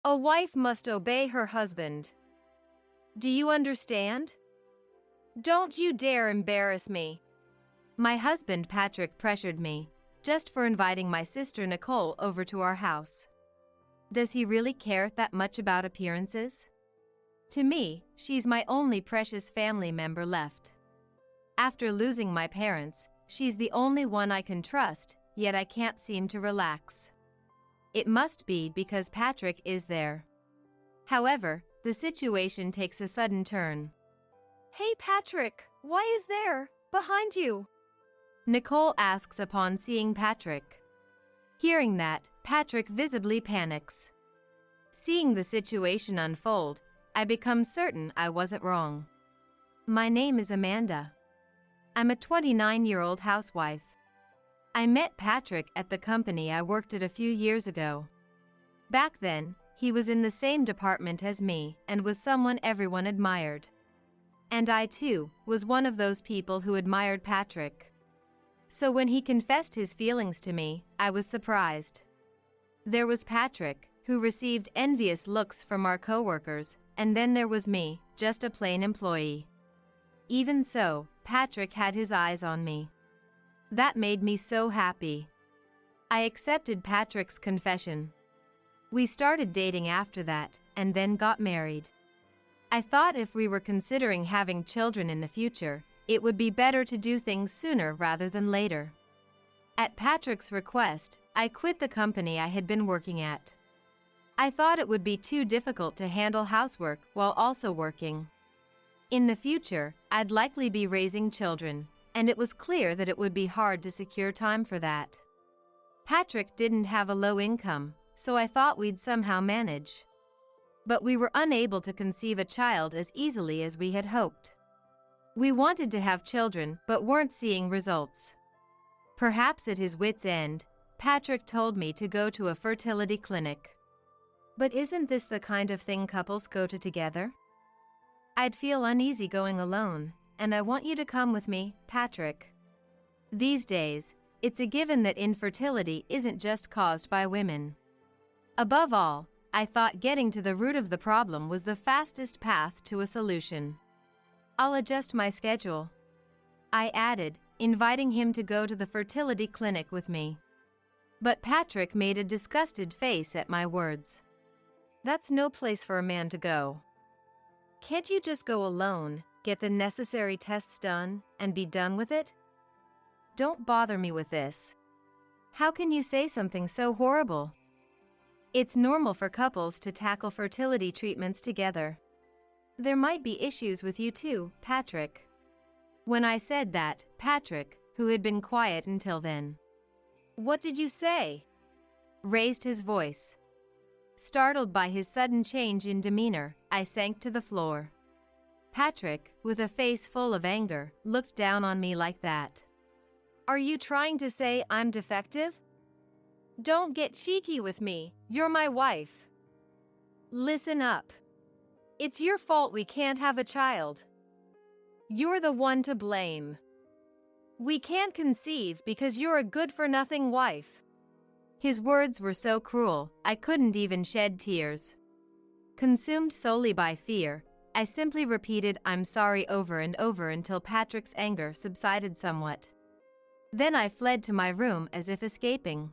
A wife must obey her husband. Do you understand? Don't you dare embarrass me. My husband Patrick pressured me, just for inviting my sister Nicole over to our house. Does he really care that much about appearances? To me, she's my only precious family member left. After losing my parents, she's the only one I can trust, yet I can't seem to relax. It must be because Patrick is there. However, the situation takes a sudden turn. Hey Patrick, why is there, behind you? Nicole asks upon seeing Patrick. Hearing that, Patrick visibly panics. Seeing the situation unfold, I become certain I wasn't wrong. My name is Amanda. I'm a 29-year-old housewife. I met Patrick at the company I worked at a few years ago. Back then, he was in the same department as me and was someone everyone admired. And I too was one of those people who admired Patrick. So when he confessed his feelings to me, I was surprised. There was Patrick, who received envious looks from our coworkers, and then there was me, just a plain employee. Even so, Patrick had his eyes on me. That made me so happy. I accepted Patrick's confession. We started dating after that, and then got married. I thought if we were considering having children in the future, it would be better to do things sooner rather than later. At Patrick's request, I quit the company I had been working at. I thought it would be too difficult to handle housework while also working. In the future, I'd likely be raising children, and it was clear that it would be hard to secure time for that. Patrick didn't have a low income, so I thought we'd somehow manage. But we were unable to conceive a child as easily as we had hoped. We wanted to have children but weren't seeing results. Perhaps at his wit's end, Patrick told me to go to a fertility clinic. But isn't this the kind of thing couples go to together? I'd feel uneasy going alone, and I want you to come with me, Patrick. These days, it's a given that infertility isn't just caused by women. Above all, I thought getting to the root of the problem was the fastest path to a solution. I'll adjust my schedule, I added, inviting him to go to the fertility clinic with me. But Patrick made a disgusted face at my words. That's no place for a man to go. Can't you just go alone, get the necessary tests done, and be done with it? Don't bother me with this. How can you say something so horrible? It's normal for couples to tackle fertility treatments together. There might be issues with you too, Patrick. When I said that, Patrick, who had been quiet until then, What did you say? raised his voice. Startled by his sudden change in demeanor, I sank to the floor. Patrick, with a face full of anger, looked down on me like that. Are you trying to say I'm defective? Don't get cheeky with me, you're my wife. Listen up. It's your fault we can't have a child. You're the one to blame. We can't conceive because you're a good-for-nothing wife. His words were so cruel, I couldn't even shed tears. Consumed solely by fear, I simply repeated I'm sorry over and over until Patrick's anger subsided somewhat. Then I fled to my room as if escaping.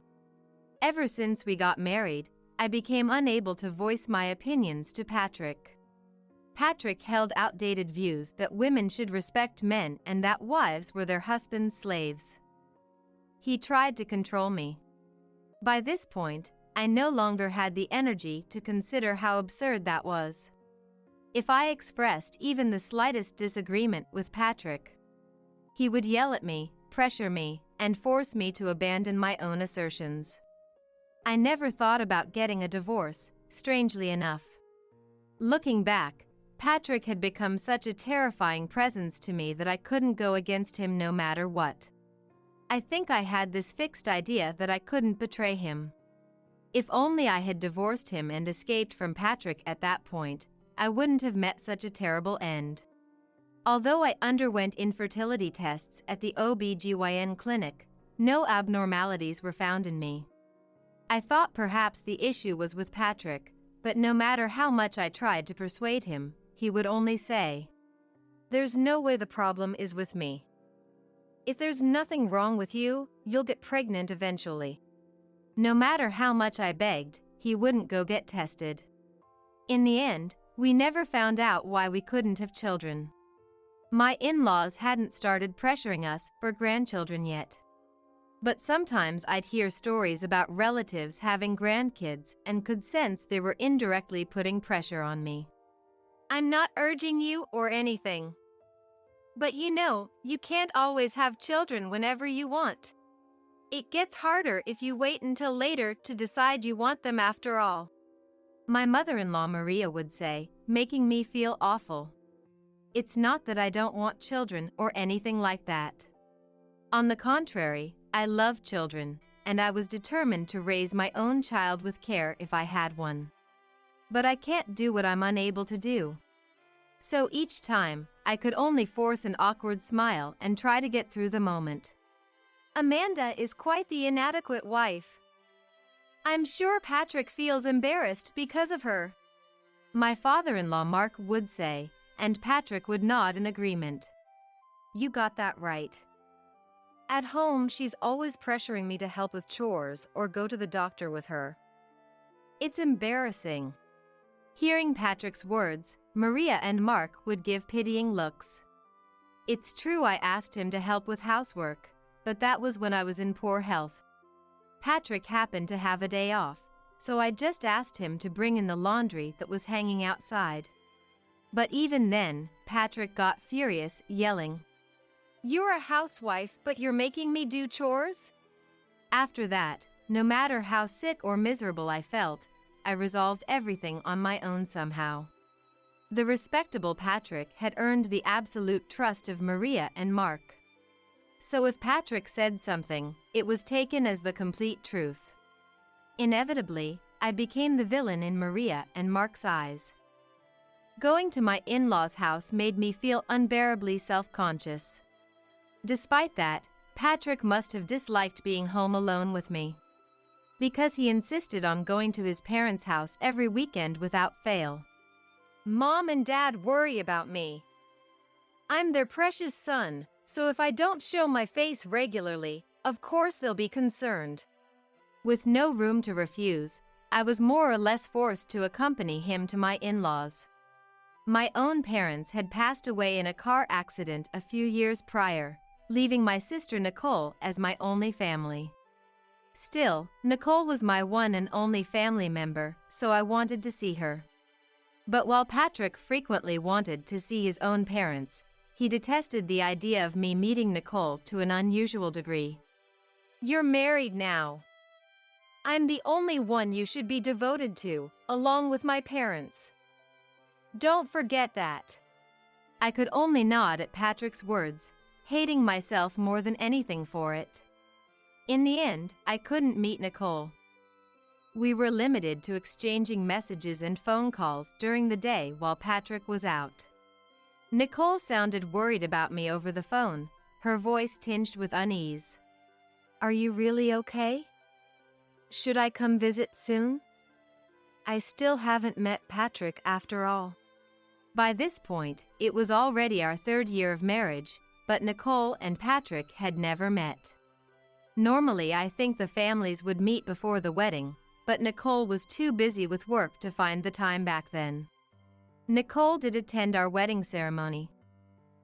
Ever since we got married, I became unable to voice my opinions to Patrick. Patrick held outdated views that women should respect men and that wives were their husbands' slaves. He tried to control me. By this point, I no longer had the energy to consider how absurd that was. If I expressed even the slightest disagreement with Patrick, he would yell at me, pressure me, and force me to abandon my own assertions. I never thought about getting a divorce, strangely enough. Looking back, Patrick had become such a terrifying presence to me that I couldn't go against him no matter what. I think I had this fixed idea that I couldn't betray him. If only I had divorced him and escaped from Patrick at that point, I wouldn't have met such a terrible end. Although I underwent infertility tests at the OB/GYN clinic, no abnormalities were found in me. I thought perhaps the issue was with Patrick, but no matter how much I tried to persuade him, he would only say, "There's no way the problem is with me. If there's nothing wrong with you, you'll get pregnant eventually." No matter how much I begged, he wouldn't go get tested. In the end, we never found out why we couldn't have children. My in-laws hadn't started pressuring us for grandchildren yet. But sometimes I'd hear stories about relatives having grandkids and could sense they were indirectly putting pressure on me. "I'm not urging you or anything. But you can't always have children whenever you want. It gets harder if you wait until later to decide you want them after all," my mother-in-law Maria would say, making me feel awful. It's not that I don't want children or anything like that. On the contrary, I love children, and I was determined to raise my own child with care if I had one. But I can't do what I'm unable to do. So each time, I could only force an awkward smile and try to get through the moment. "Amanda is quite the inadequate wife. I'm sure Patrick feels embarrassed because of her," my father-in-law Mark would say, and Patrick would nod in agreement. "You got that right. At home, she's always pressuring me to help with chores or go to the doctor with her. It's embarrassing." Hearing Patrick's words, Maria and Mark would give pitying looks. It's true I asked him to help with housework, but that was when I was in poor health. Patrick happened to have a day off, so I just asked him to bring in the laundry that was hanging outside. But even then, Patrick got furious, yelling, "You're a housewife, but you're making me do chores?" After that, no matter how sick or miserable I felt, I resolved everything on my own somehow. The respectable Patrick had earned the absolute trust of Maria and Mark. So if Patrick said something, it was taken as the complete truth. Inevitably, I became the villain in Maria and Mark's eyes. Going to my in-laws' house made me feel unbearably self-conscious. Despite that, Patrick must have disliked being home alone with me, because he insisted on going to his parents' house every weekend without fail. "Mom and Dad worry about me. I'm their precious son, so if I don't show my face regularly, of course they'll be concerned." With no room to refuse, I was more or less forced to accompany him to my in-laws. My own parents had passed away in a car accident a few years prior, leaving my sister Nicole as my only family. Still, Nicole was my one and only family member, so I wanted to see her. But while Patrick frequently wanted to see his own parents, he detested the idea of me meeting Nicole to an unusual degree. "You're married now. I'm the only one you should be devoted to, along with my parents. Don't forget that." I could only nod at Patrick's words, hating myself more than anything for it. In the end, I couldn't meet Nicole. We were limited to exchanging messages and phone calls during the day while Patrick was out. Nicole sounded worried about me over the phone, her voice tinged with unease. "Are you really okay? Should I come visit soon? I still haven't met Patrick after all." By this point, it was already our 3rd year of marriage, but Nicole and Patrick had never met. Normally, I think the families would meet before the wedding, but Nicole was too busy with work to find the time back then. Nicole did attend our wedding ceremony.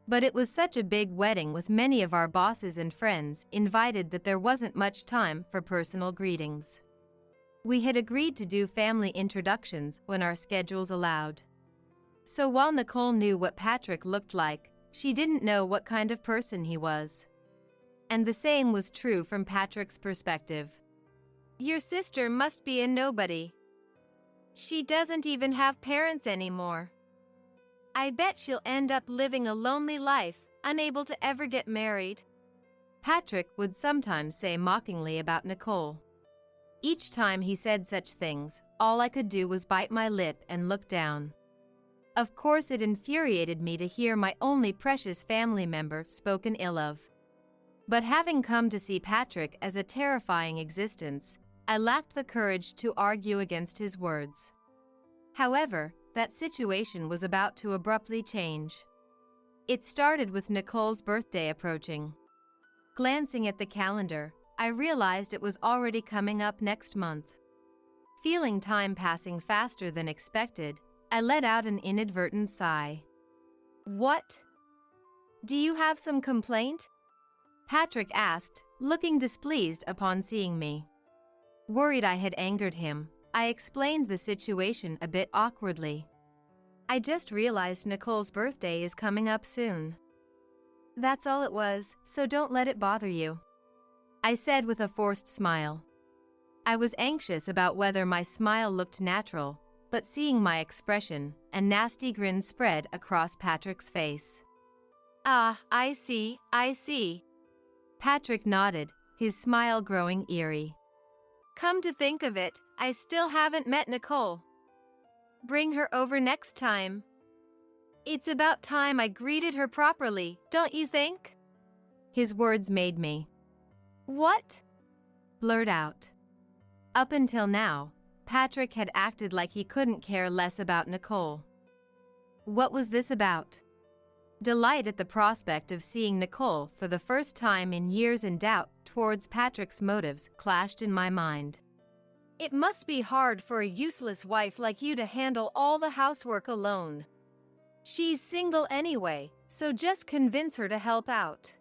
But it was such a big wedding with many of our bosses and friends invited that there wasn't much time for personal greetings. We had agreed to do family introductions when our schedules allowed. So while Nicole knew what Patrick looked like, she didn't know what kind of person he was. And the same was true from Patrick's perspective. "Your sister must be a nobody. She doesn't even have parents anymore. I bet she'll end up living a lonely life, unable to ever get married," Patrick would sometimes say mockingly about Nicole. Each time he said such things, all I could do was bite my lip and look down. Of course, it infuriated me to hear my only precious family member spoken ill of. But having come to see Patrick as a terrifying existence, I lacked the courage to argue against his words. However, that situation was about to abruptly change. It started with Nicole's birthday approaching. Glancing at the calendar, I realized it was already coming up next month. Feeling time passing faster than expected, I let out an inadvertent sigh. What? Do you have some complaint? Patrick asked, looking displeased upon seeing me. Worried I had angered him, I explained the situation a bit awkwardly. I just realized Nicole's birthday is coming up soon. That's all it was, so don't let it bother you, I said with a forced smile. I was anxious about whether my smile looked natural, but seeing my expression, a nasty grin spread across Patrick's face. Ah, I see. Patrick nodded, his smile growing eerie. Come to think of it, I still haven't met Nicole. Bring her over next time. It's about time I greeted her properly, don't you think? His words made me. What? Blurt out. Up until now, Patrick had acted like he couldn't care less about Nicole. What was this about? Delight at the prospect of seeing Nicole for the first time in years and doubt towards Patrick's motives clashed in my mind. It must be hard for a useless wife like you to handle all the housework alone. She's single anyway, so just convince her to help out.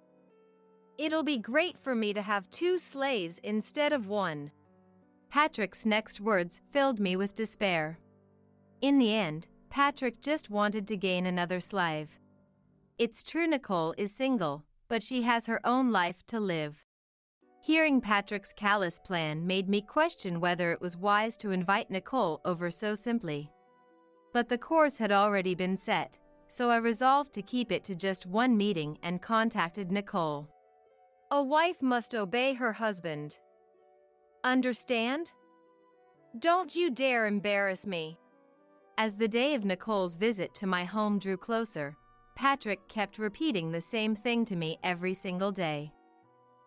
It'll be great for me to have 2 slaves instead of 1. Patrick's next words filled me with despair. In the end, Patrick just wanted to gain another slave. It's true Nicole is single, but she has her own life to live. Hearing Patrick's callous plan made me question whether it was wise to invite Nicole over so simply. But the course had already been set, so I resolved to keep it to just one meeting and contacted Nicole. A wife must obey her husband. Understand? Don't you dare embarrass me. As the day of Nicole's visit to my home drew closer, Patrick kept repeating the same thing to me every single day.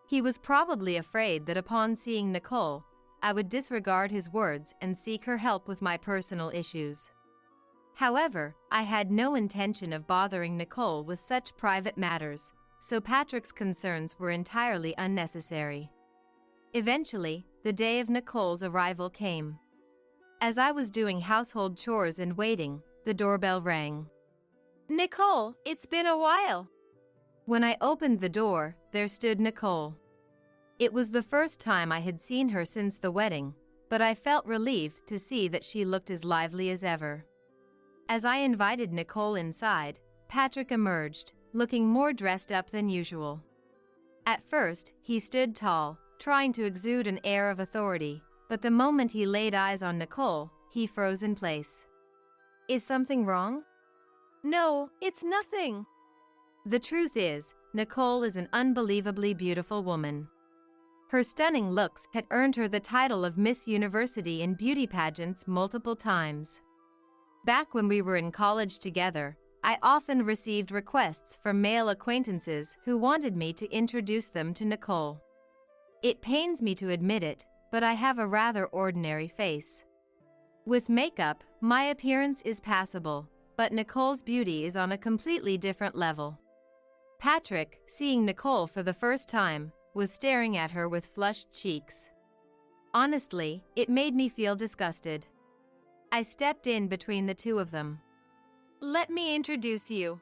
He was probably afraid that upon seeing Nicole, I would disregard his words and seek her help with my personal issues. However, I had no intention of bothering Nicole with such private matters, so Patrick's concerns were entirely unnecessary. Eventually, the day of Nicole's arrival came. As I was doing household chores and waiting, the doorbell rang. Nicole, it's been a while. When I opened the door, there stood Nicole. It was the first time I had seen her since the wedding, but I felt relieved to see that she looked as lively as ever. As I invited Nicole inside, Patrick emerged, looking more dressed up than usual. At first, he stood tall, trying to exude an air of authority, but the moment he laid eyes on Nicole, he froze in place. Is something wrong? No, it's nothing. The truth is, Nicole is an unbelievably beautiful woman. Her stunning looks had earned her the title of Miss University in beauty pageants multiple times. Back when we were in college together, I often received requests from male acquaintances who wanted me to introduce them to Nicole. It pains me to admit it, but I have a rather ordinary face. With makeup, my appearance is passable, but Nicole's beauty is on a completely different level. Patrick, seeing Nicole for the first time, was staring at her with flushed cheeks. Honestly, it made me feel disgusted. I stepped in between the two of them. Let me introduce you.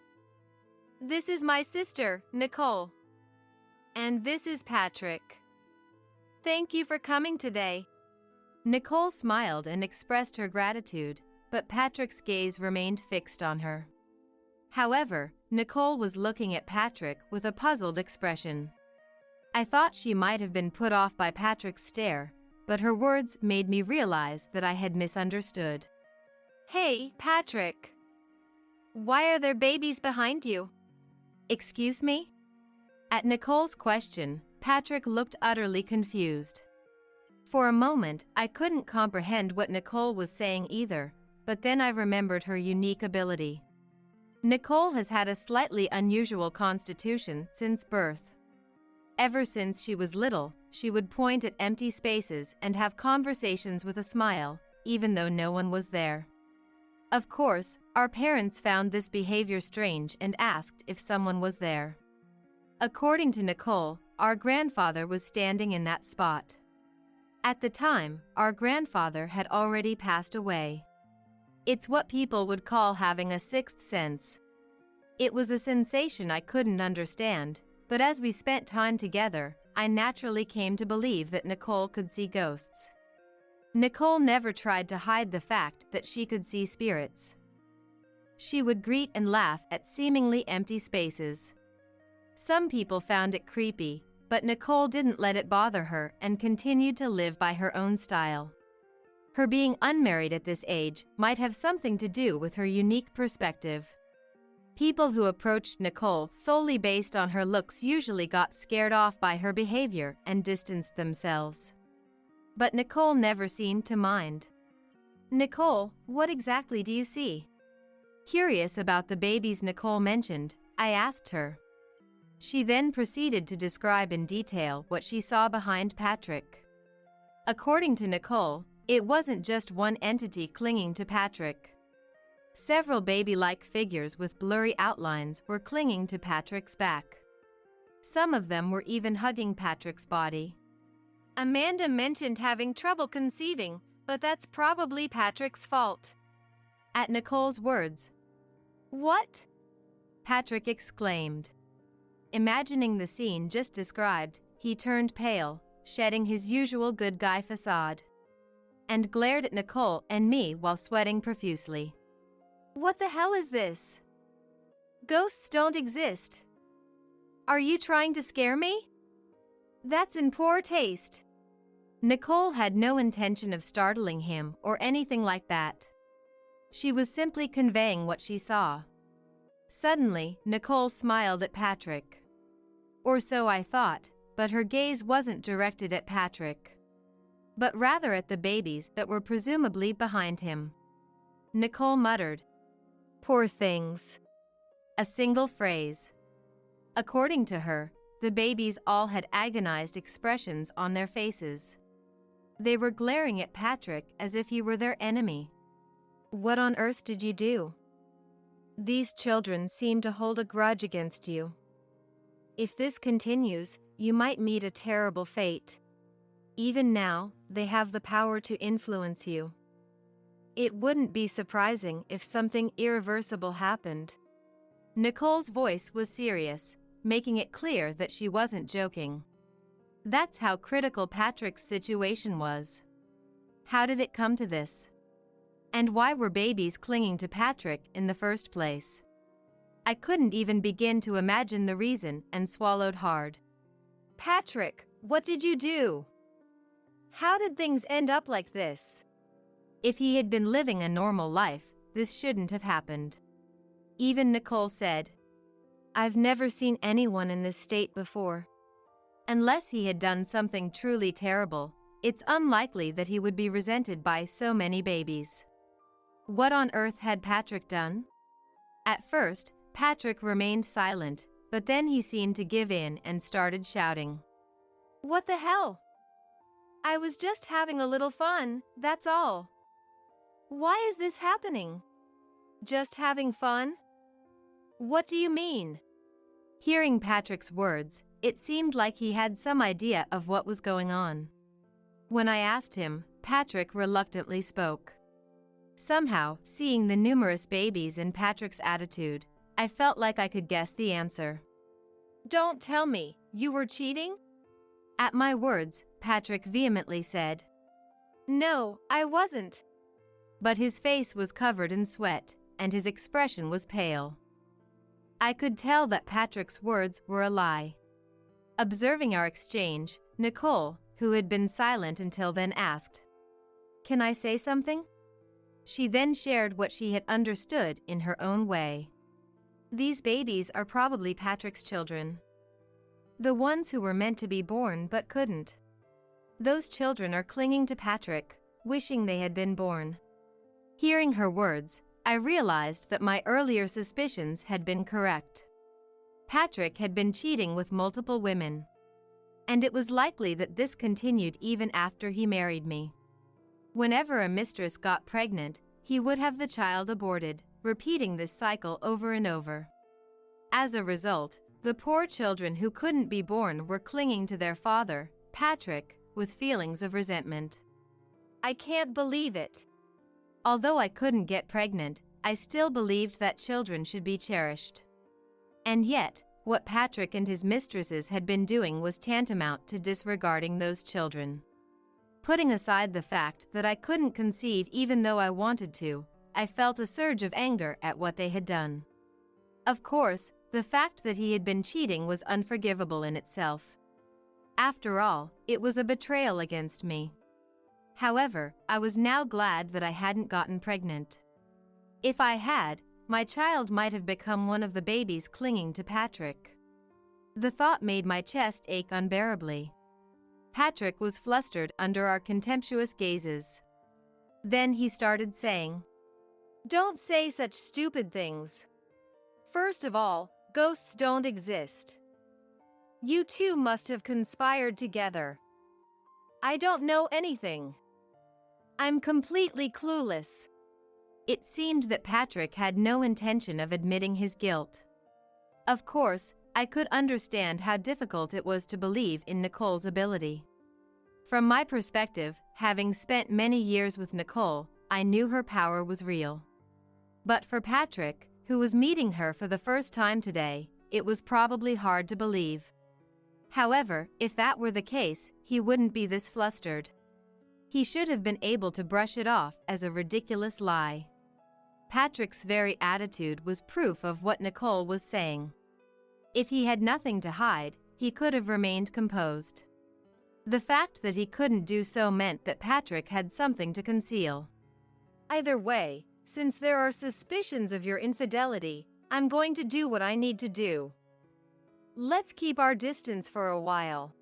This is my sister, Nicole. And this is Patrick. Thank you for coming today. Nicole smiled and expressed her gratitude, but Patrick's gaze remained fixed on her. However, Nicole was looking at Patrick with a puzzled expression. I thought she might have been put off by Patrick's stare, but her words made me realize that I had misunderstood. Hey, Patrick. Why are there babies behind you? Excuse me? At Nicole's question, Patrick looked utterly confused. For a moment, I couldn't comprehend what Nicole was saying either, but then I remembered her unique ability. Nicole has had a slightly unusual constitution since birth. Ever since she was little, she would point at empty spaces and have conversations with a smile, even though no one was there. Of course, our parents found this behavior strange and asked if someone was there. According to Nicole, our grandfather was standing in that spot. At the time, our grandfather had already passed away. It's what people would call having a sixth sense. It was a sensation I couldn't understand, but as we spent time together, I naturally came to believe that Nicole could see ghosts. Nicole never tried to hide the fact that she could see spirits. She would greet and laugh at seemingly empty spaces. Some people found it creepy, but Nicole didn't let it bother her and continued to live by her own style. Her being unmarried at this age might have something to do with her unique perspective. People who approached Nicole solely based on her looks usually got scared off by her behavior and distanced themselves. But Nicole never seemed to mind. "Nicole, what exactly do you see?" Curious about the babies Nicole mentioned, I asked her. She then proceeded to describe in detail what she saw behind Patrick. According to Nicole, it wasn't just one entity clinging to Patrick. Several baby-like figures with blurry outlines were clinging to Patrick's back. Some of them were even hugging Patrick's body. Amanda mentioned having trouble conceiving, but that's probably Patrick's fault. At Nicole's words, "What?" Patrick exclaimed. Imagining the scene just described, he turned pale, shedding his usual good guy facade, and glared at Nicole and me while sweating profusely. "What the hell is this? Ghosts don't exist. Are you trying to scare me? That's in poor taste." Nicole had no intention of startling him or anything like that. She was simply conveying what she saw. Suddenly, Nicole smiled at Patrick. Or so I thought, but her gaze wasn't directed at Patrick, but rather at the babies that were presumably behind him. Nicole muttered, "Poor things." a single phrase. According to her, the babies all had agonized expressions on their faces. They were glaring at Patrick as if he were their enemy. "What on earth did you do? These children seem to hold a grudge against you. If this continues, you might meet a terrible fate. Even now, they have the power to influence you. It wouldn't be surprising if something irreversible happened." Nicole's voice was serious, making it clear that she wasn't joking. That's how critical Patrick's situation was. How did it come to this? And why were babies clinging to Patrick in the first place? I couldn't even begin to imagine the reason and swallowed hard. "Patrick, what did you do? How did things end up like this?" If he had been living a normal life, this shouldn't have happened. Even Nicole said, "I've never seen anyone in this state before." Unless he had done something truly terrible, it's unlikely that he would be resented by so many babies. What on earth had Patrick done? At first, Patrick remained silent, but then he seemed to give in and started shouting. "What the hell? I was just having a little fun, that's all. Why is this happening? Just having fun? What do you mean?" Hearing Patrick's words, it seemed like he had some idea of what was going on. When I asked him, Patrick reluctantly spoke. Somehow, seeing the numerous babies and Patrick's attitude, I felt like I could guess the answer. "Don't tell me, you were cheating?" At my words, Patrick vehemently said, "No, I wasn't." But his face was covered in sweat, and his expression was pale. I could tell that Patrick's words were a lie. Observing our exchange, Nicole, who had been silent until then, asked, "Can I say something?" She then shared what she had understood in her own way. "These babies are probably Patrick's children. The ones who were meant to be born but couldn't. Those children are clinging to Patrick, wishing they had been born." Hearing her words, I realized that my earlier suspicions had been correct. Patrick had been cheating with multiple women, and it was likely that this continued even after he married me. Whenever a mistress got pregnant, he would have the child aborted, repeating this cycle over and over. As a result, the poor children who couldn't be born were clinging to their father, Patrick, with feelings of resentment. I can't believe it. Although I couldn't get pregnant, I still believed that children should be cherished. And yet, what Patrick and his mistresses had been doing was tantamount to disregarding those children. Putting aside the fact that I couldn't conceive even though I wanted to, I felt a surge of anger at what they had done. Of course, the fact that he had been cheating was unforgivable in itself. After all, it was a betrayal against me. However, I was now glad that I hadn't gotten pregnant. If I had, my child might have become one of the babies clinging to Patrick. The thought made my chest ache unbearably. Patrick was flustered under our contemptuous gazes. Then he started saying, "Don't say such stupid things. First of all, ghosts don't exist. You two must have conspired together. I don't know anything. I'm completely clueless." It seemed that Patrick had no intention of admitting his guilt. Of course, I could understand how difficult it was to believe in Nicole's ability. From my perspective, having spent many years with Nicole, I knew her power was real. But for Patrick, who was meeting her for the first time today, it was probably hard to believe. However, if that were the case, he wouldn't be this flustered. He should have been able to brush it off as a ridiculous lie. Patrick's very attitude was proof of what Nicole was saying. If he had nothing to hide, he could have remained composed. The fact that he couldn't do so meant that Patrick had something to conceal. Either way, since there are suspicions of your infidelity, I'm going to do what I need to do. Let's keep our distance for a while.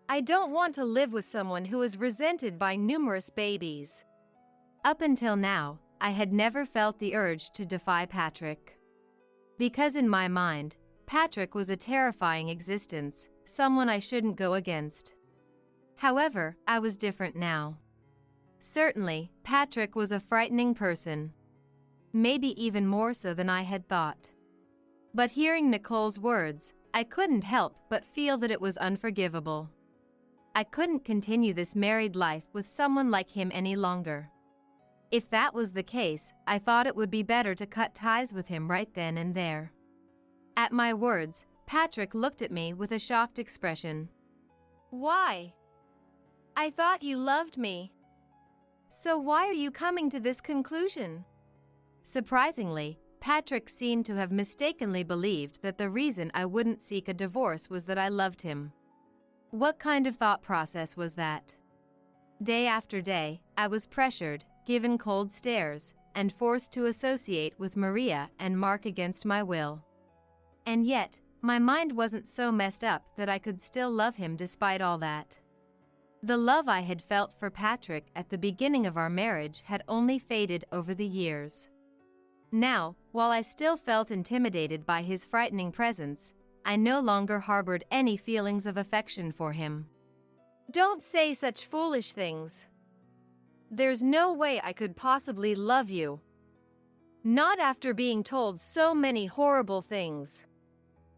I don't want to live with someone who is resented by numerous babies. Up until now, I had never felt the urge to defy Patrick. Because in my mind, Patrick was a terrifying existence, someone I shouldn't go against. However, I was different now. Certainly, Patrick was a frightening person. Maybe even more so than I had thought. But hearing Nicole's words, I couldn't help but feel that it was unforgivable. I couldn't continue this married life with someone like him any longer. If that was the case, I thought it would be better to cut ties with him right then and there. At my words, Patrick looked at me with a shocked expression. Why? I thought you loved me. So why are you coming to this conclusion? Surprisingly, Patrick seemed to have mistakenly believed that the reason I wouldn't seek a divorce was that I loved him. What kind of thought process was that? Day after day, I was pressured, given cold stares, and forced to associate with Maria and Mark against my will. And yet, my mind wasn't so messed up that I could still love him despite all that. The love I had felt for Patrick at the beginning of our marriage had only faded over the years. Now, while I still felt intimidated by his frightening presence, I no longer harbored any feelings of affection for him. Don't say such foolish things. There's no way I could possibly love you. Not after being told so many horrible things.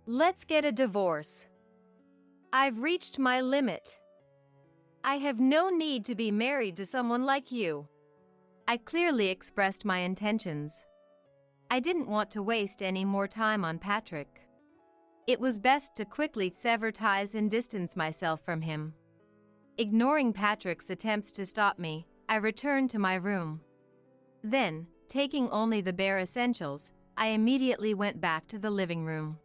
Let's get a divorce. I've reached my limit. I have no need to be married to someone like you. I clearly expressed my intentions. I didn't want to waste any more time on Patrick. It was best to quickly sever ties and distance myself from him. Ignoring Patrick's attempts to stop me, I returned to my room. Then, taking only the bare essentials, I immediately went back to the living room.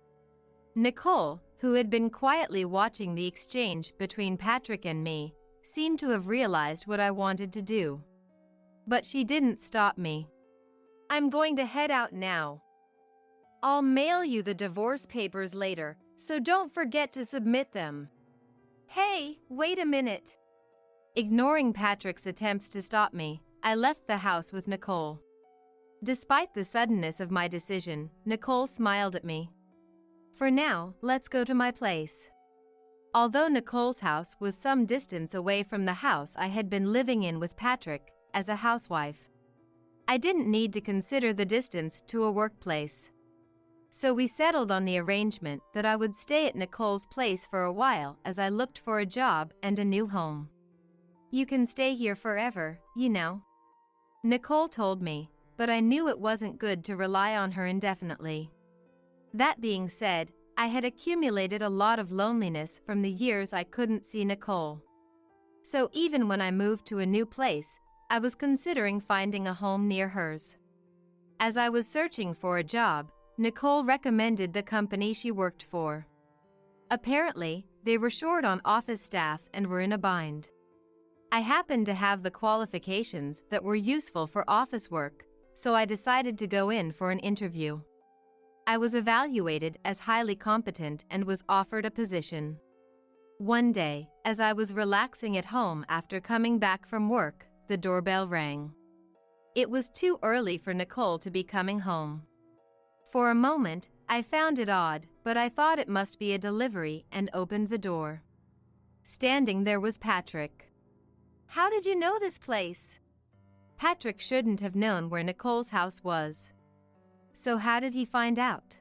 Nicole, who had been quietly watching the exchange between Patrick and me, seemed to have realized what I wanted to do. But she didn't stop me. I'm going to head out now. I'll mail you the divorce papers later, so don't forget to submit them. Hey, wait a minute. Ignoring Patrick's attempts to stop me, I left the house with Nicole. Despite the suddenness of my decision, Nicole smiled at me. For now, let's go to my place. Although Nicole's house was some distance away from the house I had been living in with Patrick, as a housewife, I didn't need to consider the distance to a workplace. So we settled on the arrangement that I would stay at Nicole's place for a while as I looked for a job and a new home. "You can stay here forever, you know," Nicole told me, but I knew it wasn't good to rely on her indefinitely. That being said, I had accumulated a lot of loneliness from the years I couldn't see Nicole. So even when I moved to a new place, I was considering finding a home near hers. As I was searching for a job, Nicole recommended the company she worked for. Apparently, they were short on office staff and were in a bind. I happened to have the qualifications that were useful for office work, so I decided to go in for an interview. I was evaluated as highly competent and was offered a position. One day, as I was relaxing at home after coming back from work, the doorbell rang. It was too early for Nicole to be coming home. For a moment, I found it odd, but I thought it must be a delivery and opened the door. Standing there was Patrick. "How did you know this place?" Patrick shouldn't have known where Nicole's house was. So how did he find out?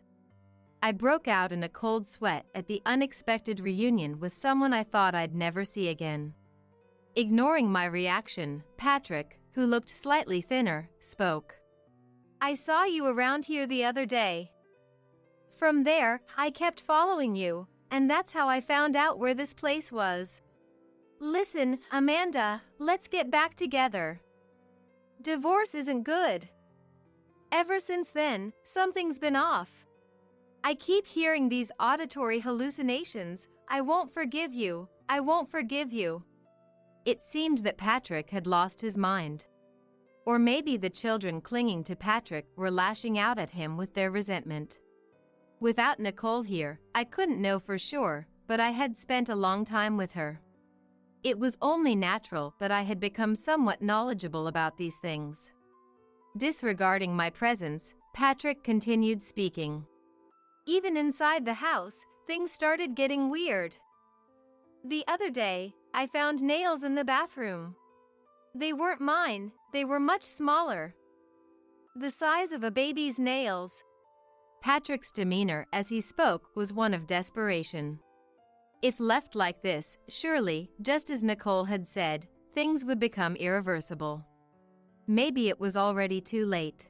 I broke out in a cold sweat at the unexpected reunion with someone I thought I'd never see again. Ignoring my reaction, Patrick, who looked slightly thinner, spoke. "I saw you around here the other day. From there, I kept following you, and that's how I found out where this place was. Listen, Amanda, let's get back together. Divorce isn't good. Ever since then, something's been off. I keep hearing these auditory hallucinations. I won't forgive you. I won't forgive you." It seemed that Patrick had lost his mind. Or maybe the children clinging to Patrick were lashing out at him with their resentment. Without Nicole here, I couldn't know for sure, but I had spent a long time with her. It was only natural that I had become somewhat knowledgeable about these things. Disregarding my presence, Patrick continued speaking. "Even inside the house, things started getting weird. The other day, I found nails in the bathroom. They weren't mine, they were much smaller. The size of a baby's nails." Patrick's demeanor as he spoke was one of desperation. If left like this, surely, just as Nicole had said, things would become irreversible. Maybe it was already too late.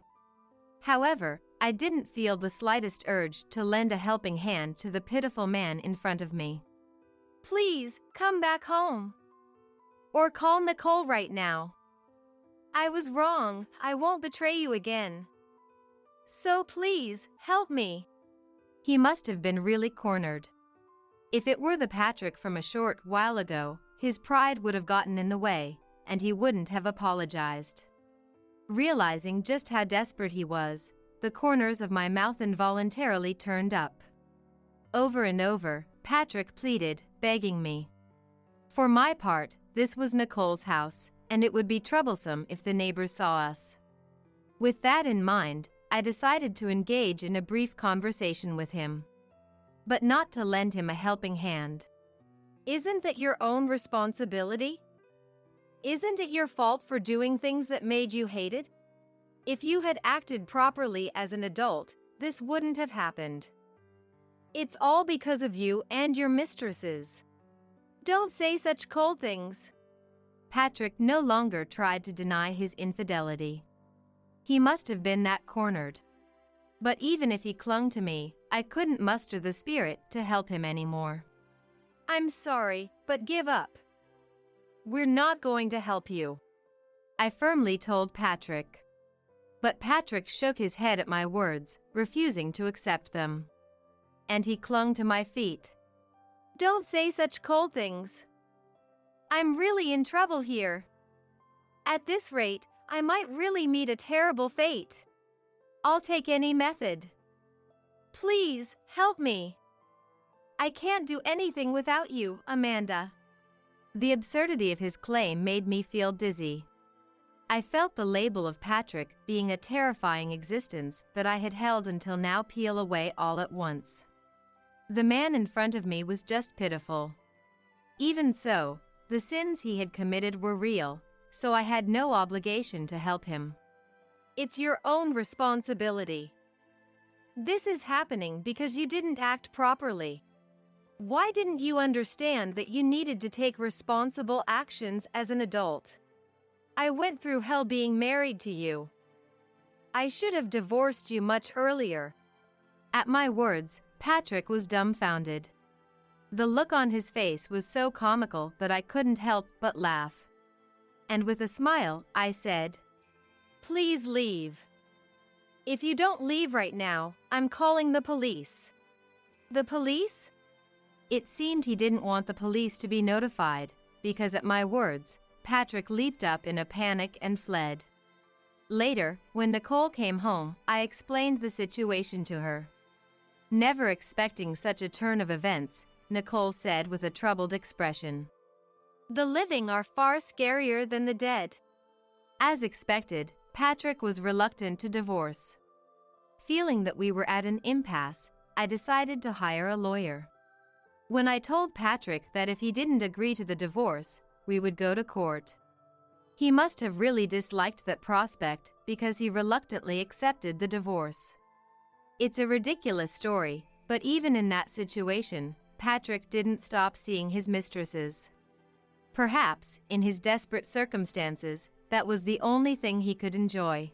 However, I didn't feel the slightest urge to lend a helping hand to the pitiful man in front of me. "Please, come back home. Or call Nicole right now. I was wrong, I won't betray you again. So please, help me." He must have been really cornered. If it were the Patrick from a short while ago, his pride would have gotten in the way, and he wouldn't have apologized. Realizing just how desperate he was, the corners of my mouth involuntarily turned up. Over and over, Patrick pleaded, begging me. For my part, this was Nicole's house, and it would be troublesome if the neighbors saw us. With that in mind, I decided to engage in a brief conversation with him. But not to lend him a helping hand. "Isn't that your own responsibility? Isn't it your fault for doing things that made you hated? If you had acted properly as an adult, this wouldn't have happened. It's all because of you and your mistresses. Don't say such cold things." Patrick no longer tried to deny his infidelity. He must have been that cornered. But even if he clung to me, I couldn't muster the spirit to help him anymore. "I'm sorry, but give up. We're not going to help you," I firmly told Patrick. But Patrick shook his head at my words, refusing to accept them. And he clung to my feet. "Don't say such cold things. I'm really in trouble here. At this rate, I might really meet a terrible fate. I'll take any method. Please, help me. I can't do anything without you, Amanda." The absurdity of his claim made me feel dizzy. I felt the label of Patrick being a terrifying existence that I had held until now peel away all at once. The man in front of me was just pitiful. Even so, the sins he had committed were real, so I had no obligation to help him. It's your own responsibility. This is happening because you didn't act properly. Why didn't you understand that you needed to take responsible actions as an adult? I went through hell being married to you. I should have divorced you much earlier. At my words, Patrick was dumbfounded. The look on his face was so comical that I couldn't help but laugh. And with a smile, I said, Please leave. If you don't leave right now, I'm calling the police. The police? It seemed he didn't want the police to be notified, because at my words, Patrick leaped up in a panic and fled. Later, when Nicole came home, I explained the situation to her. Never expecting such a turn of events, Nicole said with a troubled expression. The living are far scarier than the dead. As expected, Patrick was reluctant to divorce. Feeling that we were at an impasse, I decided to hire a lawyer. When I told Patrick that if he didn't agree to the divorce, we would go to court. He must have really disliked that prospect because he reluctantly accepted the divorce. It's a ridiculous story, but even in that situation, Patrick didn't stop seeing his mistresses. Perhaps, in his desperate circumstances, that was the only thing he could enjoy.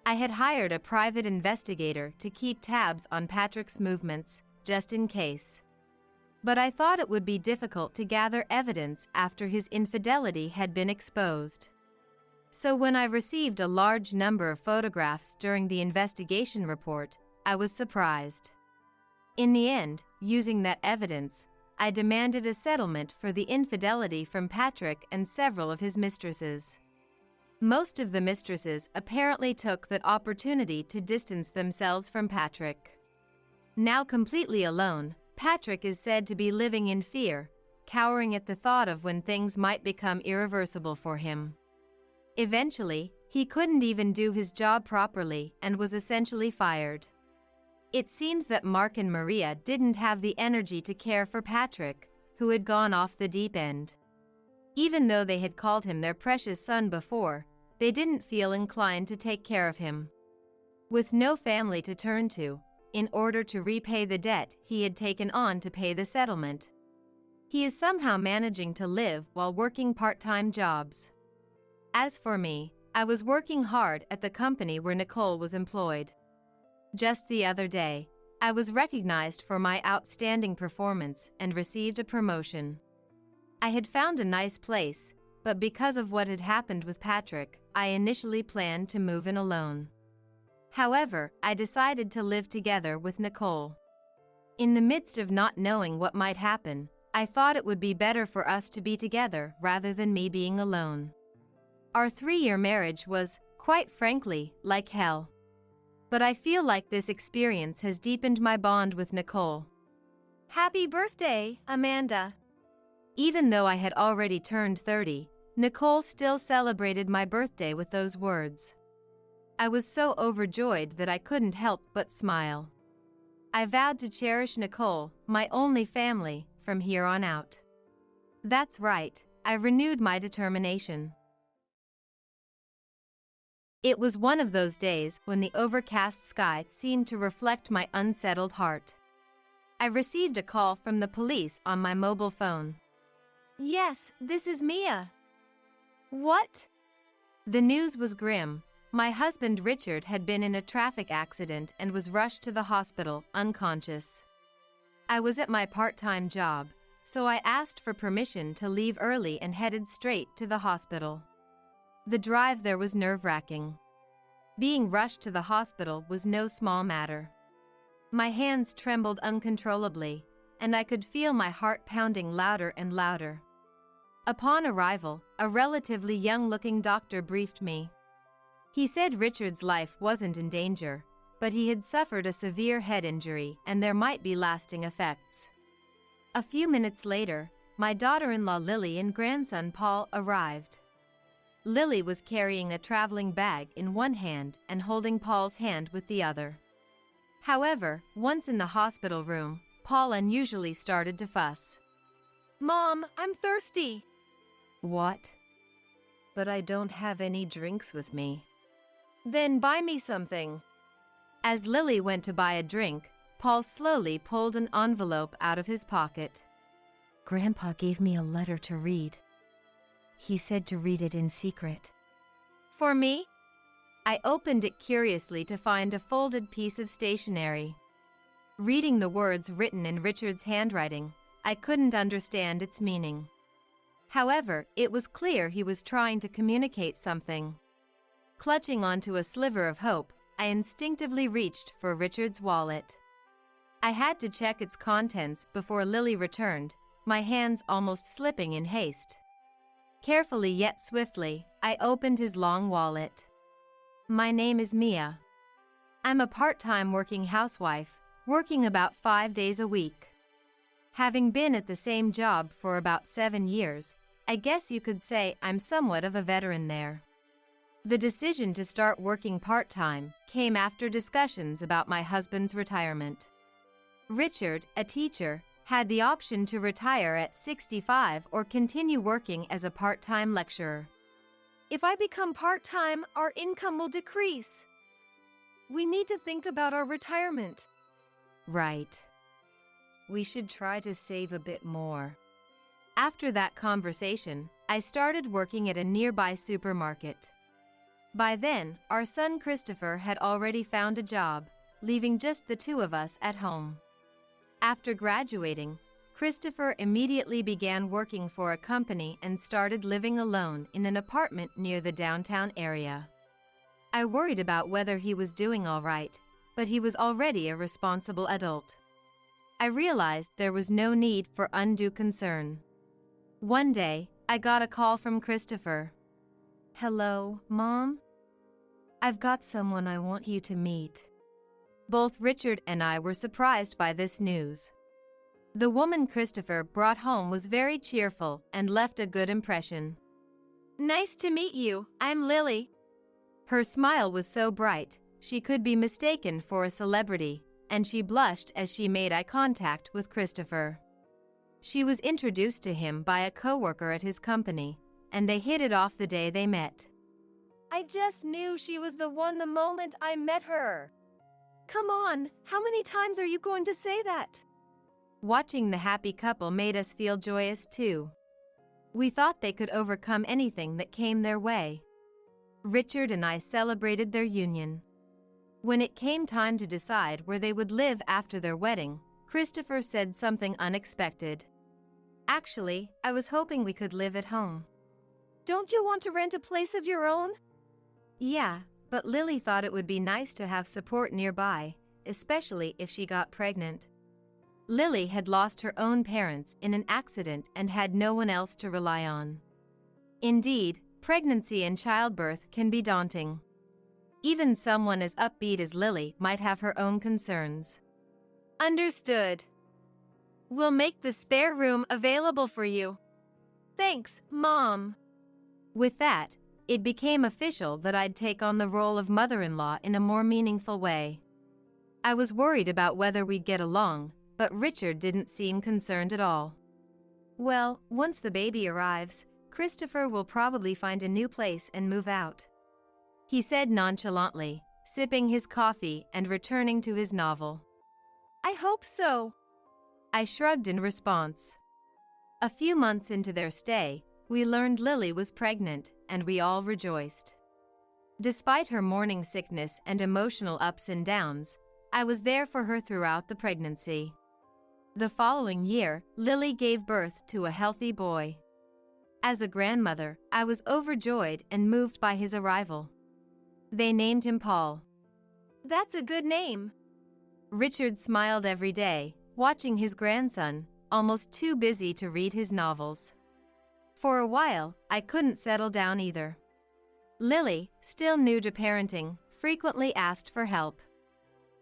I had hired a private investigator to keep tabs on Patrick's movements, just in case. But I thought it would be difficult to gather evidence after his infidelity had been exposed. So when I received a large number of photographs during the investigation report, I was surprised. In the end, using that evidence, I demanded a settlement for the infidelity from Patrick and several of his mistresses. Most of the mistresses apparently took that opportunity to distance themselves from Patrick. Now completely alone, Patrick is said to be living in fear, cowering at the thought of when things might become irreversible for him. Eventually, he couldn't even do his job properly and was essentially fired. It seems that Mark and Maria didn't have the energy to care for Patrick, who had gone off the deep end. Even though they had called him their precious son before, they didn't feel inclined to take care of him. With no family to turn to, in order to repay the debt he had taken on to pay the settlement, he is somehow managing to live while working part-time jobs. As for me, I was working hard at the company where Nicole was employed. Just the other day, I was recognized for my outstanding performance and received a promotion. I had found a nice place, but because of what had happened with Patrick, I initially planned to move in alone. However, I decided to live together with Nicole. In the midst of not knowing what might happen, I thought it would be better for us to be together rather than me being alone. Our 3-year marriage was, quite frankly, like hell. But I feel like this experience has deepened my bond with Nicole. Happy birthday, Amanda. Even though I had already turned 30, Nicole still celebrated my birthday with those words. I was so overjoyed that I couldn't help but smile. I vowed to cherish Nicole, my only family, from here on out. That's right, I renewed my determination. It was one of those days when the overcast sky seemed to reflect my unsettled heart. I received a call from the police on my mobile phone. Yes, this is Mia. What? The news was grim. My husband Richard had been in a traffic accident and was rushed to the hospital, unconscious. I was at my part-time job, so I asked for permission to leave early and headed straight to the hospital. The drive there was nerve-wracking. Being rushed to the hospital was no small matter. My hands trembled uncontrollably, and I could feel my heart pounding louder and louder. Upon arrival, a relatively young-looking doctor briefed me. He said Richard's life wasn't in danger, but he had suffered a severe head injury and there might be lasting effects. A few minutes later, my daughter-in-law Lily and grandson Paul arrived. Lily was carrying a traveling bag in one hand and holding Paul's hand with the other. However, once in the hospital room, Paul unusually started to fuss. Mom, I'm thirsty. What? But I don't have any drinks with me. Then buy me something. As Lily went to buy a drink, Paul slowly pulled an envelope out of his pocket. Grandpa gave me a letter to read. He said to read it in secret. For me? I opened it curiously to find a folded piece of stationery. Reading the words written in Richard's handwriting, I couldn't understand its meaning. However, it was clear he was trying to communicate something. Clutching onto a sliver of hope, I instinctively reached for Richard's wallet. I had to check its contents before Lily returned, my hands almost slipping in haste. Carefully yet swiftly, I opened his long wallet. My name is Mia. I'm a part-time working housewife, working about 5 days a week. Having been at the same job for about 7 years, I guess you could say I'm somewhat of a veteran there. The decision to start working part-time came after discussions about my husband's retirement. Richard, a teacher, had the option to retire at 65 or continue working as a part-time lecturer. If I become part-time, our income will decrease. We need to think about our retirement. Right. We should try to save a bit more. After that conversation, I started working at a nearby supermarket. By then, our son Christopher had already found a job, leaving just the two of us at home. After graduating, Christopher immediately began working for a company and started living alone in an apartment near the downtown area. I worried about whether he was doing all right, but he was already a responsible adult. I realized there was no need for undue concern. One day, I got a call from Christopher. Hello, Mom? I've got someone I want you to meet. Both Richard and I were surprised by this news. The woman Christopher brought home was very cheerful and left a good impression. Nice to meet you. I'm Lily. Her smile was so bright, she could be mistaken for a celebrity, and she blushed as she made eye contact with Christopher. She was introduced to him by a coworker at his company, and they hit it off the day they met. I just knew she was the one the moment I met her. Come on, how many times are you going to say that? Watching the happy couple made us feel joyous too. We thought they could overcome anything that came their way. Richard and I celebrated their union. When it came time to decide where they would live after their wedding, Christopher said something unexpected. Actually, I was hoping we could live at home. Don't you want to rent a place of your own? Yeah, but Lily thought it would be nice to have support nearby, especially if she got pregnant. Lily had lost her own parents in an accident and had no one else to rely on. Indeed, pregnancy and childbirth can be daunting. Even someone as upbeat as Lily might have her own concerns. Understood. We'll make the spare room available for you. Thanks, Mom. With that, it became official that I'd take on the role of mother-in-law in a more meaningful way. I was worried about whether we'd get along, but Richard didn't seem concerned at all. Well, once the baby arrives, Christopher will probably find a new place and move out, he said nonchalantly, sipping his coffee and returning to his novel. I hope so. I shrugged in response. A few months into their stay, we learned Lily was pregnant, and we all rejoiced. Despite her morning sickness and emotional ups and downs, I was there for her throughout the pregnancy. The following year, Lily gave birth to a healthy boy. As a grandmother, I was overjoyed and moved by his arrival. They named him Paul. That's a good name. Richard smiled every day, watching his grandson, almost too busy to read his novels. For a while, I couldn't settle down either. Lily, still new to parenting, frequently asked for help.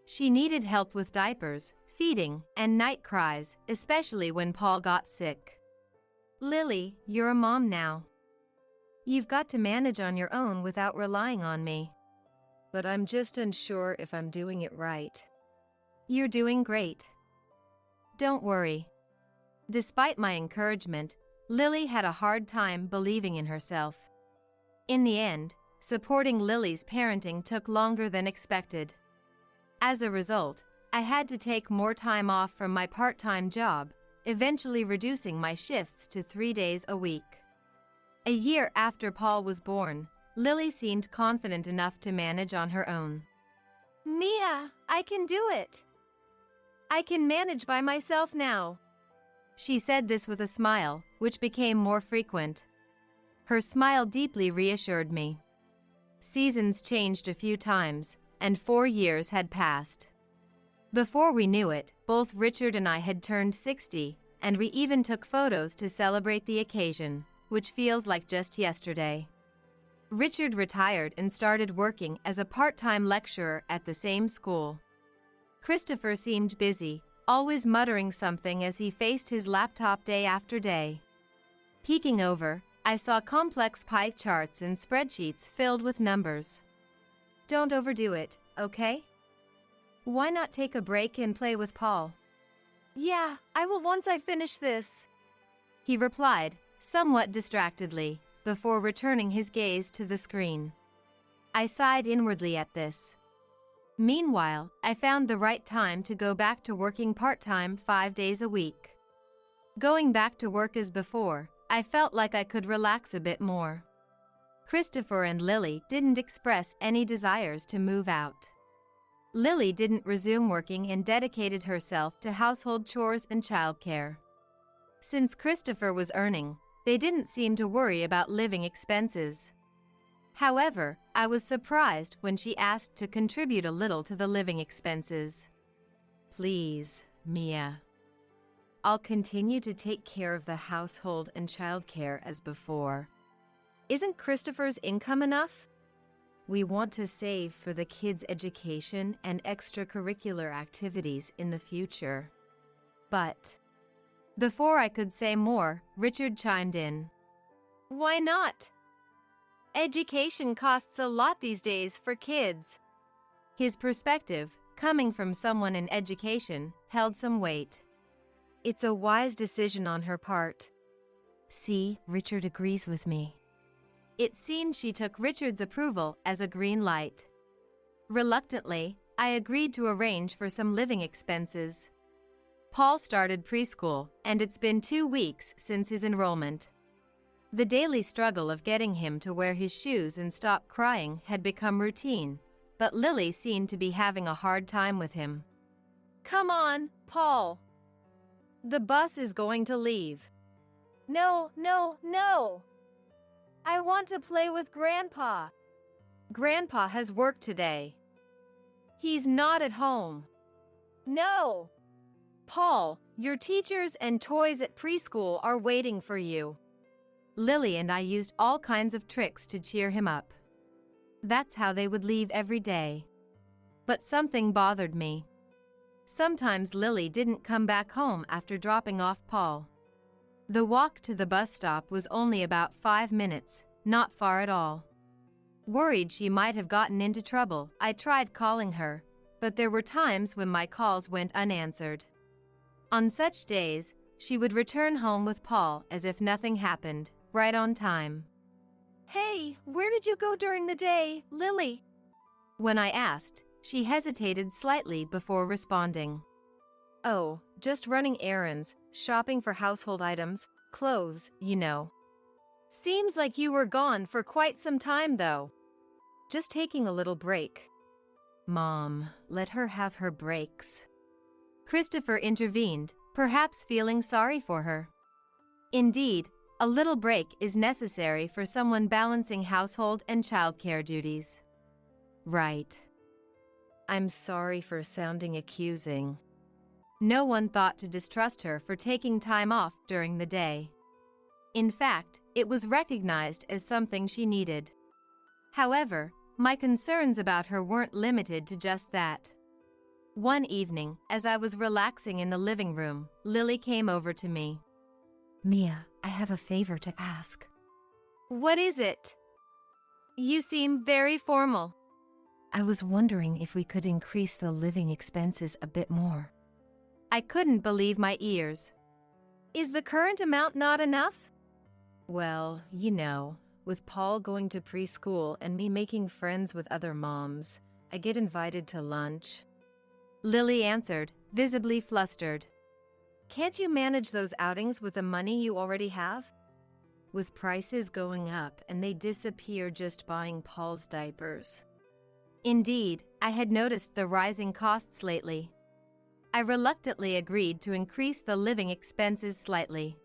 She needed help with diapers, feeding, and night cries, especially when Paul got sick. Lily, you're a mom now. You've got to manage on your own without relying on me. But I'm just unsure if I'm doing it right. You're doing great. Don't worry. Despite my encouragement, Lily had a hard time believing in herself. In the end, supporting Lily's parenting took longer than expected. As a result, I had to take more time off from my part-time job, eventually reducing my shifts to 3 days a week. A year after Paul was born, Lily seemed confident enough to manage on her own. Mia, I can do it. I can manage by myself now. She said this with a smile, which became more frequent. Her smile deeply reassured me. Seasons changed a few times, and 4 years had passed. Before we knew it, both Richard and I had turned 60, and we even took photos to celebrate the occasion, which feels like just yesterday. Richard retired and started working as a part-time lecturer at the same school. Christopher seemed busy, always muttering something as he faced his laptop day after day. Peeking over, I saw complex pie charts and spreadsheets filled with numbers. Don't overdo it, okay? Why not take a break and play with Paul? Yeah, I will once I finish this, he replied, somewhat distractedly, before returning his gaze to the screen. I sighed inwardly at this. Meanwhile, I found the right time to go back to working part-time 5 days a week. Going back to work as before, I felt like I could relax a bit more. Christopher and Lily didn't express any desires to move out. Lily didn't resume working and dedicated herself to household chores and childcare. Since Christopher was earning, they didn't seem to worry about living expenses. However, I was surprised when she asked to contribute a little to the living expenses. Please, Mia. I'll continue to take care of the household and childcare as before. Isn't Christopher's income enough? We want to save for the kids' education and extracurricular activities in the future. But before I could say more, Richard chimed in. Why not? Education costs a lot these days for kids. His perspective, coming from someone in education, held some weight. It's a wise decision on her part. See, Richard agrees with me. It seemed she took Richard's approval as a green light. Reluctantly, I agreed to arrange for some living expenses. Paul started preschool, and it's been 2 weeks since his enrollment. The daily struggle of getting him to wear his shoes and stop crying had become routine, but Lily seemed to be having a hard time with him. Come on, Paul. The bus is going to leave. No, no, no. I want to play with Grandpa. Grandpa has work today. He's not at home. No. Paul, your teachers and toys at preschool are waiting for you. Lily and I used all kinds of tricks to cheer him up. That's how they would leave every day. But something bothered me. Sometimes Lily didn't come back home after dropping off Paul. The walk to the bus stop was only about 5 minutes, not far at all. Worried she might have gotten into trouble, I tried calling her, but there were times when my calls went unanswered. On such days, she would return home with Paul as if nothing happened, right on time. Hey, where did you go during the day, Lily? When I asked, she hesitated slightly before responding. Oh, just running errands, shopping for household items, clothes, you know. Seems like you were gone for quite some time, though. Just taking a little break. Mom, let her have her breaks. Christopher intervened, perhaps feeling sorry for her. Indeed, a little break is necessary for someone balancing household and childcare duties. Right. I'm sorry for sounding accusing. No one thought to distrust her for taking time off during the day. In fact, it was recognized as something she needed. However, my concerns about her weren't limited to just that. One evening, as I was relaxing in the living room, Lily came over to me. Mia, I have a favor to ask. What is it? You seem very formal. I was wondering if we could increase the living expenses a bit more. I couldn't believe my ears. Is the current amount not enough? Well, you know, With Paul going to preschool and me making friends with other moms, I get invited to lunch. Lily answered, visibly flustered. Can't you manage those outings with the money you already have? With prices going up and they disappear just buying Paul's diapers. Indeed, I had noticed the rising costs lately. I reluctantly agreed to increase the living expenses slightly.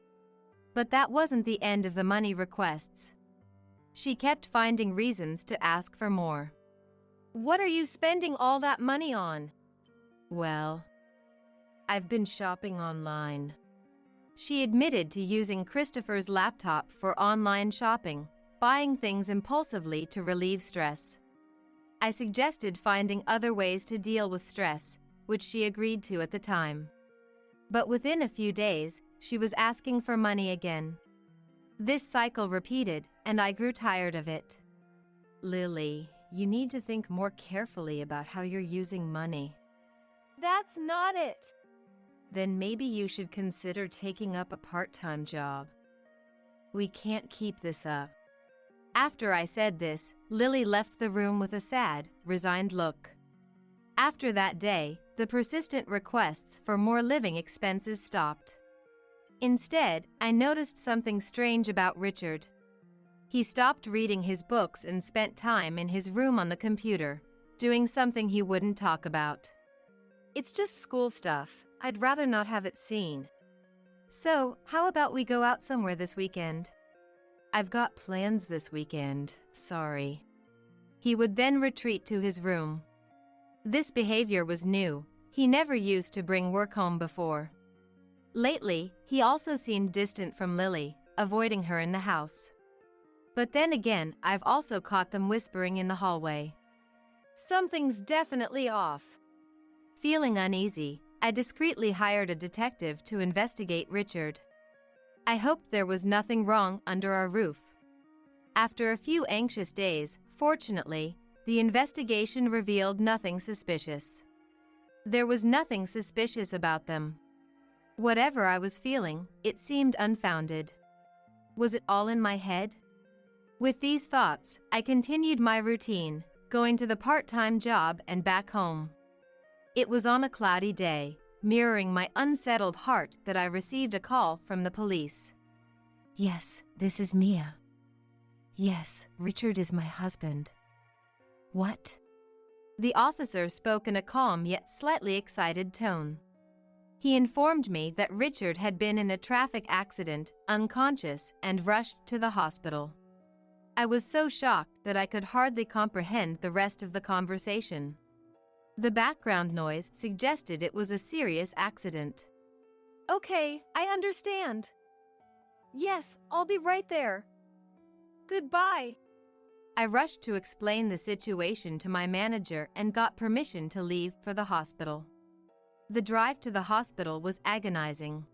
But that wasn't the end of the money requests. She kept finding reasons to ask for more. What are you spending all that money on? Well, I've been shopping online. She admitted to using Christopher's laptop for online shopping, buying things impulsively to relieve stress. I suggested finding other ways to deal with stress, which she agreed to at the time. But within a few days, she was asking for money again. This cycle repeated, and I grew tired of it. Lily, you need to think more carefully about how you're using money. That's not it. Then maybe you should consider taking up a part-time job. We can't keep this up. After I said this, Lily left the room with a sad, resigned look. After that day, the persistent requests for more living expenses stopped. Instead, I noticed something strange about Richard. He stopped reading his books and spent time in his room on the computer, doing something he wouldn't talk about. It's just school stuff. I'd rather not have it seen. So, how about we go out somewhere this weekend? I've got plans this weekend, sorry. He would then retreat to his room. This behavior was new. He never used to bring work home before. Lately, he also seemed distant from Lily, avoiding her in the house. But then again, I've also caught them whispering in the hallway. Something's definitely off. Feeling uneasy, I discreetly hired a detective to investigate Richard. I hoped there was nothing wrong under our roof. After a few anxious days, fortunately, the investigation revealed nothing suspicious. There was nothing suspicious about them. Whatever I was feeling, it seemed unfounded. Was it all in my head? With these thoughts, I continued my routine, going to the part-time job and back home. It was on a cloudy day, mirroring my unsettled heart, that I received a call from the police. Yes, this is Mia. Yes, Richard is my husband. What? The officer spoke in a calm yet slightly excited tone. He informed me that Richard had been in a traffic accident, unconscious, and rushed to the hospital. I was so shocked that I could hardly comprehend the rest of the conversation. The background noise suggested it was a serious accident. Okay, I understand. Yes, I'll be right there. Goodbye. I rushed to explain the situation to my manager and got permission to leave for the hospital. The drive to the hospital was agonizing.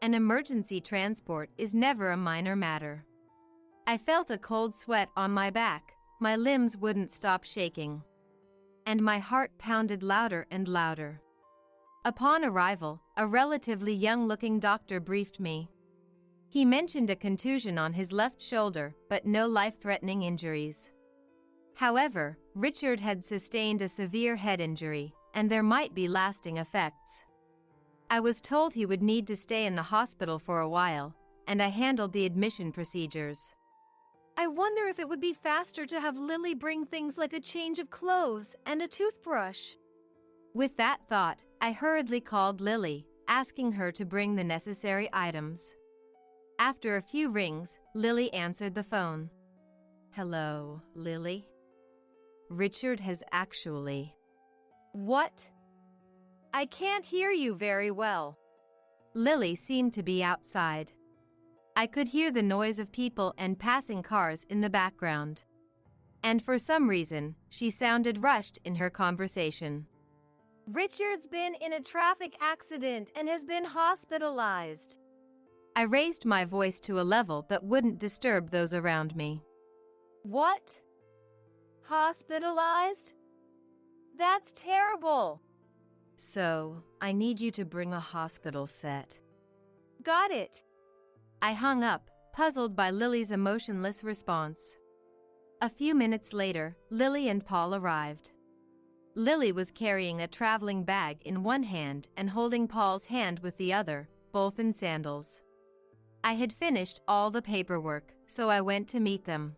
An emergency transport is never a minor matter. I felt a cold sweat on my back, my limbs wouldn't stop shaking, and my heart pounded louder and louder. Upon arrival, a relatively young-looking doctor briefed me. He mentioned a contusion on his left shoulder, but no life-threatening injuries. However, Richard had sustained a severe head injury, and there might be lasting effects. I was told he would need to stay in the hospital for a while, and I handled the admission procedures. I wonder if it would be faster to have Lily bring things like a change of clothes and a toothbrush. With that thought, I hurriedly called Lily, asking her to bring the necessary items. After a few rings, Lily answered the phone. Hello, Lily? Richard has actually... What? I can't hear you very well. Lily seemed to be outside. I could hear the noise of people and passing cars in the background. And for some reason, she sounded rushed in her conversation. Richard's been in a traffic accident and has been hospitalized. I raised my voice to a level that wouldn't disturb those around me. What? Hospitalized? That's terrible. So, I need you to bring a hospital set. Got it. I hung up, puzzled by Lily's emotionless response. A few minutes later, Lily and Paul arrived. Lily was carrying a traveling bag in one hand and holding Paul's hand with the other, both in sandals. I had finished all the paperwork, so I went to meet them.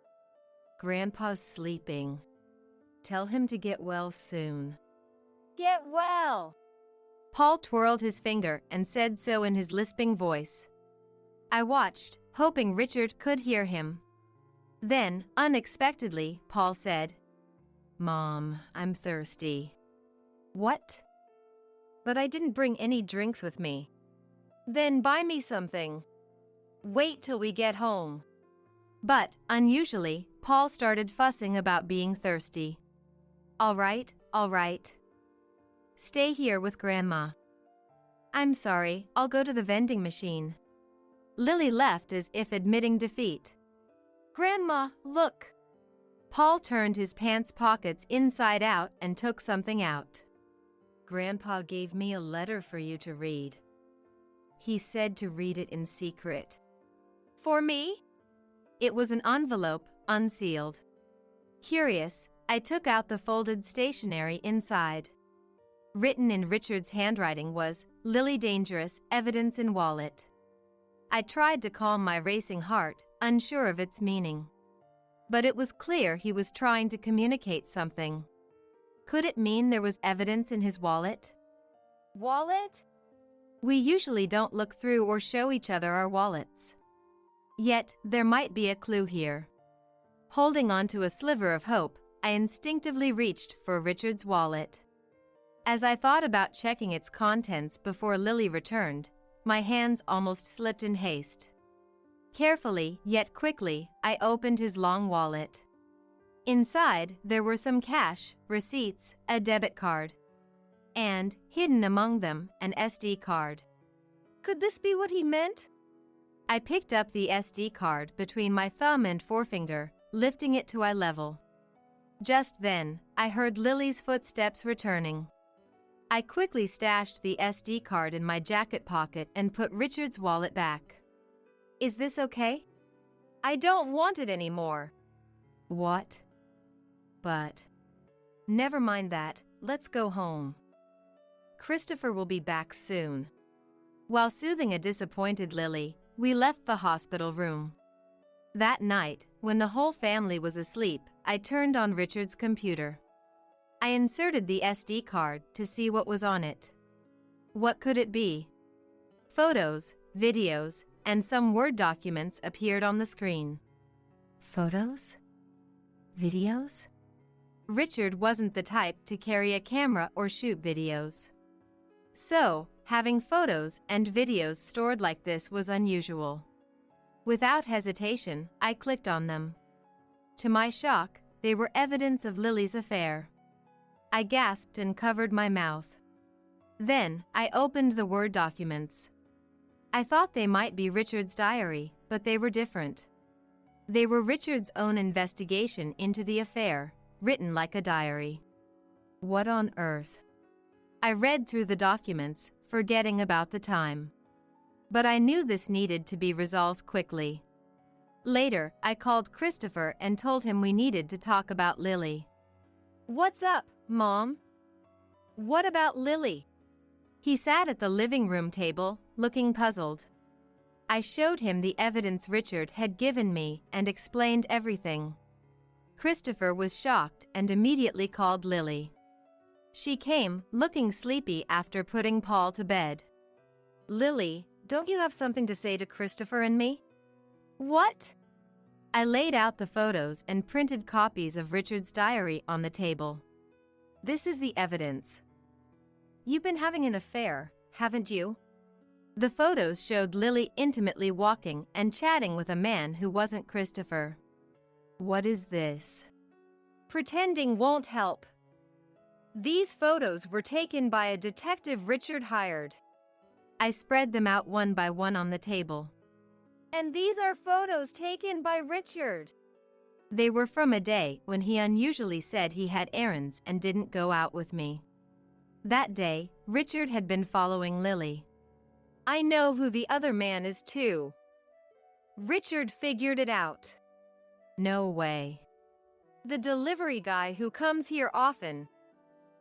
"Grandpa's sleeping. Tell him to get well soon." Get well! Paul twirled his finger and said so in his lisping voice. I watched, hoping Richard could hear him. Then, unexpectedly, Paul said, "Mom, I'm thirsty." What? But I didn't bring any drinks with me. Then buy me something. Wait till we get home. But, unusually, Paul started fussing about being thirsty. All right. Stay here with Grandma." "I'm sorry, I'll go to the vending machine." Lily left as if admitting defeat. Grandma, look! Paul turned his pants pockets inside out and took something out. "Grandpa gave me a letter for you to read. He said to read it in secret." For me? It was an envelope, unsealed. Curious, I took out the folded stationery inside. Written in Richard's handwriting was, "Lily dangerous, evidence in wallet." I tried to calm my racing heart, unsure of its meaning. But it was clear he was trying to communicate something. Could it mean there was evidence in his wallet? Wallet? We usually don't look through or show each other our wallets. Yet, there might be a clue here. Holding on to a sliver of hope, I instinctively reached for Richard's wallet. As I thought about checking its contents before Lily returned, my hands almost slipped in haste. Carefully, yet quickly, I opened his long wallet. Inside, there were some cash, receipts, a debit card. And, hidden among them, an SD card. Could this be what he meant? I picked up the SD card between my thumb and forefinger, lifting it to eye level. Just then, I heard Lily's footsteps returning. I quickly stashed the SD card in my jacket pocket and put Richard's wallet back. "Is this okay?" "I don't want it anymore." "What?" "But..." "Never mind that, let's go home. Christopher will be back soon." While soothing a disappointed Lily, we left the hospital room. That night, when the whole family was asleep, I turned on Richard's computer. I inserted the SD card to see what was on it. What could it be? Photos, videos, and some Word documents appeared on the screen. Photos? Videos? Richard wasn't the type to carry a camera or shoot videos. So, having photos and videos stored like this was unusual. Without hesitation, I clicked on them. To my shock, they were evidence of Lily's affair. I gasped and covered my mouth. Then, I opened the Word documents. I thought they might be Richard's diary, but they were different. They were Richard's own investigation into the affair, written like a diary. What on earth? I read through the documents, forgetting about the time. But I knew this needed to be resolved quickly. Later, I called Christopher and told him we needed to talk about Lily. "What's up, Mom? What about Lily?" He sat at the living room table, looking puzzled. I showed him the evidence Richard had given me and explained everything. Christopher was shocked and immediately called Lily. She came, looking sleepy after putting Paul to bed. "Lily, don't you have something to say to Christopher and me?" "What?" I laid out the photos and printed copies of Richard's diary on the table. "This is the evidence." "You've been having an affair, haven't you?" The photos showed Lily intimately walking and chatting with a man who wasn't Christopher. What is this? Pretending won't help. These photos were taken by a detective Richard hired. I spread them out one by one on the table. And these are photos taken by Richard. They were from a day when he unusually said he had errands and didn't go out with me. That day, Richard had been following Lily. I know who the other man is too. Richard figured it out. No way. The delivery guy who comes here often.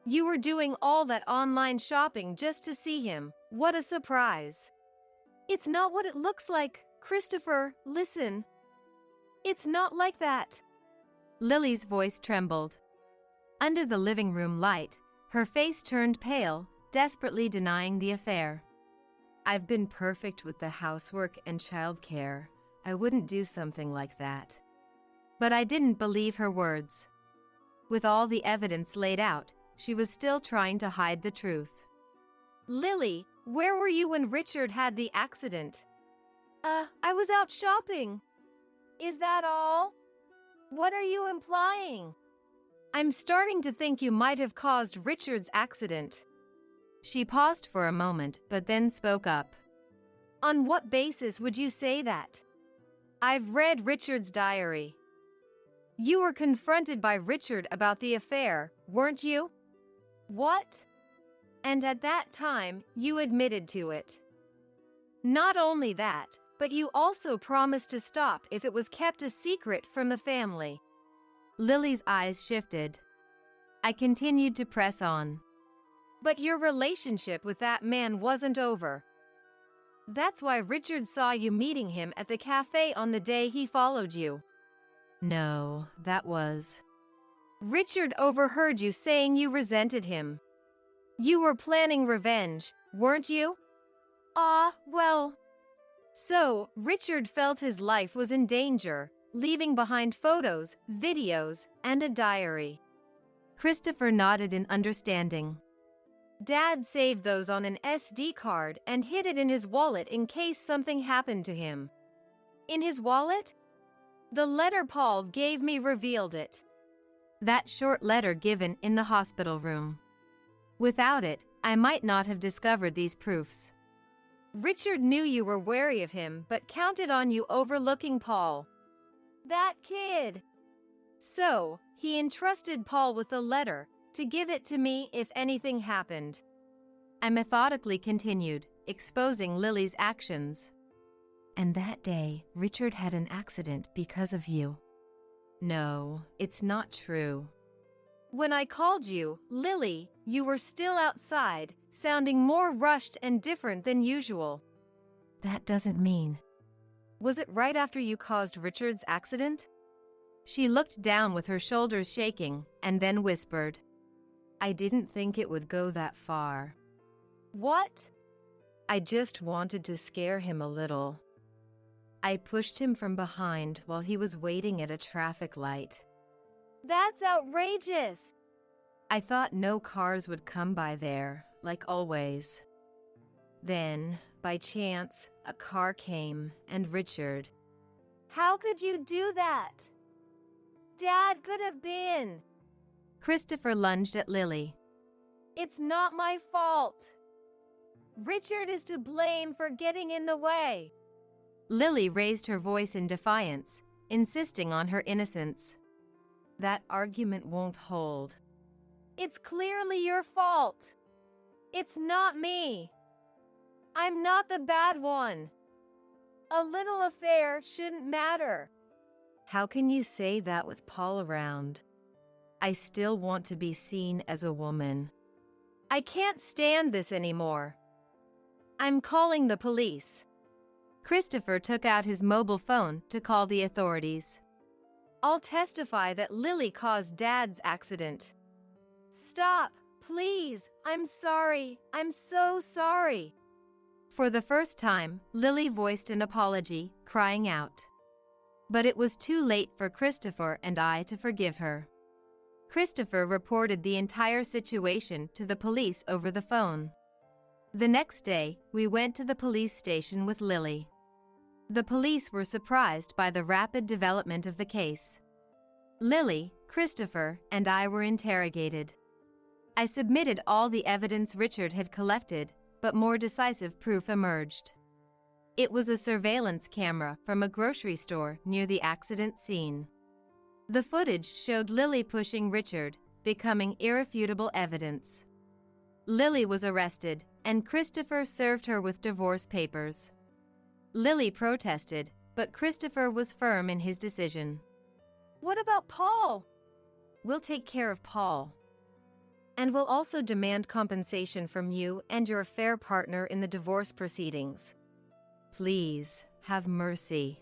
You were doing all that online shopping just to see him. What a surprise. It's not what it looks like, Christopher, listen. It's not like that. Lily's voice trembled. Under the living room light, her face turned pale, desperately denying the affair. I've been perfect with the housework and childcare. I wouldn't do something like that. But I didn't believe her words. With all the evidence laid out, she was still trying to hide the truth. Lily, where were you when Richard had the accident? I was out shopping. Is that all? What are you implying? I'm starting to think you might have caused Richard's accident. She paused for a moment, but then spoke up. On what basis would you say that? I've read Richard's diary. You were confronted by Richard about the affair, weren't you? What? And at that time, you admitted to it. Not only that, but you also promised to stop if it was kept a secret from the family. Lily's eyes shifted. I continued to press on. But your relationship with that man wasn't over. That's why Richard saw you meeting him at the cafe on the day he followed you. No, that was... Richard overheard you saying you resented him. You were planning revenge, weren't you? Well. So, Richard felt his life was in danger, leaving behind photos, videos, and a diary. Christopher nodded in understanding. Dad saved those on an SD card and hid it in his wallet in case something happened to him. In his wallet? The letter Paul gave me revealed it. That short letter given in the hospital room. Without it, I might not have discovered these proofs. Richard knew you were wary of him but counted on you overlooking Paul. That kid! So, he entrusted Paul with the letter to give it to me if anything happened. I methodically continued, exposing Lily's actions. And that day, Richard had an accident because of you. No, it's not true. When I called you, Lily, you were still outside, sounding more rushed and different than usual. That doesn't mean... Was it right after you caused Richard's accident? She looked down with her shoulders shaking, and then whispered. I didn't think it would go that far. What? I just wanted to scare him a little. I pushed him from behind while he was waiting at a traffic light. That's outrageous! I thought no cars would come by there, like always. Then, by chance, a car came, and Richard. How could you do that? Dad could have been. Christopher lunged at Lily. It's not my fault. Richard is to blame for getting in the way. Lily raised her voice in defiance, insisting on her innocence. That argument won't hold. It's clearly your fault. It's not me. I'm not the bad one. A little affair shouldn't matter. How can you say that with Paul around? I still want to be seen as a woman. I can't stand this anymore. I'm calling the police. Christopher took out his mobile phone to call the authorities. I'll testify that Lily caused Dad's accident. Stop, please. I'm sorry. I'm so sorry. For the first time, Lily voiced an apology, crying out. But it was too late for Christopher and I to forgive her. Christopher reported the entire situation to the police over the phone. The next day, we went to the police station with Lily. The police were surprised by the rapid development of the case. Lily, Christopher, and I were interrogated. I submitted all the evidence Richard had collected, but more decisive proof emerged. It was a surveillance camera from a grocery store near the accident scene. The footage showed Lily pushing Richard, becoming irrefutable evidence. Lily was arrested, and Christopher served her with divorce papers. Lily protested, but Christopher was firm in his decision. What about Paul? We'll take care of Paul. And we'll also demand compensation from you and your affair partner in the divorce proceedings. Please, have mercy.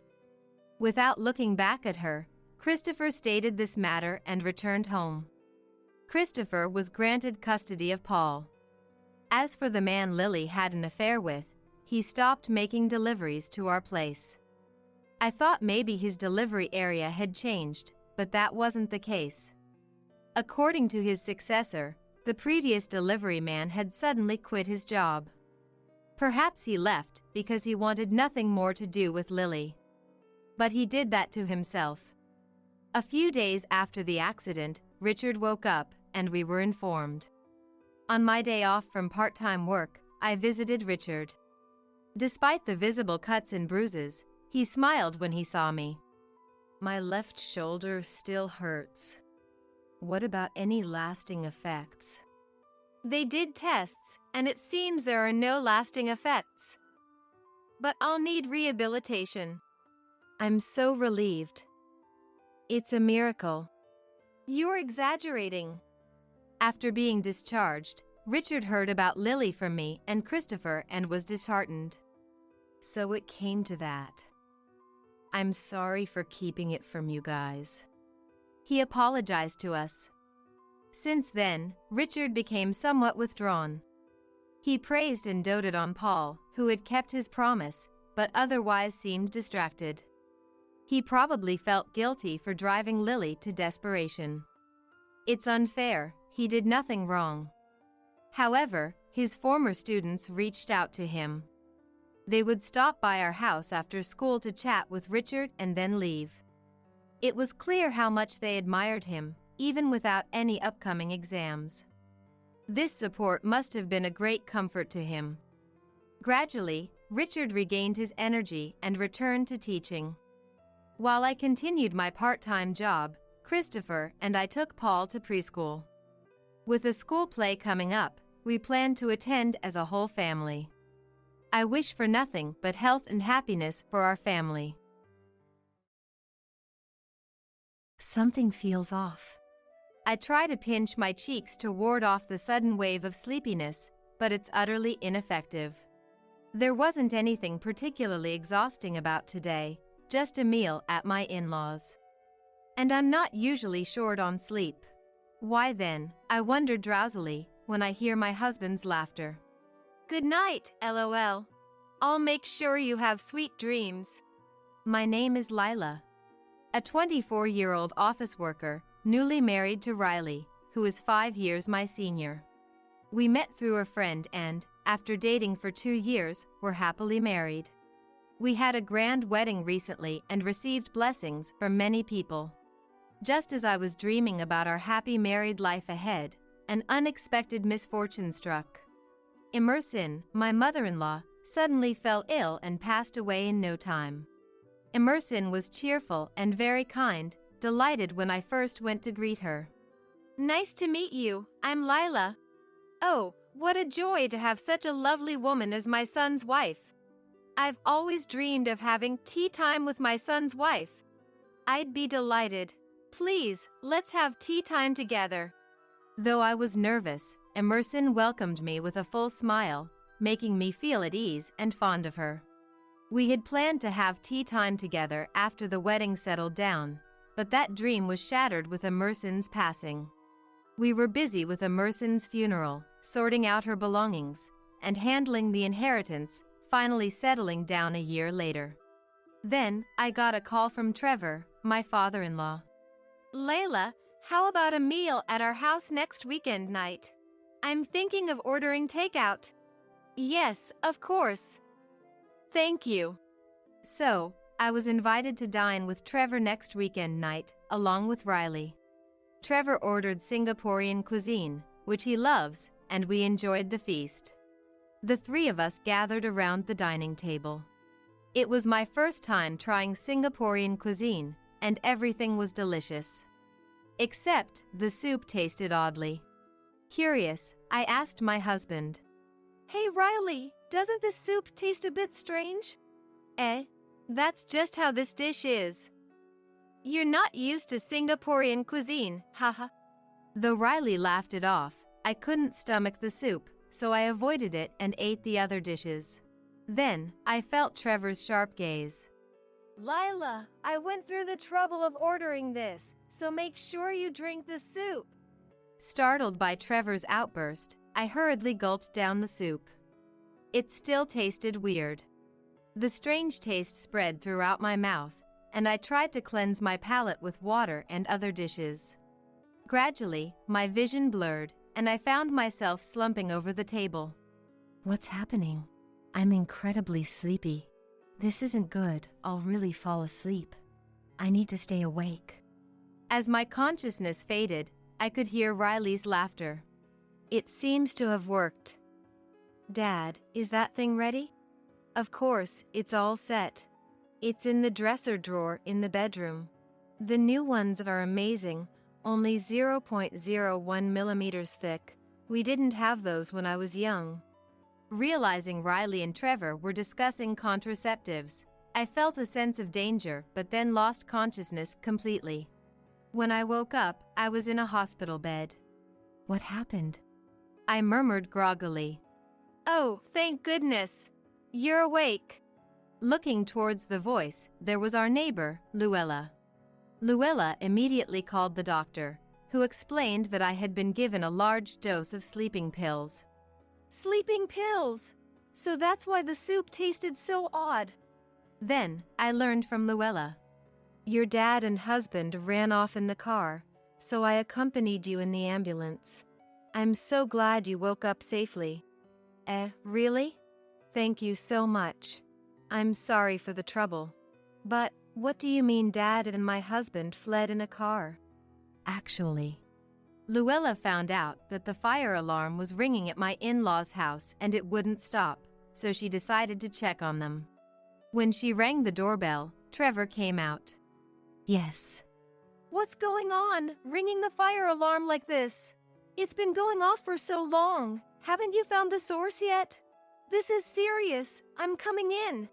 Without looking back at her, Christopher stated this matter and returned home. Christopher was granted custody of Paul. As for the man Lily had an affair with, he stopped making deliveries to our place. I thought maybe his delivery area had changed, but that wasn't the case. According to his successor, the previous delivery man had suddenly quit his job. Perhaps he left because he wanted nothing more to do with Lily. But he did that to himself. A few days after the accident, Richard woke up, and we were informed. On my day off from part-time work, I visited Richard. Despite the visible cuts and bruises, he smiled when he saw me. My left shoulder still hurts. What about any lasting effects? They did tests, and it seems there are no lasting effects. But I'll need rehabilitation. I'm so relieved. It's a miracle. You're exaggerating. After being discharged, Richard heard about Lily from me and Christopher and was disheartened. So it came to that. I'm sorry for keeping it from you guys. He apologized to us. Since then, Richard became somewhat withdrawn. He praised and doted on Paul, who had kept his promise, but otherwise seemed distracted. He probably felt guilty for driving Lily to desperation. It's unfair, he did nothing wrong. However, his former students reached out to him. They would stop by our house after school to chat with Richard and then leave. It was clear how much they admired him, even without any upcoming exams. This support must have been a great comfort to him. Gradually, Richard regained his energy and returned to teaching. While I continued my part-time job, Christopher and I took Paul to preschool. With a school play coming up, we planned to attend as a whole family. I wish for nothing but health and happiness for our family. Something feels off. I try to pinch my cheeks to ward off the sudden wave of sleepiness, but it's utterly ineffective. There wasn't anything particularly exhausting about today, just a meal at my in-laws. And I'm not usually short on sleep. Why then, I wondered drowsily, when I hear my husband's laughter. Good night, LOL. I'll make sure you have sweet dreams. My name is Lila. A 24-year-old office worker, newly married to Riley, who is 5 years my senior. We met through a friend and, after dating for 2 years, were happily married. We had a grand wedding recently and received blessings from many people. Just as I was dreaming about our happy married life ahead, an unexpected misfortune struck. Emerson, my mother-in-law, suddenly fell ill and passed away in no time. Emerson was cheerful and very kind, delighted when I first went to greet her. Nice to meet you, I'm Lila. Oh, what a joy to have such a lovely woman as my son's wife. I've always dreamed of having tea time with my son's wife. I'd be delighted. Please, let's have tea time together. Though I was nervous, Emerson welcomed me with a full smile, making me feel at ease and fond of her. We had planned to have tea time together after the wedding settled down, but that dream was shattered with Emerson's passing. We were busy with Emerson's funeral, sorting out her belongings, and handling the inheritance, finally settling down a year later. Then, I got a call from Trevor, my father-in-law. Layla, how about a meal at our house next weekend night? I'm thinking of ordering takeout. Yes, of course. Thank you. So, I was invited to dine with Trevor next weekend night, along with Riley. Trevor ordered Singaporean cuisine, which he loves, and we enjoyed the feast. The three of us gathered around the dining table. It was my first time trying Singaporean cuisine, and everything was delicious. Except the soup tasted oddly. Curious, I asked my husband. Hey Riley, doesn't this soup taste a bit strange? That's just how this dish is. You're not used to Singaporean cuisine, haha. Though Riley laughed it off, I couldn't stomach the soup, so I avoided it and ate the other dishes. Then, I felt Trevor's sharp gaze. Lila, I went through the trouble of ordering this, so make sure you drink the soup. Startled by Trevor's outburst, I hurriedly gulped down the soup. It still tasted weird. The strange taste spread throughout my mouth, and I tried to cleanse my palate with water and other dishes. Gradually, my vision blurred, and I found myself slumping over the table. What's happening? I'm incredibly sleepy. This isn't good. I'll really fall asleep. I need to stay awake. As my consciousness faded, I could hear Riley's laughter. It seems to have worked. Dad, is that thing ready? Of course, it's all set. It's in the dresser drawer in the bedroom. The new ones are amazing, only 0.01 millimeters thick. We didn't have those when I was young. Realizing Riley and Trevor were discussing contraceptives, I felt a sense of danger but then lost consciousness completely. When I woke up, I was in a hospital bed. What happened? I murmured groggily. Oh, thank goodness. You're awake. Looking towards the voice, there was our neighbor, Luella. Luella immediately called the doctor, who explained that I had been given a large dose of sleeping pills. Sleeping pills? So that's why the soup tasted so odd. Then, I learned from Luella. Your dad and husband ran off in the car, so I accompanied you in the ambulance. I'm so glad you woke up safely. Really? Thank you so much. I'm sorry for the trouble. But what do you mean Dad and my husband fled in a car? Actually, Luella found out that the fire alarm was ringing at my in-laws' house and it wouldn't stop, so she decided to check on them. When she rang the doorbell, Trevor came out. Yes. What's going on, ringing the fire alarm like this? It's been going off for so long. Haven't you found the source yet? This is serious. I'm coming in.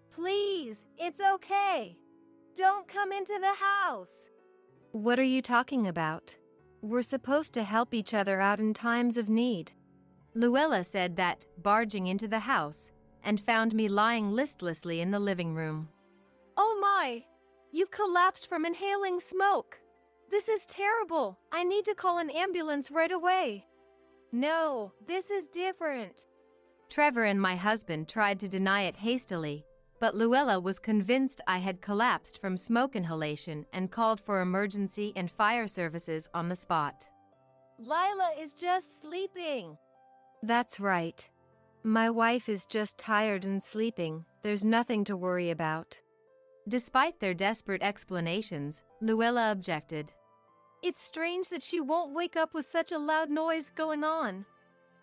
Please, it's okay. Don't come into the house. What are you talking about? We're supposed to help each other out in times of need. Luella said that, barging into the house, and found me lying listlessly in the living room. Oh my! You've collapsed from inhaling smoke. This is terrible. I need to call an ambulance right away. No, this is different. Trevor and my husband tried to deny it hastily, but Luella was convinced I had collapsed from smoke inhalation and called for emergency and fire services on the spot. Lila is just sleeping. That's right. My wife is just tired and sleeping. There's nothing to worry about. Despite their desperate explanations, Luella objected. It's strange that she won't wake up with such a loud noise going on.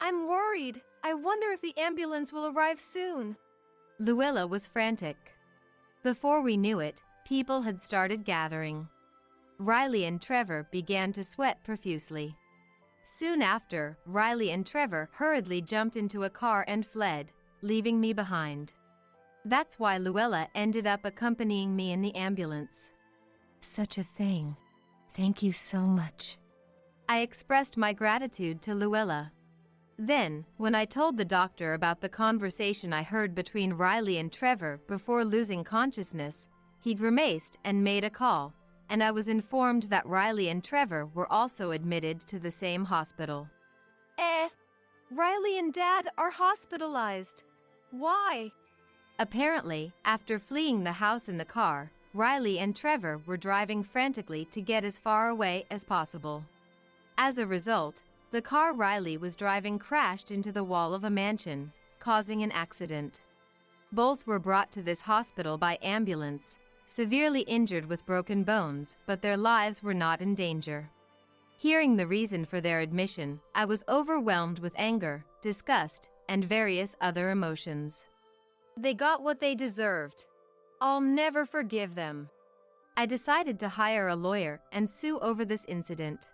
I'm worried. I wonder if the ambulance will arrive soon. Luella was frantic. Before we knew it, people had started gathering. Riley and Trevor began to sweat profusely. Soon after, Riley and Trevor hurriedly jumped into a car and fled, leaving me behind. That's why Luella ended up accompanying me in the ambulance. Such a thing. Thank you so much. I expressed my gratitude to Luella. Then, when I told the doctor about the conversation I heard between Riley and Trevor before losing consciousness, he grimaced and made a call, and I was informed that Riley and Trevor were also admitted to the same hospital. Riley and Dad are hospitalized. Why? Apparently, after fleeing the house in the car, Riley and Trevor were driving frantically to get as far away as possible. As a result, the car Riley was driving crashed into the wall of a mansion, causing an accident. Both were brought to this hospital by ambulance, severely injured with broken bones, but their lives were not in danger. Hearing the reason for their admission, I was overwhelmed with anger, disgust, and various other emotions. They got what they deserved. I'll never forgive them. I decided to hire a lawyer and sue over this incident.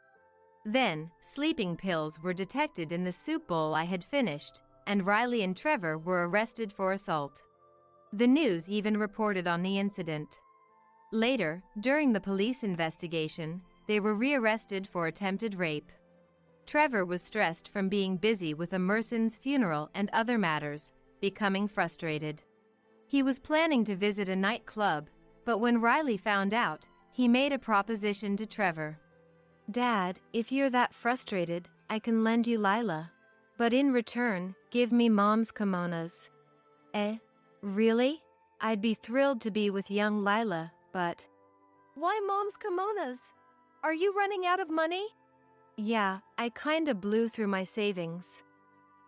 Then, sleeping pills were detected in the soup bowl I had finished, and Riley and Trevor were arrested for assault. The news even reported on the incident. Later, during the police investigation, they were rearrested for attempted rape. Trevor was stressed from being busy with Emerson's funeral and other matters, becoming frustrated. He was planning to visit a nightclub, but when Riley found out, he made a proposition to Trevor. Dad, if you're that frustrated, I can lend you Lila. But in return, give me Mom's kimonos. Eh? Really? I'd be thrilled to be with young Lila, but... Why Mom's kimonos? Are you running out of money? Yeah, I kinda blew through my savings.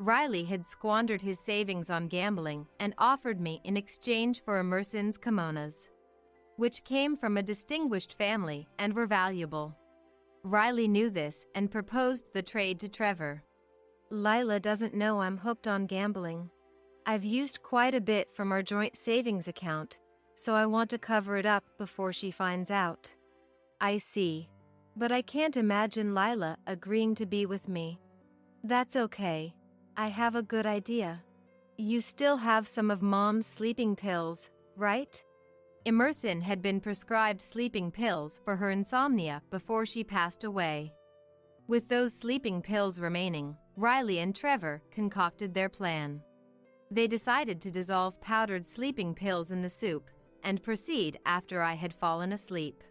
Riley had squandered his savings on gambling and offered me in exchange for Emerson's kimonos, which came from a distinguished family and were valuable. Riley knew this and proposed the trade to Trevor. Lila doesn't know I'm hooked on gambling. I've used quite a bit from our joint savings account, so I want to cover it up before she finds out. I see. But I can't imagine Lila agreeing to be with me. That's okay. I have a good idea. You still have some of Mom's sleeping pills, right? Emerson had been prescribed sleeping pills for her insomnia before she passed away. With those sleeping pills remaining, Riley and Trevor concocted their plan. They decided to dissolve powdered sleeping pills in the soup and proceed after I had fallen asleep.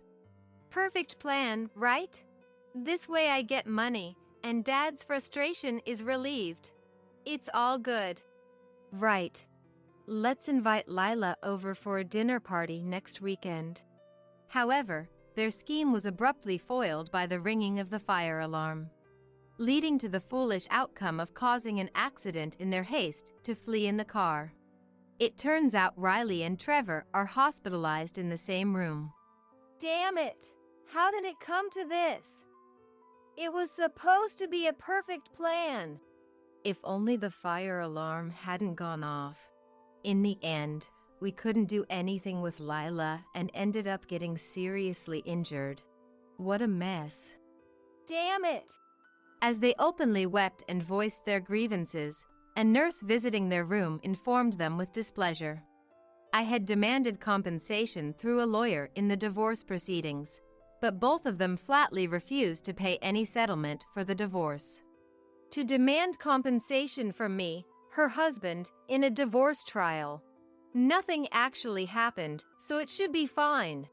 Perfect plan, right? This way I get money, and Dad's frustration is relieved. It's all good. Right. Let's invite Lila over for a dinner party next weekend. However, their scheme was abruptly foiled by the ringing of the fire alarm, leading to the foolish outcome of causing an accident in their haste to flee in the car. It turns out Riley and Trevor are hospitalized in the same room. Damn it! How did it come to this? It was supposed to be a perfect plan. If only the fire alarm hadn't gone off. In the end, we couldn't do anything with Lila and ended up getting seriously injured. What a mess. Damn it! As they openly wept and voiced their grievances, a nurse visiting their room informed them with displeasure. I had demanded compensation through a lawyer in the divorce proceedings, but both of them flatly refused to pay any settlement for the divorce. To demand compensation from me, her husband, in a divorce trial. Nothing actually happened, so it should be fine.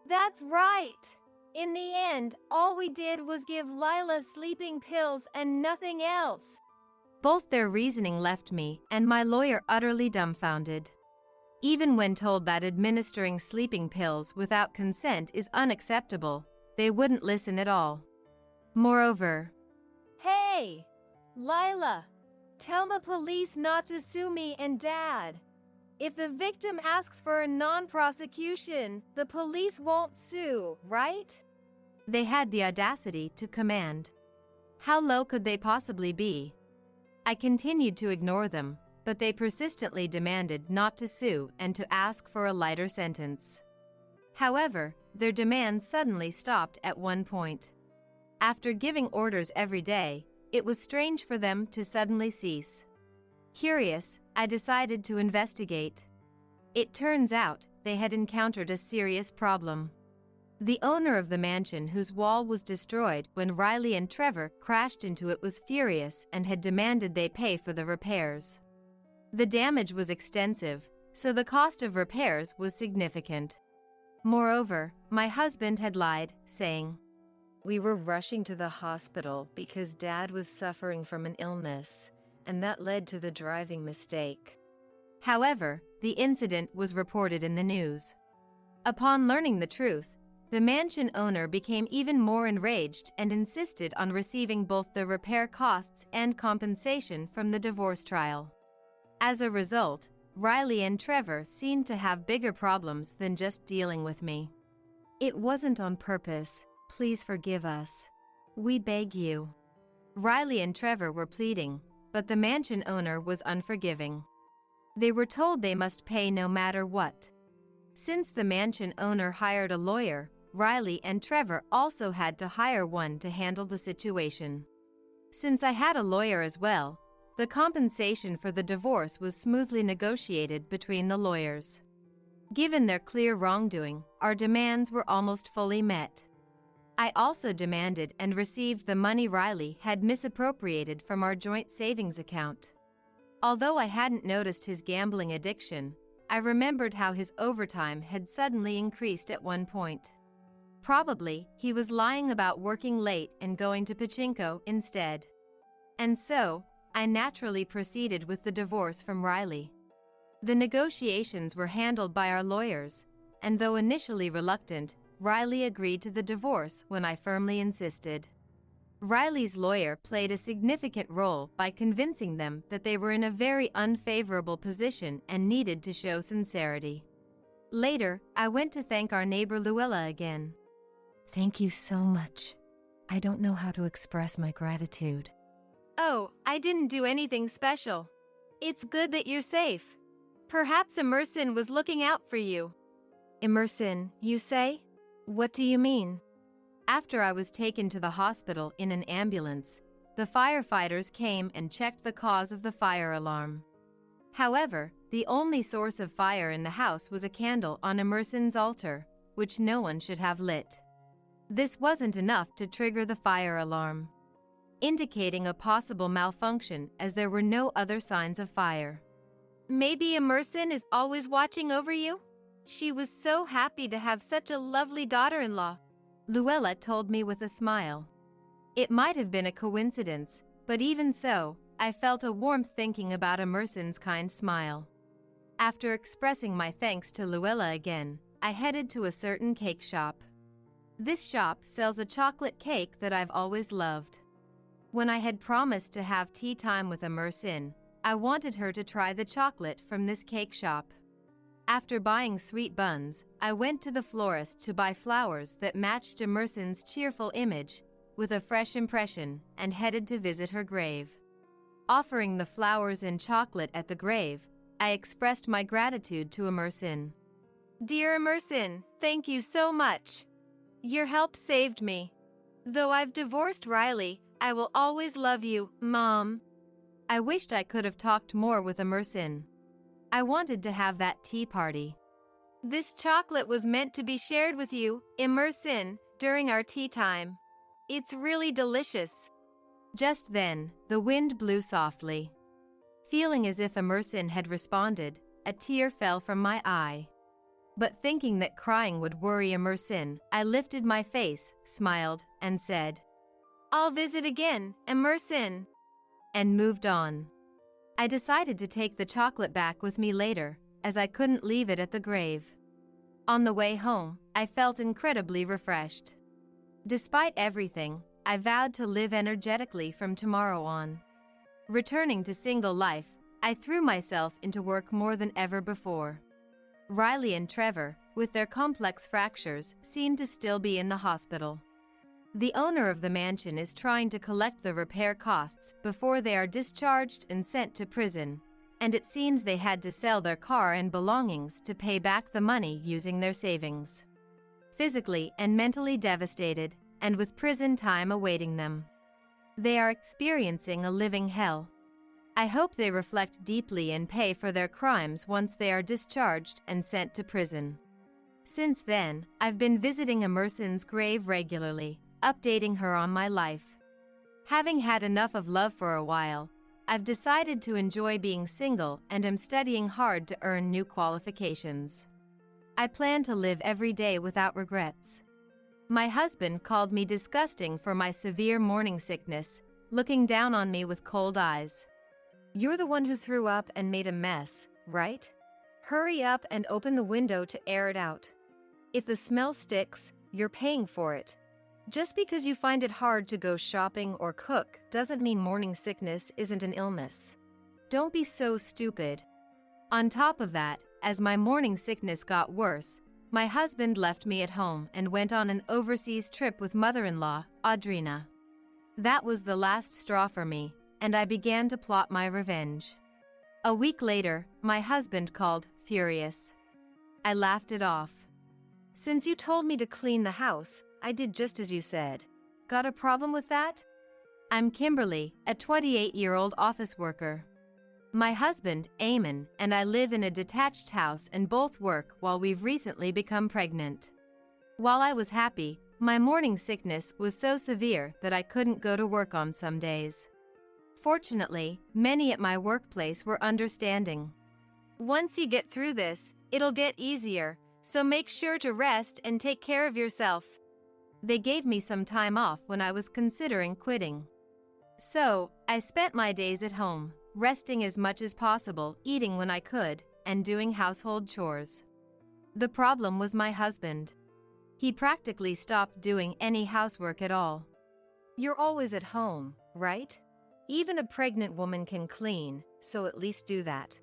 That's right! In the end, all we did was give Lila sleeping pills and nothing else. Both their reasoning left me and my lawyer utterly dumbfounded. Even when told that administering sleeping pills without consent is unacceptable, they wouldn't listen at all. Moreover, Hey! Lila! Tell the police not to sue me and Dad. If the victim asks for a non-prosecution, the police won't sue, right? They had the audacity to command. How low could they possibly be? I continued to ignore them, but they persistently demanded not to sue and to ask for a lighter sentence. However, their demands suddenly stopped at one point. After giving orders every day, it was strange for them to suddenly cease. Curious, I decided to investigate. It turns out they had encountered a serious problem. The owner of the mansion whose wall was destroyed when Riley and Trevor crashed into it was furious and had demanded they pay for the repairs. The damage was extensive, so the cost of repairs was significant. Moreover, my husband had lied, saying, We were rushing to the hospital because Dad was suffering from an illness, and that led to the driving mistake. However, the incident was reported in the news. Upon learning the truth, the mansion owner became even more enraged and insisted on receiving both the repair costs and compensation from the divorce trial. As a result, Riley and Trevor seemed to have bigger problems than just dealing with me. It wasn't on purpose. Please forgive us. We beg you. Riley and Trevor were pleading, but the mansion owner was unforgiving. They were told they must pay no matter what. Since the mansion owner hired a lawyer, Riley and Trevor also had to hire one to handle the situation. Since I had a lawyer as well, The compensation for the divorce was smoothly negotiated between the lawyers. Given their clear wrongdoing, our demands were almost fully met. I also demanded and received the money Riley had misappropriated from our joint savings account. Although I hadn't noticed his gambling addiction, I remembered how his overtime had suddenly increased at one point. Probably, he was lying about working late and going to pachinko instead. And so, I naturally proceeded with the divorce from Riley. The negotiations were handled by our lawyers, and though initially reluctant, Riley agreed to the divorce when I firmly insisted. Riley's lawyer played a significant role by convincing them that they were in a very unfavorable position and needed to show sincerity. Later, I went to thank our neighbor Luella again. Thank you so much. I don't know how to express my gratitude. Oh, I didn't do anything special. It's good that you're safe. Perhaps Emerson was looking out for you. Emerson, you say? What do you mean? After I was taken to the hospital in an ambulance, the firefighters came and checked the cause of the fire alarm. However, the only source of fire in the house was a candle on Emerson's altar, which no one should have lit. This wasn't enough to trigger the fire alarm, indicating a possible malfunction as there were no other signs of fire. Maybe Emerson is always watching over you? She was so happy to have such a lovely daughter-in-law, Luella told me with a smile. It might have been a coincidence, but even so, I felt a warmth thinking about Emerson's kind smile. After expressing my thanks to Luella again, I headed to a certain cake shop. This shop sells a chocolate cake that I've always loved. When I had promised to have tea time with Emerson, I wanted her to try the chocolate from this cake shop. After buying sweet buns, I went to the florist to buy flowers that matched Emerson's cheerful image, with a fresh impression, and headed to visit her grave. Offering the flowers and chocolate at the grave, I expressed my gratitude to Emerson. Dear Emerson, thank you so much. Your help saved me. Though I've divorced Riley, I will always love you, Mom. I wished I could have talked more with Emerson. I wanted to have that tea party. This chocolate was meant to be shared with you, Emerson, during our tea time. It's really delicious. Just then, the wind blew softly. Feeling as if Emerson had responded, a tear fell from my eye. But thinking that crying would worry Emerson, I lifted my face, smiled, and said, I'll visit again, Emerson, and moved on. I decided to take the chocolate back with me later, as I couldn't leave it at the grave. On the way home, I felt incredibly refreshed. Despite everything, I vowed to live energetically from tomorrow on. Returning to single life, I threw myself into work more than ever before. Riley and Trevor, with their complex fractures, seem to still be in the hospital. The owner of the mansion is trying to collect the repair costs before they are discharged and sent to prison, and it seems they had to sell their car and belongings to pay back the money using their savings. Physically and mentally devastated, and with prison time awaiting them. They are experiencing a living hell. I hope they reflect deeply and pay for their crimes once they are discharged and sent to prison. Since then, I've been visiting Emerson's grave regularly, updating her on my life. Having had enough of love for a while, I've decided to enjoy being single and am studying hard to earn new qualifications. I plan to live every day without regrets. My husband called me disgusting for my severe morning sickness, looking down on me with cold eyes. You're the one who threw up and made a mess, right? Hurry up and open the window to air it out. If the smell sticks, you're paying for it. Just because you find it hard to go shopping or cook doesn't mean morning sickness isn't an illness. Don't be so stupid. On top of that, as my morning sickness got worse, my husband left me at home and went on an overseas trip with mother-in-law, Audrina. That was the last straw for me, and I began to plot my revenge. A week later, my husband called, furious. I laughed it off. Since you told me to clean the house, I did just as you said. Got a problem with that? I'm Kimberly, a 28-year-old office worker. My husband, Eamon, and I live in a detached house and both work while we've recently become pregnant. While I was happy, my morning sickness was so severe that I couldn't go to work on some days. Fortunately, many at my workplace were understanding. Once you get through this, it'll get easier, so make sure to rest and take care of yourself. They gave me some time off when I was considering quitting. So, I spent my days at home, resting as much as possible, eating when I could, and doing household chores. The problem was my husband. He practically stopped doing any housework at all. You're always at home, right? Even a pregnant woman can clean, so at least do that.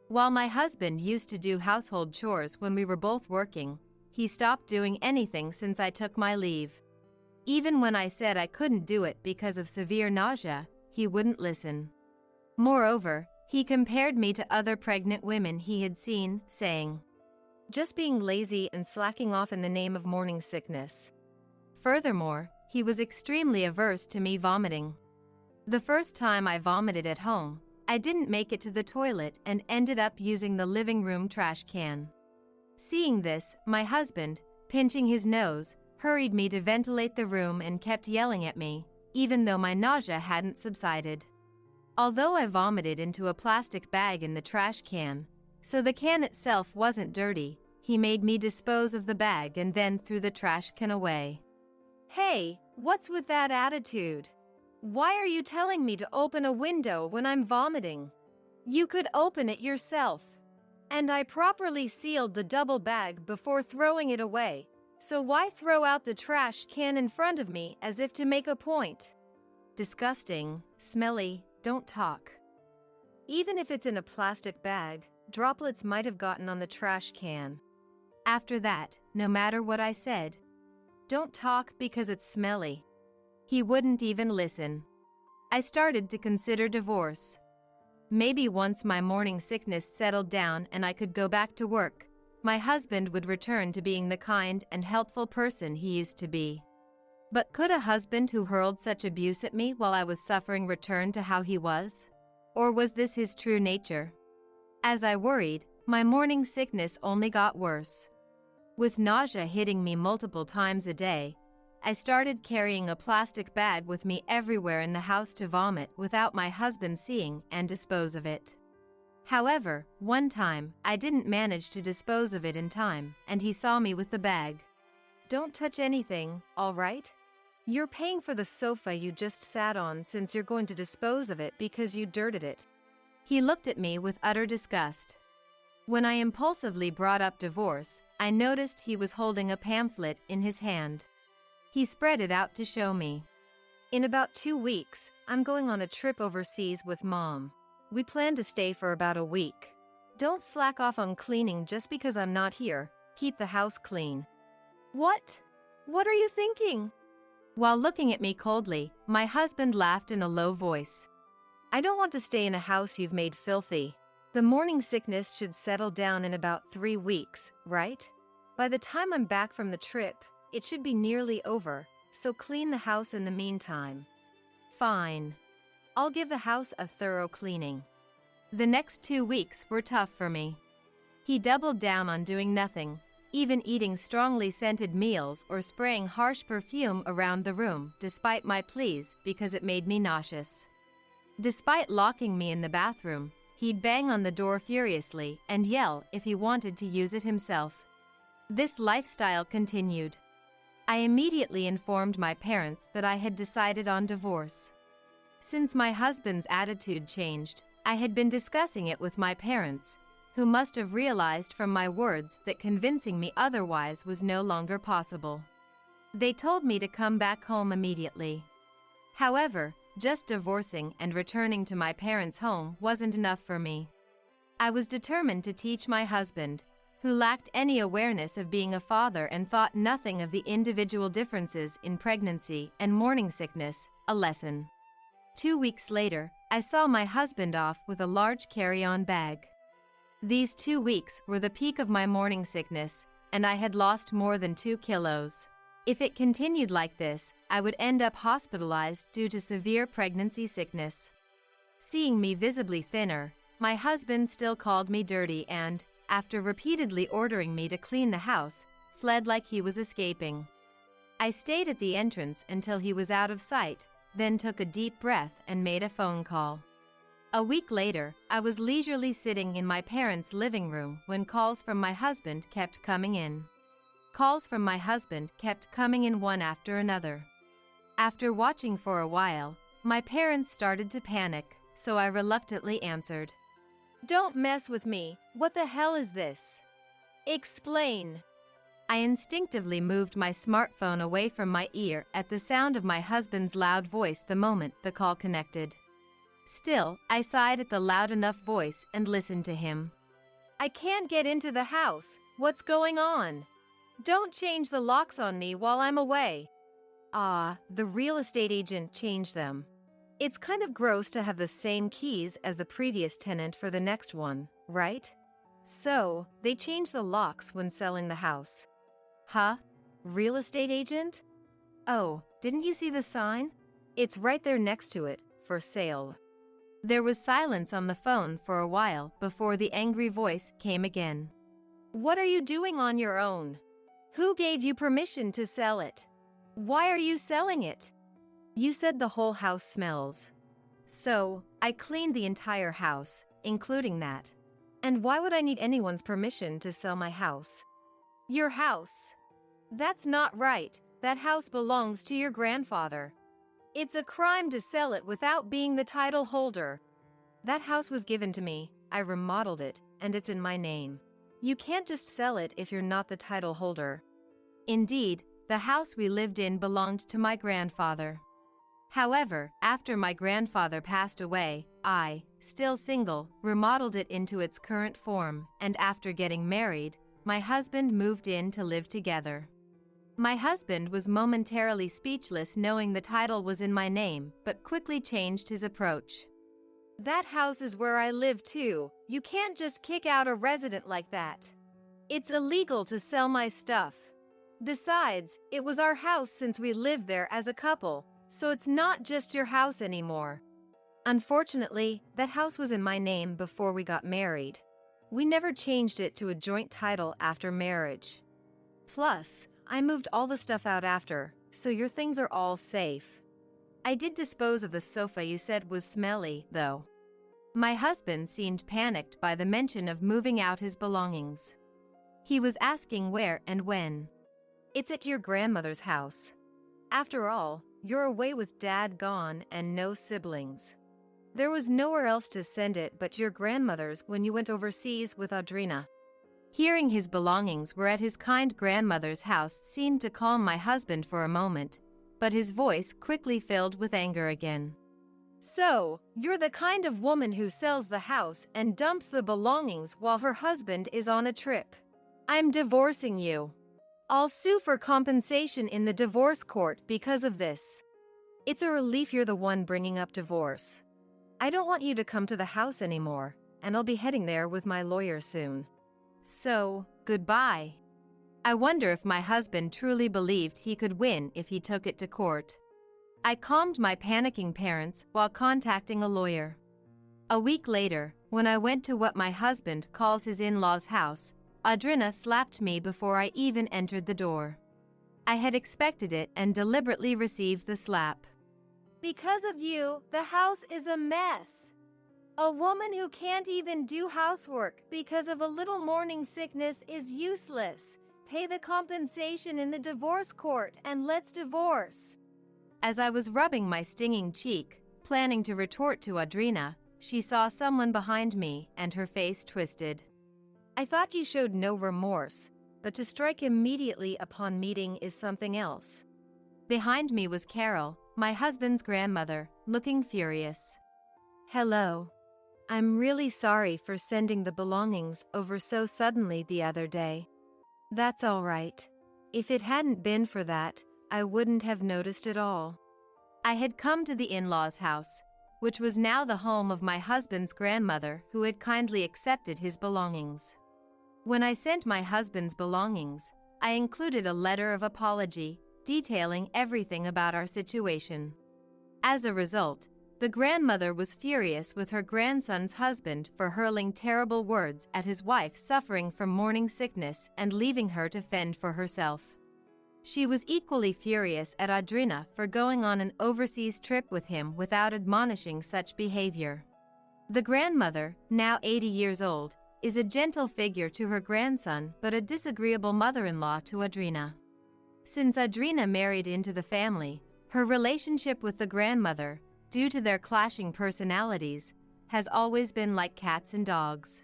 While my husband used to do household chores when we were both working, he stopped doing anything since I took my leave. Even when I said I couldn't do it because of severe nausea, he wouldn't listen. Moreover, he compared me to other pregnant women he had seen, saying, "Just being lazy and slacking off in the name of morning sickness." Furthermore, he was extremely averse to me vomiting. The first time I vomited at home, I didn't make it to the toilet and ended up using the living room trash can. Seeing this, my husband, pinching his nose, hurried me to ventilate the room and kept yelling at me, even though my nausea hadn't subsided. Although I vomited into a plastic bag in the trash can, so the can itself wasn't dirty, he made me dispose of the bag and then threw the trash can away. Hey, what's with that attitude? Why are you telling me to open a window when I'm vomiting? You could open it yourself. And I properly sealed the double bag before throwing it away, so why throw out the trash can in front of me as if to make a point? Disgusting, smelly, don't talk. Even if it's in a plastic bag, droplets might have gotten on the trash can. After that, no matter what I said, don't talk because it's smelly, he wouldn't even listen. I started to consider divorce. Maybe once my morning sickness settled down and I could go back to work, my husband would return to being the kind and helpful person he used to be. But could a husband who hurled such abuse at me while I was suffering return to how he was? Or was this his true nature? As I worried, my morning sickness only got worse. With nausea hitting me multiple times a day, I started carrying a plastic bag with me everywhere in the house to vomit without my husband seeing and dispose of it. However, one time, I didn't manage to dispose of it in time, and he saw me with the bag. "Don't touch anything, all right? You're paying for the sofa you just sat on since you're going to dispose of it because you dirted it." He looked at me with utter disgust. When I impulsively brought up divorce, I noticed he was holding a pamphlet in his hand. He spread it out to show me. "In about 2 weeks, I'm going on a trip overseas with Mom. We plan to stay for about a week. Don't slack off on cleaning just because I'm not here. Keep the house clean." "What? What are you thinking?" While looking at me coldly, my husband laughed in a low voice. "I don't want to stay in a house you've made filthy. The morning sickness should settle down in about 3 weeks, right? By the time I'm back from the trip, it should be nearly over, so clean the house in the meantime." Fine. I'll give the house a thorough cleaning. The next 2 weeks were tough for me. He doubled down on doing nothing, even eating strongly scented meals or spraying harsh perfume around the room despite my pleas because it made me nauseous. Despite locking me in the bathroom, he'd bang on the door furiously and yell if he wanted to use it himself. This lifestyle continued. I immediately informed my parents that I had decided on divorce. Since my husband's attitude changed, I had been discussing it with my parents, who must have realized from my words that convincing me otherwise was no longer possible. They told me to come back home immediately. However, just divorcing and returning to my parents' home wasn't enough for me. I was determined to teach my husband, who lacked any awareness of being a father and thought nothing of the individual differences in pregnancy and morning sickness, a lesson. 2 weeks later, I saw my husband off with a large carry-on bag. These 2 weeks were the peak of my morning sickness, and I had lost more than 2 kilos. If it continued like this, I would end up hospitalized due to severe pregnancy sickness. Seeing me visibly thinner, my husband still called me dirty and, after repeatedly ordering me to clean the house, fled like he was escaping. I stayed at the entrance until he was out of sight, then took a deep breath and made a phone call. A week later, I was leisurely sitting in my parents' living room when calls from my husband kept coming in. Calls from my husband kept coming in one after another. After watching for a while, my parents started to panic, so I reluctantly answered. Don't mess with me. What the hell is this? Explain. I instinctively moved my smartphone away from my ear at the sound of my husband's loud voice the moment the call connected. Still, I sighed at the loud enough voice and listened to him. I can't get into the house. What's going on? Don't change the locks on me while I'm away. The real estate agent changed them. It's kind of gross to have the same keys as the previous tenant for the next one, right? So, they changed the locks when selling the house. Huh? Real estate agent? Oh, didn't you see the sign? It's right there next to it, for sale. There was silence on the phone for a while before the angry voice came again. What are you doing on your own? Who gave you permission to sell it? Why are you selling it? You said the whole house smells. So, I cleaned the entire house, including that. And why would I need anyone's permission to sell my house? Your house. That's not right. That house belongs to your grandfather. It's a crime to sell it without being the title holder. That house was given to me, I remodeled it, and it's in my name. You can't just sell it if you're not the title holder. Indeed, the house we lived in belonged to my grandfather. However, after my grandfather passed away, I, still single, remodeled it into its current form, and after getting married, my husband moved in to live together. My husband was momentarily speechless knowing the title was in my name, but quickly changed his approach. That house is where I live too. You can't just kick out a resident like that. It's illegal to sell my stuff. Besides, it was our house since we lived there as a couple, so it's not just your house anymore. Unfortunately, that house was in my name before we got married. We never changed it to a joint title after marriage. Plus, I moved all the stuff out after, so your things are all safe. I did dispose of the sofa you said was smelly, though. My husband seemed panicked by the mention of moving out his belongings. He was asking where and when. It's at your grandmother's house. After all, you're away with Dad gone and no siblings. There was nowhere else to send it but your grandmother's when you went overseas with Audrina. Hearing his belongings were at his kind grandmother's house seemed to calm my husband for a moment, but his voice quickly filled with anger again. So, you're the kind of woman who sells the house and dumps the belongings while her husband is on a trip. I'm divorcing you. I'll sue for compensation in the divorce court because of this. It's a relief you're the one bringing up divorce. I don't want you to come to the house anymore, and I'll be heading there with my lawyer soon. So, goodbye. I wonder if my husband truly believed he could win if he took it to court. I calmed my panicking parents while contacting a lawyer. A week later, when I went to what my husband calls his in-laws' house, Audrina slapped me before I even entered the door. I had expected it and deliberately received the slap. Because of you, the house is a mess. A woman who can't even do housework because of a little morning sickness is useless. Pay the compensation in the divorce court and let's divorce. As I was rubbing my stinging cheek, planning to retort to Audrina, she saw someone behind me and her face twisted. I thought you showed no remorse, but to strike immediately upon meeting is something else. Behind me was Carol, my husband's grandmother, looking furious. Hello. I'm really sorry for sending the belongings over so suddenly the other day. That's all right. If it hadn't been for that, I wouldn't have noticed at all. I had come to the in-laws' house, which was now the home of my husband's grandmother who had kindly accepted his belongings. When I sent my husband's belongings, I included a letter of apology, detailing everything about our situation. As a result, the grandmother was furious with her grandson's husband for hurling terrible words at his wife suffering from morning sickness and leaving her to fend for herself. She was equally furious at Audrina for going on an overseas trip with him without admonishing such behavior. The grandmother, now 80 years old, is a gentle figure to her grandson but a disagreeable mother-in-law to Audrina. Since Audrina married into the family, her relationship with the grandmother, due to their clashing personalities, has always been like cats and dogs.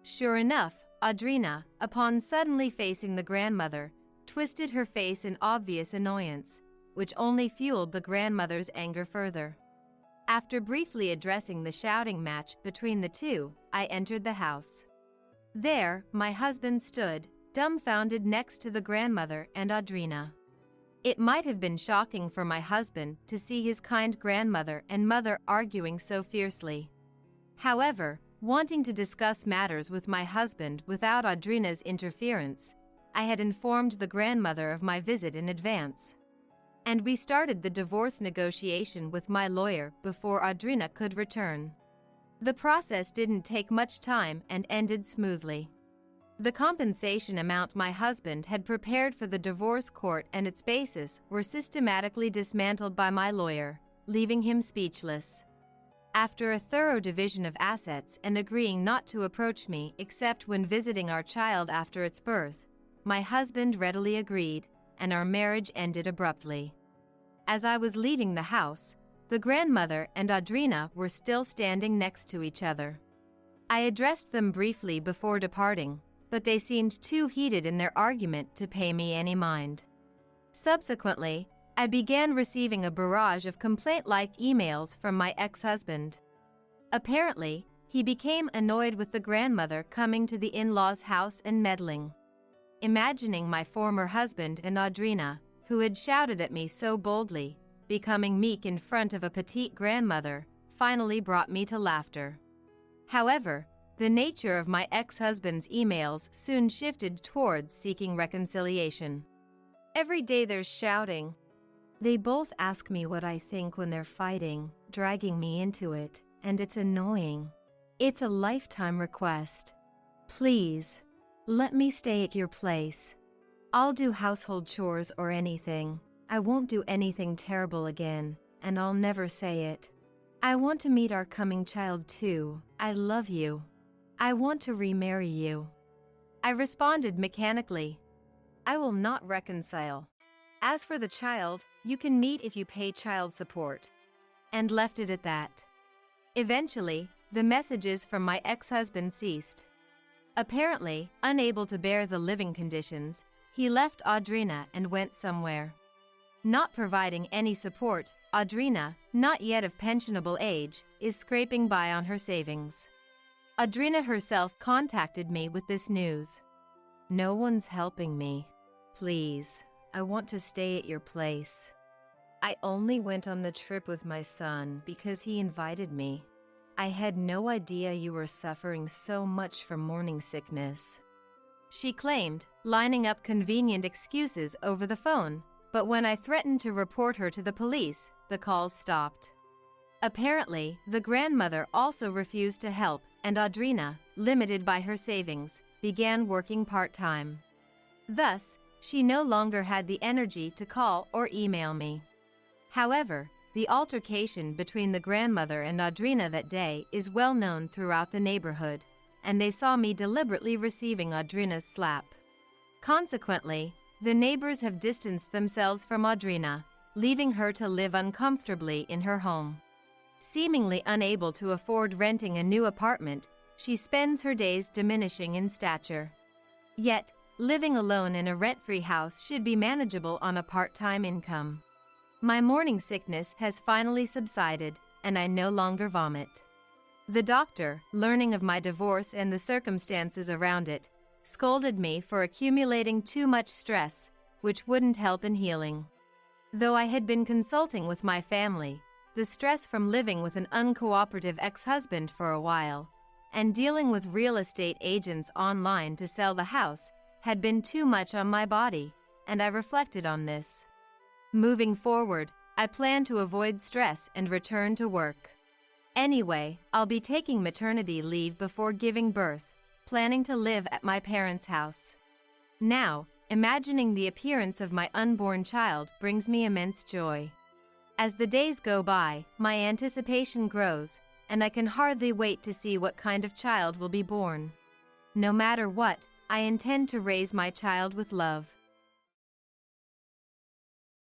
Sure enough, Audrina, upon suddenly facing the grandmother, twisted her face in obvious annoyance, which only fueled the grandmother's anger further. After briefly addressing the shouting match between the two, I entered the house. There, my husband stood, dumbfounded next to the grandmother and Audrina. It might have been shocking for my husband to see his kind grandmother and mother arguing so fiercely. However, wanting to discuss matters with my husband without Audrina's interference, I had informed the grandmother of my visit in advance. And we started the divorce negotiation with my lawyer before Audrina could return. The process didn't take much time and ended smoothly. The compensation amount my husband had prepared for the divorce court and its basis were systematically dismantled by my lawyer, leaving him speechless. After a thorough division of assets and agreeing not to approach me except when visiting our child after its birth, my husband readily agreed, and our marriage ended abruptly. As I was leaving the house, the grandmother and Audrina were still standing next to each other. I addressed them briefly before departing, but they seemed too heated in their argument to pay me any mind. Subsequently, I began receiving a barrage of complaint-like emails from my ex-husband. Apparently, he became annoyed with the grandmother coming to the in-laws' house and meddling. Imagining my former husband and Audrina, who had shouted at me so boldly, becoming meek in front of a petite grandmother, finally brought me to laughter. However, the nature of my ex-husband's emails soon shifted towards seeking reconciliation. Every day there's shouting. They both ask me what I think when they're fighting, dragging me into it, and it's annoying. It's a lifetime request. Please, let me stay at your place. I'll do household chores or anything. I won't do anything terrible again, and I'll never say it. I want to meet our coming child too. I love you. I want to remarry you. I responded mechanically. I will not reconcile. As for the child, you can meet if you pay child support. And left it at that. Eventually, the messages from my ex-husband ceased. Apparently, unable to bear the living conditions, he left Audrina and went somewhere. Not providing any support, Audrina, not yet of pensionable age, is scraping by on her savings. Audrina herself contacted me with this news. No one's helping me. Please, I want to stay at your place. I only went on the trip with my son because he invited me. I had no idea you were suffering so much from morning sickness. She claimed, lining up convenient excuses over the phone, but when I threatened to report her to the police, the calls stopped. Apparently, the grandmother also refused to help, and Audrina, limited by her savings, began working part-time. Thus, she no longer had the energy to call or email me. However, the altercation between the grandmother and Audrina that day is well known throughout the neighborhood, and they saw me deliberately receiving Audrina's slap. Consequently, the neighbors have distanced themselves from Audrina, leaving her to live uncomfortably in her home. Seemingly unable to afford renting a new apartment, she spends her days diminishing in stature. Yet, living alone in a rent-free house should be manageable on a part-time income. My morning sickness has finally subsided, and I no longer vomit. The doctor, learning of my divorce and the circumstances around it, scolded me for accumulating too much stress, which wouldn't help in healing. Though I had been consulting with my family, the stress from living with an uncooperative ex-husband for a while, and dealing with real estate agents online to sell the house, had been too much on my body, and I reflected on this. Moving forward, I plan to avoid stress and return to work. Anyway, I'll be taking maternity leave before giving birth, planning to live at my parents' house. Now, imagining the appearance of my unborn child brings me immense joy. As the days go by, my anticipation grows, and I can hardly wait to see what kind of child will be born. No matter what, I intend to raise my child with love.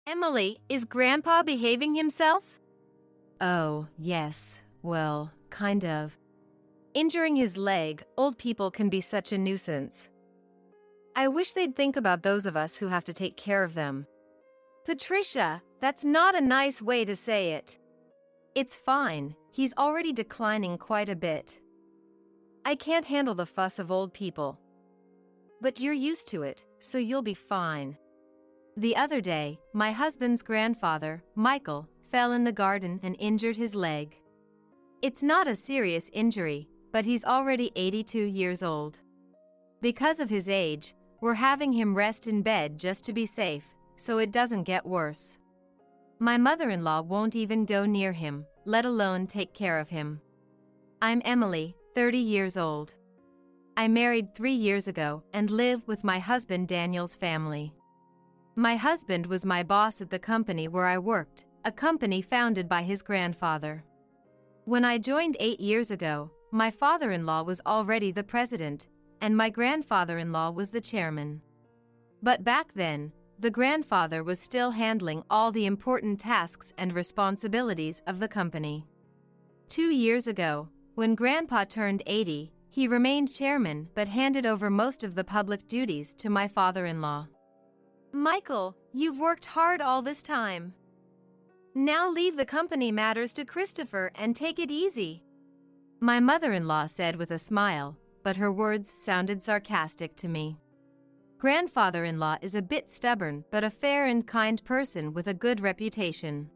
Emily, is Grandpa behaving himself? Oh, yes, well, kind of. Injuring his leg, old people can be such a nuisance. I wish they'd think about those of us who have to take care of them. Patricia, that's not a nice way to say it. It's fine, he's already declining quite a bit. I can't handle the fuss of old people. But you're used to it, so you'll be fine. The other day, my husband's grandfather, Michael, fell in the garden and injured his leg. It's not a serious injury, but he's already 82 years old. Because of his age, we're having him rest in bed just to be safe, so it doesn't get worse. My mother-in-law won't even go near him, let alone take care of him. I'm Emily, 30 years old. I married 3 years ago and live with my husband Daniel's family. My husband was my boss at the company where I worked, a company founded by his grandfather. When I joined 8 years ago, my father-in-law was already the president, and my grandfather-in-law was the chairman. But back then, the grandfather was still handling all the important tasks and responsibilities of the company. 2 years ago, when Grandpa turned 80, he remained chairman but handed over most of the public duties to my father-in-law. Michael, you've worked hard all this time. Now leave the company matters to Christopher and take it easy. My mother-in-law said with a smile, but her words sounded sarcastic to me. Grandfather-in-law is a bit stubborn but a fair and kind person with a good reputation.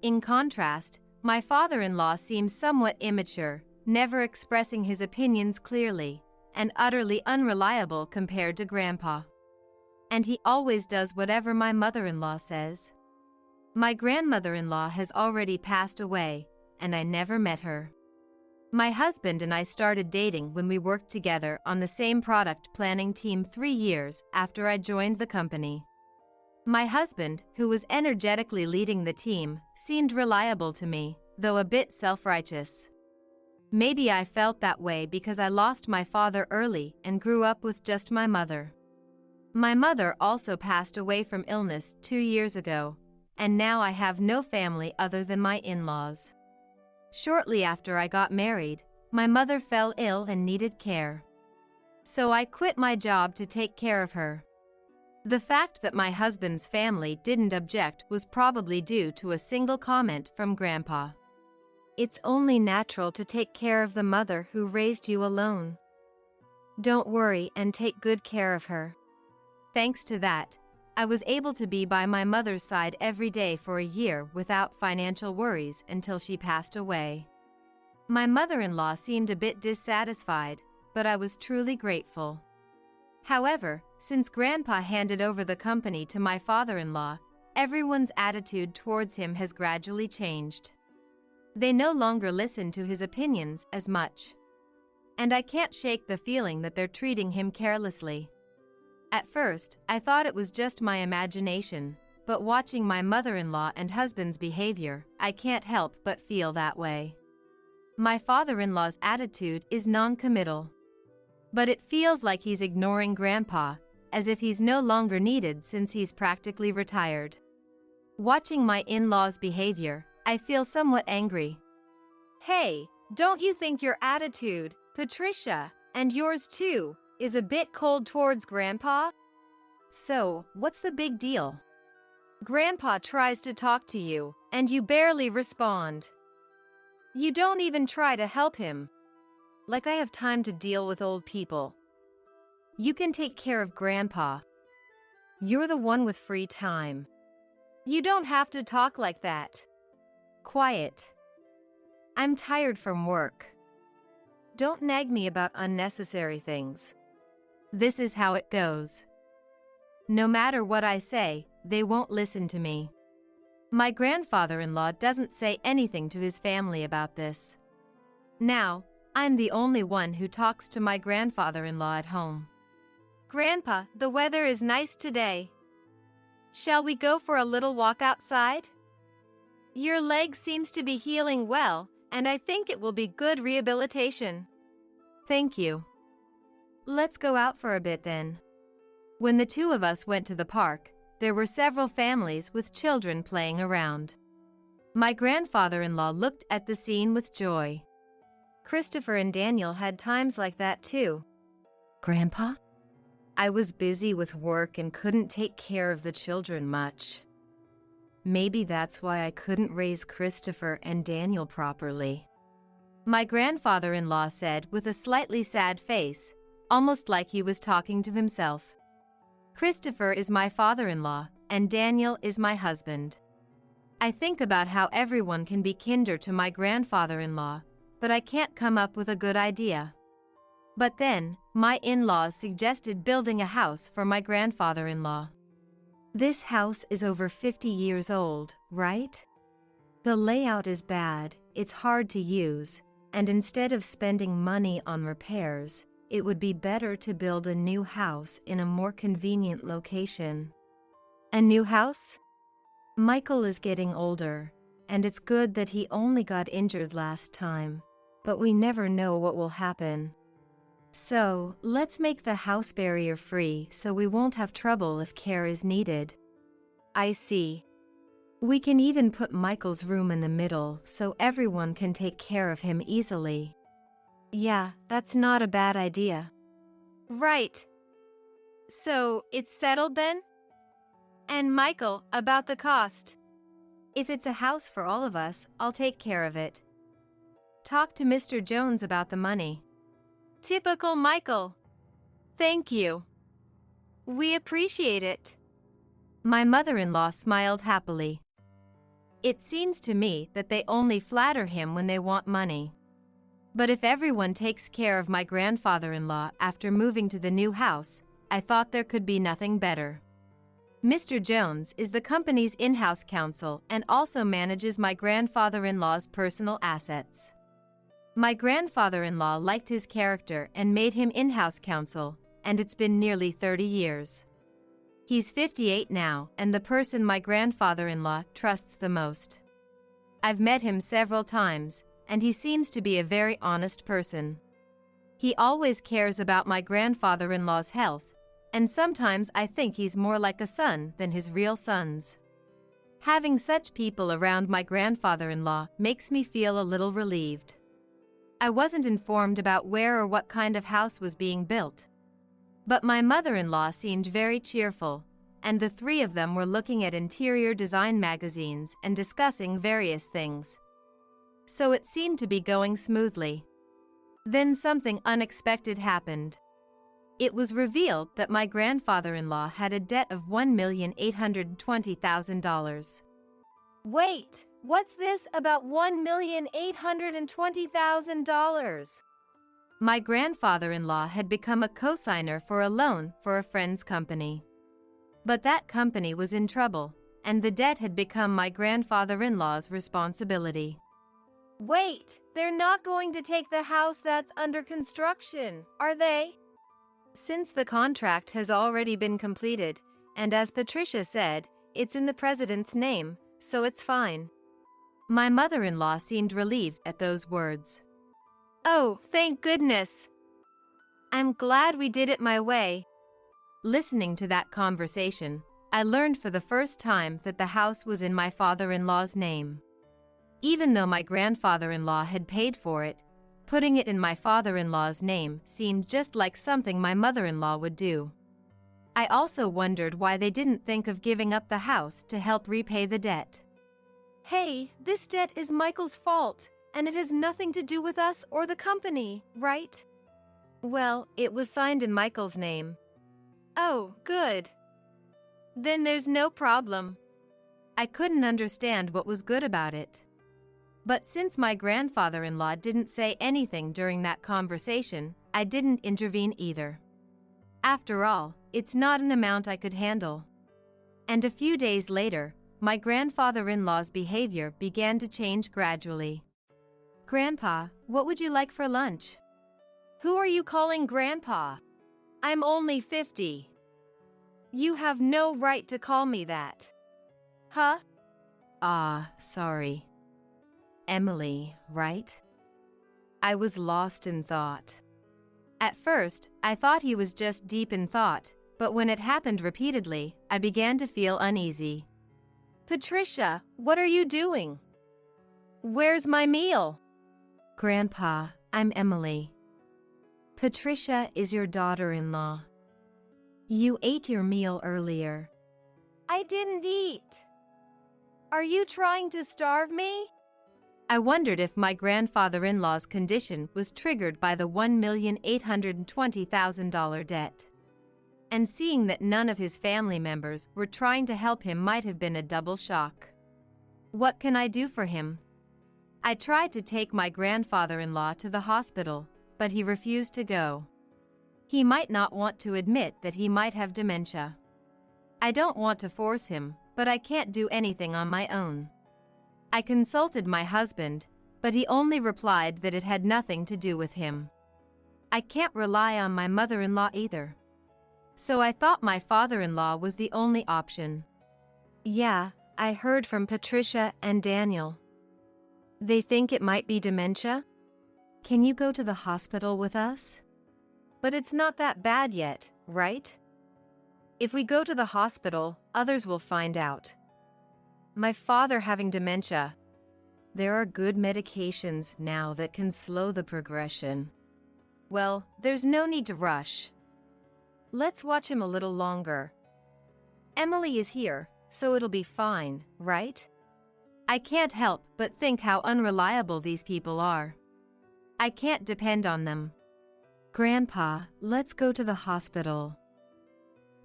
In contrast, my father-in-law seems somewhat immature, never expressing his opinions clearly, and utterly unreliable compared to Grandpa. And he always does whatever my mother-in-law says. My grandmother-in-law has already passed away, and I never met her. My husband and I started dating when we worked together on the same product planning team 3 years after I joined the company. My husband, who was energetically leading the team, seemed reliable to me, though a bit self-righteous. Maybe I felt that way because I lost my father early and grew up with just my mother. My mother also passed away from illness 2 years ago, and now I have no family other than my in-laws. Shortly after I got married, my mother fell ill and needed care. So I quit my job to take care of her. The fact that my husband's family didn't object was probably due to a single comment from Grandpa. It's only natural to take care of the mother who raised you alone. Don't worry and take good care of her. Thanks to that, I was able to be by my mother's side every day for a year without financial worries until she passed away. My mother-in-law seemed a bit dissatisfied, but I was truly grateful. However, since Grandpa handed over the company to my father-in-law, everyone's attitude towards him has gradually changed. They no longer listen to his opinions as much. And I can't shake the feeling that they're treating him carelessly. At first, I thought it was just my imagination, but watching my mother-in-law and husband's behavior, I can't help but feel that way. My father-in-law's attitude is non-committal. But it feels like he's ignoring Grandpa, as if he's no longer needed since he's practically retired. Watching my in-laws' behavior, I feel somewhat angry. Hey, don't you think your attitude, Patricia, and yours too, is a bit cold towards Grandpa? So, what's the big deal? Grandpa tries to talk to you, and you barely respond. You don't even try to help him. Like I have time to deal with old people. You can take care of Grandpa. You're the one with free time. You don't have to talk like that. Quiet. I'm tired from work. Don't nag me about unnecessary things. This is how it goes. No matter what I say, they won't listen to me. My grandfather-in-law doesn't say anything to his family about this. Now, I'm the only one who talks to my grandfather-in-law at home. Grandpa, the weather is nice today. Shall we go for a little walk outside? Your leg seems to be healing well, and I think it will be good rehabilitation. Thank you. Let's go out for a bit then. When the two of us went to the park, there were several families with children playing around. My grandfather-in-law looked at the scene with joy. Christopher and Daniel had times like that too. Grandpa? I was busy with work and couldn't take care of the children much. Maybe that's why I couldn't raise Christopher and Daniel properly. My grandfather-in-law said with a slightly sad face, almost like he was talking to himself. Christopher is my father-in-law, and Daniel is my husband. I think about how everyone can be kinder to my grandfather-in-law, but I can't come up with a good idea. But then, my in-laws suggested building a house for my grandfather-in-law. This house is over 50 years old, right? The layout is bad, it's hard to use, and instead of spending money on repairs, it would be better to build a new house in a more convenient location. A new house? Michael is getting older, and it's good that he only got injured last time, but we never know what will happen. So, let's make the house barrier-free so we won't have trouble if care is needed. I see. We can even put Michael's room in the middle so everyone can take care of him easily. Yeah, that's not a bad idea. Right. So, it's settled then? And Michael, about the cost. If it's a house for all of us, I'll take care of it. Talk to Mr. Jones about the money. Typical Michael. Thank you. We appreciate it. My mother-in-law smiled happily. It seems to me that they only flatter him when they want money. But if everyone takes care of my grandfather-in-law after moving to the new house, I thought there could be nothing better. Mr. Jones is the company's in-house counsel and also manages my grandfather-in-law's personal assets. My grandfather-in-law liked his character and made him in-house counsel, and it's been nearly 30 years. He's 58 now and the person my grandfather-in-law trusts the most. I've met him several times, and he seems to be a very honest person. He always cares about my grandfather-in-law's health, and sometimes I think he's more like a son than his real sons. Having such people around my grandfather-in-law makes me feel a little relieved. I wasn't informed about where or what kind of house was being built. But my mother-in-law seemed very cheerful, and the three of them were looking at interior design magazines and discussing various things. So it seemed to be going smoothly. Then something unexpected happened. It was revealed that my grandfather-in-law had a debt of $1,820,000. Wait, what's this about $1,820,000? My grandfather-in-law had become a co-signer for a loan for a friend's company. But that company was in trouble, and the debt had become my grandfather-in-law's responsibility. Wait, they're not going to take the house that's under construction, are they? Since the contract has already been completed, and as Patricia said, it's in the president's name, so it's fine. My mother-in-law seemed relieved at those words. Oh, thank goodness. I'm glad we did it my way. Listening to that conversation, I learned for the first time that the house was in my father-in-law's name. Even though my grandfather-in-law had paid for it, putting it in my father-in-law's name seemed just like something my mother-in-law would do. I also wondered why they didn't think of giving up the house to help repay the debt. Hey, this debt is Michael's fault, and it has nothing to do with us or the company, right? Well, it was signed in Michael's name. Oh, good. Then there's no problem. I couldn't understand what was good about it. But since my grandfather-in-law didn't say anything during that conversation, I didn't intervene either. After all, it's not an amount I could handle. And a few days later, my grandfather-in-law's behavior began to change gradually. "Grandpa, what would you like for lunch?" Who are you calling Grandpa? I'm only 50. You have no right to call me that. Huh? "Ah, sorry. Emily, right?" I was lost in thought. At first, I thought he was just deep in thought, but when it happened repeatedly, I began to feel uneasy. Patricia, what are you doing? Where's my meal? "Grandpa, I'm Emily. Patricia is your daughter-in-law. You ate your meal earlier." I didn't eat. Are you trying to starve me? I wondered if my grandfather-in-law's condition was triggered by the $1,820,000 debt. And seeing that none of his family members were trying to help him might have been a double shock. What can I do for him? I tried to take my grandfather-in-law to the hospital, but he refused to go. He might not want to admit that he might have dementia. I don't want to force him, but I can't do anything on my own. I consulted my husband, but he only replied that it had nothing to do with him. I can't rely on my mother-in-law either. So I thought my father-in-law was the only option. Yeah, I heard from Patricia and Daniel. They think it might be dementia? Can you go to the hospital with us? But it's not that bad yet, right? If we go to the hospital, others will find out. My father having dementia. There are good medications now that can slow the progression. Well, there's no need to rush. Let's watch him a little longer. Emily is here, so it'll be fine, right? I can't help but think how unreliable these people are. I can't depend on them. "Grandpa, let's go to the hospital.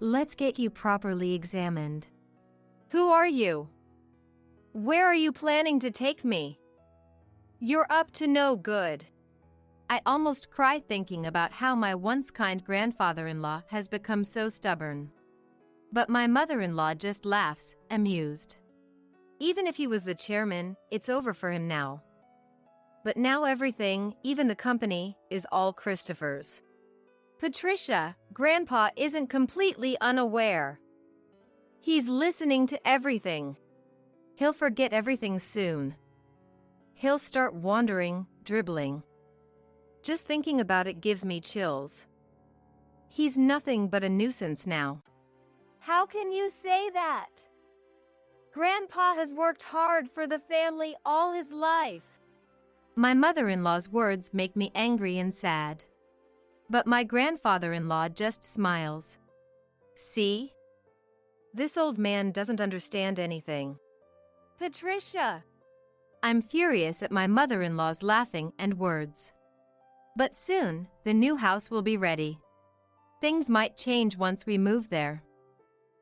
Let's get you properly examined." Who are you? Where are you planning to take me? You're up to no good. I almost cry thinking about how my once kind grandfather-in-law has become so stubborn. But my mother-in-law just laughs, amused. Even if he was the chairman, it's over for him now. But now everything, even the company, is all Christopher's. Patricia, Grandpa isn't completely unaware. He's listening to everything. He'll forget everything soon. He'll start wandering, dribbling. Just thinking about it gives me chills. He's nothing but a nuisance now. How can you say that? Grandpa has worked hard for the family all his life. My mother-in-law's words make me angry and sad. But my grandfather-in-law just smiles. See? This old man doesn't understand anything. Patricia! I'm furious at my mother-in-law's laughing and words. But soon, the new house will be ready. Things might change once we move there.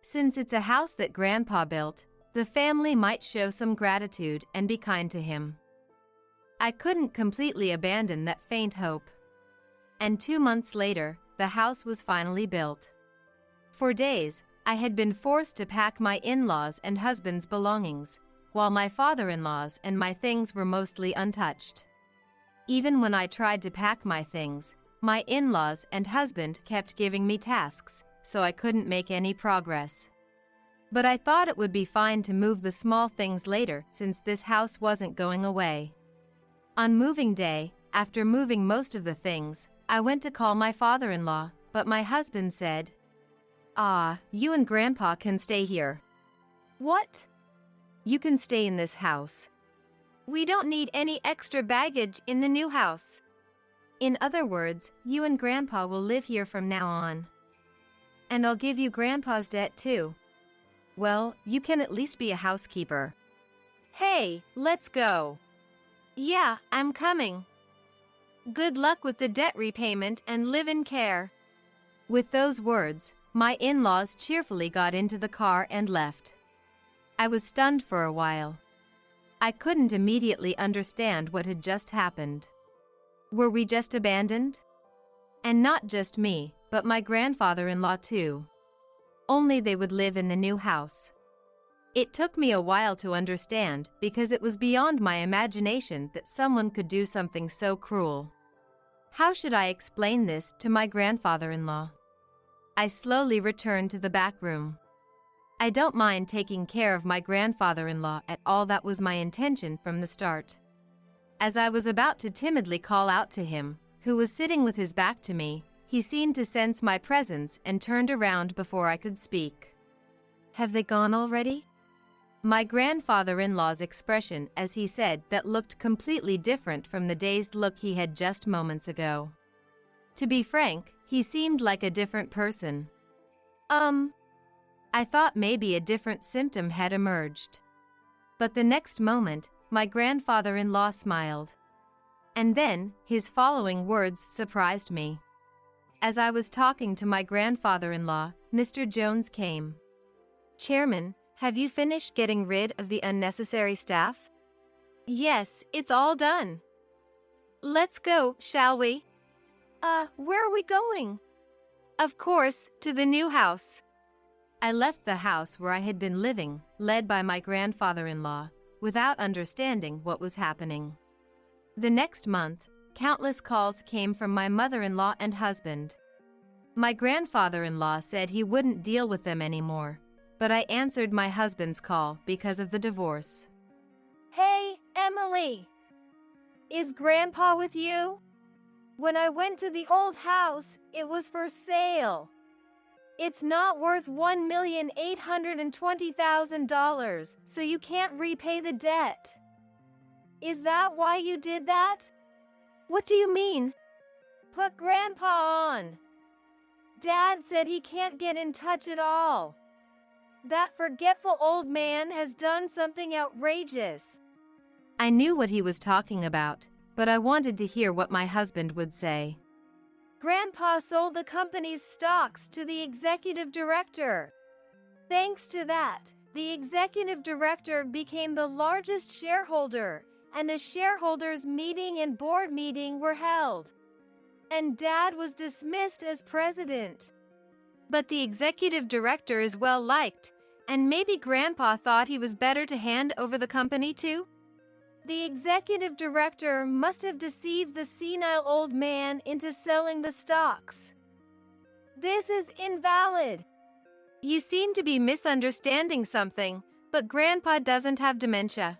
Since it's a house that Grandpa built, the family might show some gratitude and be kind to him. I couldn't completely abandon that faint hope. And 2 months later, the house was finally built. For days, I had been forced to pack my in-laws and husband's belongings, while my father-in-law's and my things were mostly untouched. Even when I tried to pack my things, my in-laws and husband kept giving me tasks, so I couldn't make any progress. But I thought it would be fine to move the small things later since this house wasn't going away. On moving day, after moving most of the things, I went to call my father-in-law, but my husband said, "You and Grandpa can stay here." What? "You can stay in this house. We don't need any extra baggage in the new house." In other words, you and Grandpa will live here from now on. And I'll give you Grandpa's debt too. Well, you can at least be a housekeeper. Hey, let's go. Yeah, I'm coming. Good luck with the debt repayment and live in care. With those words, my in-laws cheerfully got into the car and left. I was stunned for a while. I couldn't immediately understand what had just happened. Were we just abandoned? And not just me, but my grandfather-in-law too. only they would live in the new house. It took me a while to understand because it was beyond my imagination that someone could do something so cruel. How should I explain this to my grandfather-in-law? I slowly returned to the back room. I don't mind taking care of my grandfather-in-law at all. That was my intention from the start. As I was about to timidly call out to him, who was sitting with his back to me, he seemed to sense my presence and turned around before I could speak. Have they gone already? My grandfather-in-law's expression as he said that looked completely different from the dazed look he had just moments ago. To be frank, he seemed like a different person. I thought maybe a different symptom had emerged. But the next moment, my grandfather-in-law smiled. And then, his following words surprised me. As I was talking to my grandfather-in-law, Mr. Jones came. Chairman, have you finished getting rid of the unnecessary staff? Yes, it's all done. Let's go, shall we? Where are we going? Of course, to the new house. I left the house where I had been living, led by my grandfather-in-law, without understanding what was happening. The next month, countless calls came from my mother-in-law and husband. My grandfather-in-law said he wouldn't deal with them anymore, but I answered my husband's call because of the divorce. Hey, Emily! Is Grandpa with you? When I went to the old house, it was for sale. It's not worth $1,820,000, so you can't repay the debt. Is that why you did that? What do you mean? Put Grandpa on. Dad said he can't get in touch at all. That forgetful old man has done something outrageous. I knew what he was talking about, but I wanted to hear what my husband would say. Grandpa sold the company's stocks to the executive director. Thanks to that, the executive director became the largest shareholder, and a shareholders' meeting and board meeting were held. And Dad was dismissed as president. But the executive director is well liked, and maybe Grandpa thought he was better to hand over the company to? The executive director must have deceived the senile old man into selling the stocks. This is invalid. You seem to be misunderstanding something, but Grandpa doesn't have dementia.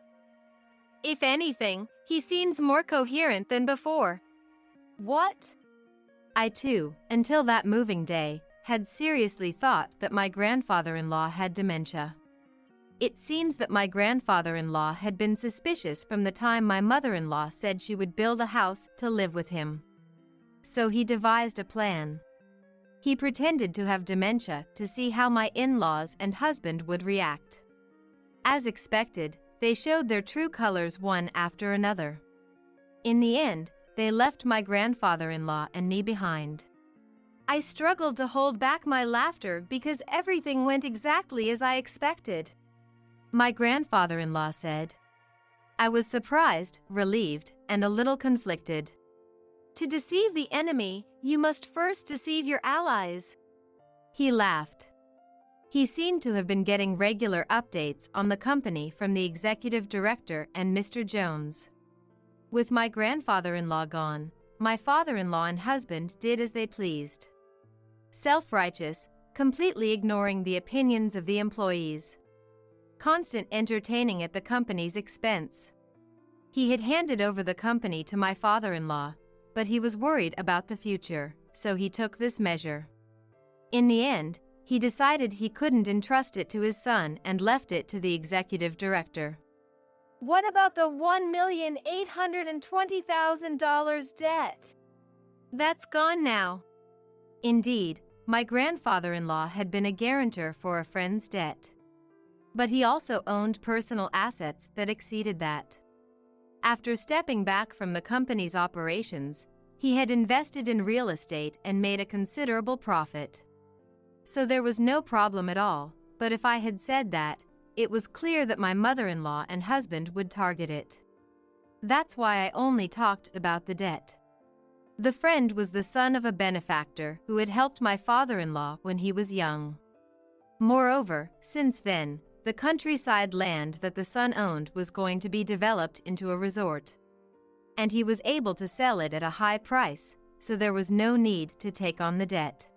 If anything, he seems more coherent than before. What? I too, until that moving day, had seriously thought that my grandfather-in-law had dementia. It seems that my grandfather-in-law had been suspicious from the time my mother-in-law said she would build a house to live with him. So he devised a plan. He pretended to have dementia to see how my in-laws and husband would react. As expected, they showed their true colors one after another. In the end, they left my grandfather-in-law and me behind. I struggled to hold back my laughter because everything went exactly as I expected. My grandfather-in-law said. I was surprised, relieved, and a little conflicted. To deceive the enemy, you must first deceive your allies. He laughed. He seemed to have been getting regular updates on the company from the executive director and Mr. Jones. With my grandfather-in-law gone, my father-in-law and husband did as they pleased. Self-righteous, completely ignoring the opinions of the employees. Constant entertaining at the company's expense. He had handed over the company to my father-in-law, but he was worried about the future, so he took this measure. In the end, he decided he couldn't entrust it to his son and left it to the executive director. What about the $1,820,000 debt? That's gone now. Indeed, my grandfather-in-law had been a guarantor for a friend's debt. But he also owned personal assets that exceeded that. After stepping back from the company's operations, he had invested in real estate and made a considerable profit. So there was no problem at all, but if I had said that, it was clear that my mother-in-law and husband would target it. That's why I only talked about the debt. The friend was the son of a benefactor who had helped my father-in-law when he was young. Moreover, since then, the countryside land that the son owned was going to be developed into a resort. And he was able to sell it at a high price, so there was no need to take on the debt.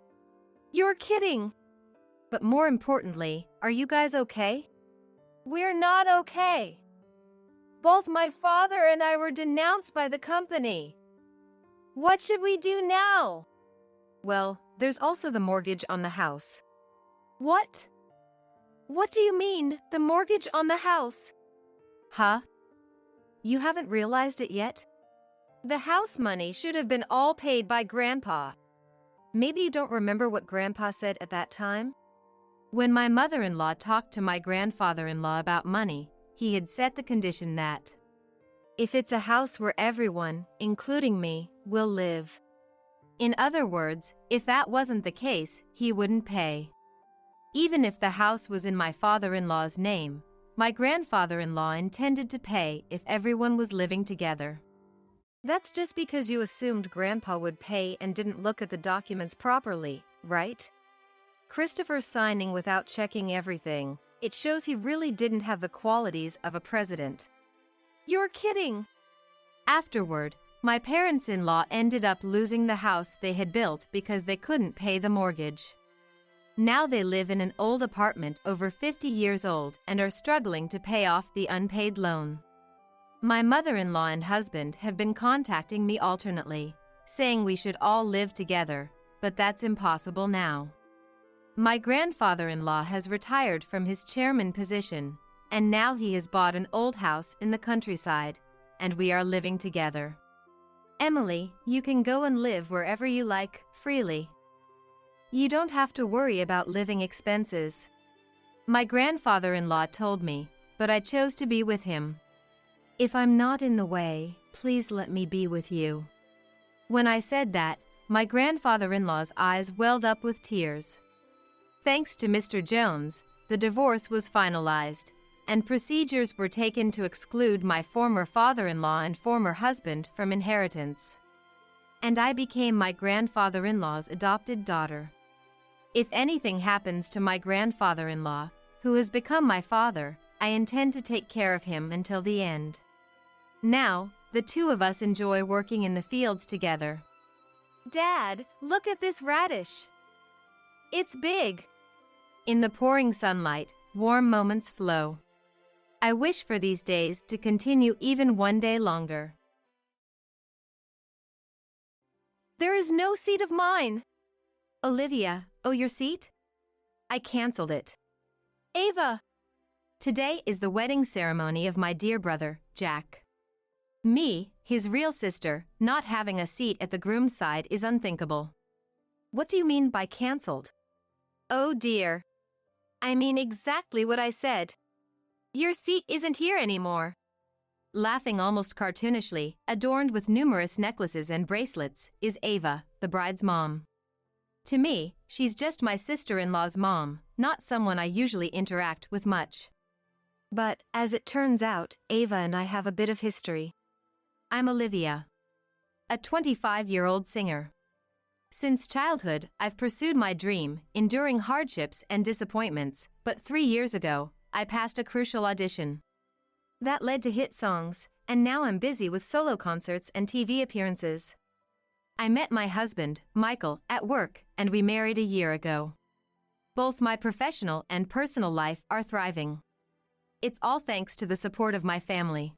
You're kidding! But more importantly, are you guys okay? We're not okay. Both my father and I were denounced by the company. What should we do now? Well, there's also the mortgage on the house. What? What do you mean, the mortgage on the house? Huh? You haven't realized it yet? The house money should have been all paid by Grandpa. Maybe you don't remember what Grandpa said at that time? When my mother-in-law talked to my grandfather-in-law about money, he had set the condition that if it's a house where everyone, including me, will live. In other words, if that wasn't the case, he wouldn't pay. Even if the house was in my father-in-law's name, my grandfather-in-law intended to pay if everyone was living together. That's just because you assumed Grandpa would pay and didn't look at the documents properly, right? Christopher signing without checking everything, it shows he really didn't have the qualities of a president. You're kidding! Afterward, my parents-in-law ended up losing the house they had built because they couldn't pay the mortgage. Now they live in an old apartment over 50 years old and are struggling to pay off the unpaid loan. My mother-in-law and husband have been contacting me alternately, saying we should all live together, but that's impossible now. My grandfather-in-law has retired from his chairman position, and now he has bought an old house in the countryside, and we are living together. Emily, you can go and live wherever you like, freely. You don't have to worry about living expenses. My grandfather-in-law told me, but I chose to be with him. If I'm not in the way, please let me be with you. When I said that, my grandfather-in-law's eyes welled up with tears. Thanks to Mr. Jones, the divorce was finalized, and procedures were taken to exclude my former father-in-law and former husband from inheritance. And I became my grandfather-in-law's adopted daughter. If anything happens to my grandfather-in-law, who has become my father, I intend to take care of him until the end. Now, the two of us enjoy working in the fields together. Dad, look at this radish. It's big. In the pouring sunlight, warm moments flow. I wish for these days to continue even one day longer. There is no seat of mine. Olivia, oh, your seat? I canceled it. Ava. Today is the wedding ceremony of my dear brother, Jack. Me, his real sister, not having a seat at the groom's side is unthinkable. What do you mean by canceled? Oh dear. I mean exactly what I said. Your seat isn't here anymore. Laughing almost cartoonishly, adorned with numerous necklaces and bracelets, is Ava, the bride's mom. To me, she's just my sister-in-law's mom, not someone I usually interact with much. But, as it turns out, Ava and I have a bit of history. I'm Olivia, a 25-year-old singer. Since childhood, I've pursued my dream, enduring hardships and disappointments, but 3 years ago, I passed a crucial audition. That led to hit songs, and now I'm busy with solo concerts and TV appearances. I met my husband, Michael, at work, and we married a year ago. Both my professional and personal life are thriving. It's all thanks to the support of my family.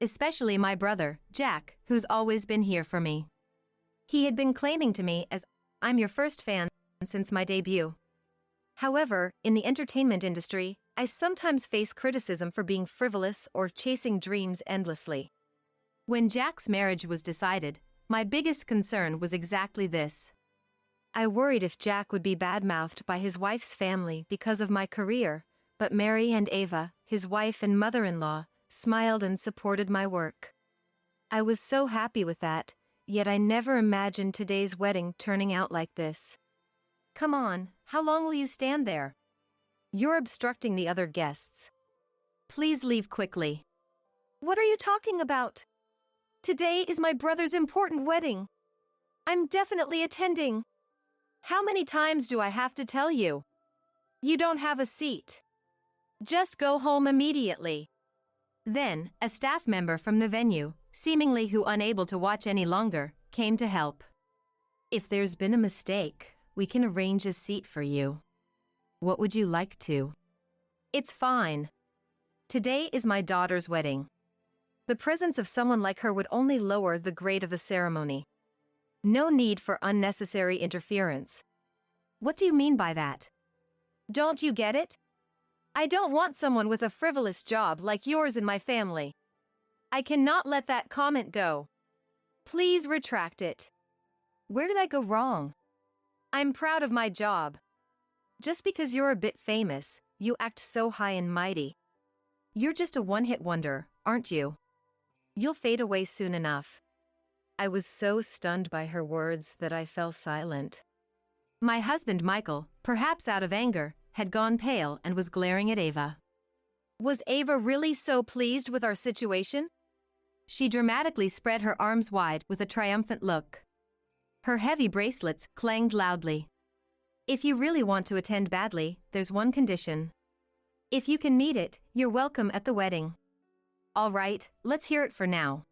Especially my brother, Jack, who's always been here for me. He had been claiming to me as, "I'm your first fan since my debut." However, in the entertainment industry, I sometimes face criticism for being frivolous or chasing dreams endlessly. When Jack's marriage was decided, my biggest concern was exactly this. I worried if Jack would be badmouthed by his wife's family because of my career, but Mary and Ava, his wife and mother-in-law, smiled and supported my work. I was so happy with that, yet I never imagined today's wedding turning out like this. Come on, how long will you stand there? You're obstructing the other guests. Please leave quickly. What are you talking about? Today is my brother's important wedding. I'm definitely attending. How many times do I have to tell you? You don't have a seat. Just go home immediately. Then, a staff member from the venue, seemingly who unable to watch any longer, came to help. If there's been a mistake, we can arrange a seat for you. What would you like to? It's fine. Today is my daughter's wedding. The presence of someone like her would only lower the grade of the ceremony. No need for unnecessary interference. What do you mean by that? Don't you get it? I don't want someone with a frivolous job like yours in my family. I cannot let that comment go. Please retract it. Where did I go wrong? I'm proud of my job. Just because you're a bit famous, you act so high and mighty. You're just a one-hit wonder, aren't you? You'll fade away soon enough. I was so stunned by her words that I fell silent. My husband Michael, perhaps out of anger, had gone pale and was glaring at Ava. Was Ava really so pleased with our situation? She dramatically spread her arms wide with a triumphant look. Her heavy bracelets clanged loudly. If you really want to attend badly, there's one condition. If you can meet it, you're welcome at the wedding. All right, let's hear it for now.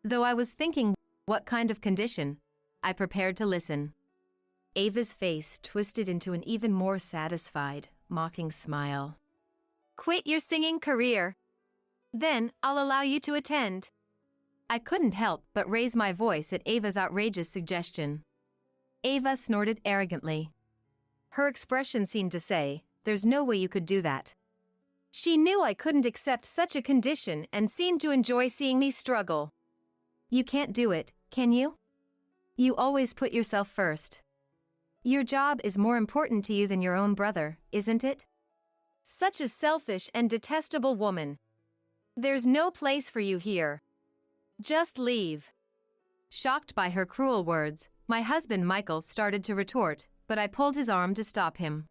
Though I was thinking, what kind of condition? I prepared to listen. Ava's face twisted into an even more satisfied, mocking smile. Quit your singing career. Then I'll allow you to attend. I couldn't help but raise my voice at Ava's outrageous suggestion. Ava snorted arrogantly. Her expression seemed to say, there's no way you could do that. She knew I couldn't accept such a condition and seemed to enjoy seeing me struggle. You can't do it, can you? You always put yourself first. Your job is more important to you than your own brother, isn't it? Such a selfish and detestable woman. There's no place for you here. Just leave. Shocked by her cruel words, my husband Michael started to retort, but I pulled his arm to stop him.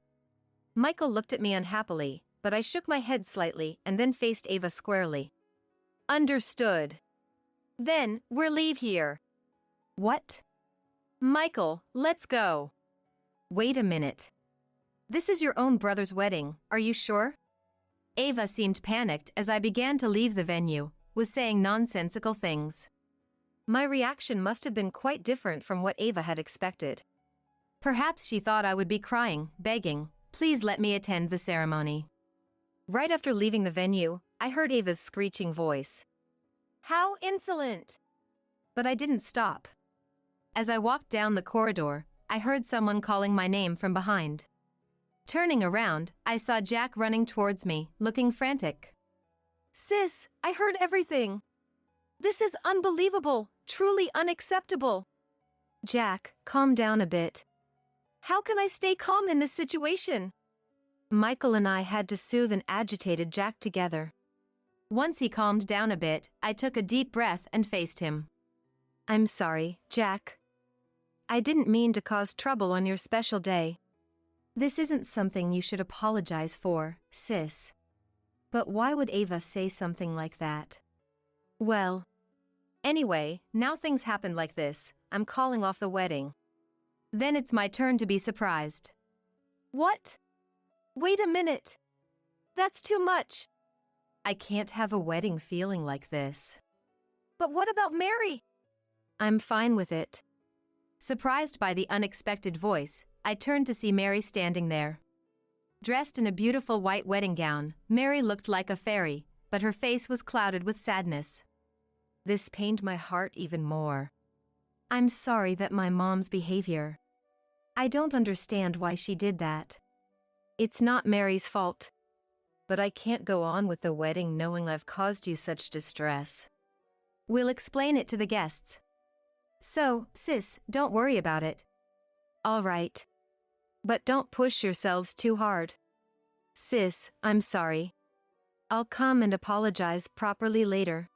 Michael looked at me unhappily, but I shook my head slightly and then faced Ava squarely. Understood. Then, we'll leave here. What? Michael, let's go. Wait a minute. This is your own brother's wedding, are you sure? Ava seemed panicked as I began to leave the venue, was saying nonsensical things. My reaction must have been quite different from what Ava had expected. Perhaps she thought I would be crying, begging, please let me attend the ceremony. Right after leaving the venue, I heard Ava's screeching voice. How insolent! But I didn't stop. As I walked down the corridor, I heard someone calling my name from behind. Turning around, I saw Jack running towards me, looking frantic. Sis, I heard everything. This is unbelievable, truly unacceptable. Jack, calm down a bit. How can I stay calm in this situation? Michael and I had to soothe an agitated Jack together. Once he calmed down a bit, I took a deep breath and faced him. I'm sorry, Jack. I didn't mean to cause trouble on your special day. This isn't something you should apologize for, sis. But why would Ava say something like that? Well, anyway, now things happened like this, I'm calling off the wedding. Then it's my turn to be surprised. What? Wait a minute. That's too much. I can't have a wedding feeling like this. But what about Mary? I'm fine with it. Surprised by the unexpected voice, I turned to see Mary standing there. Dressed in a beautiful white wedding gown, Mary looked like a fairy, but her face was clouded with sadness. This pained my heart even more. I'm sorry that my mom's behavior. I don't understand why she did that. It's not Mary's fault. But I can't go on with the wedding knowing I've caused you such distress. We'll explain it to the guests. So, sis, don't worry about it. All right. But don't push yourselves too hard. Sis, I'm sorry. I'll come and apologize properly later.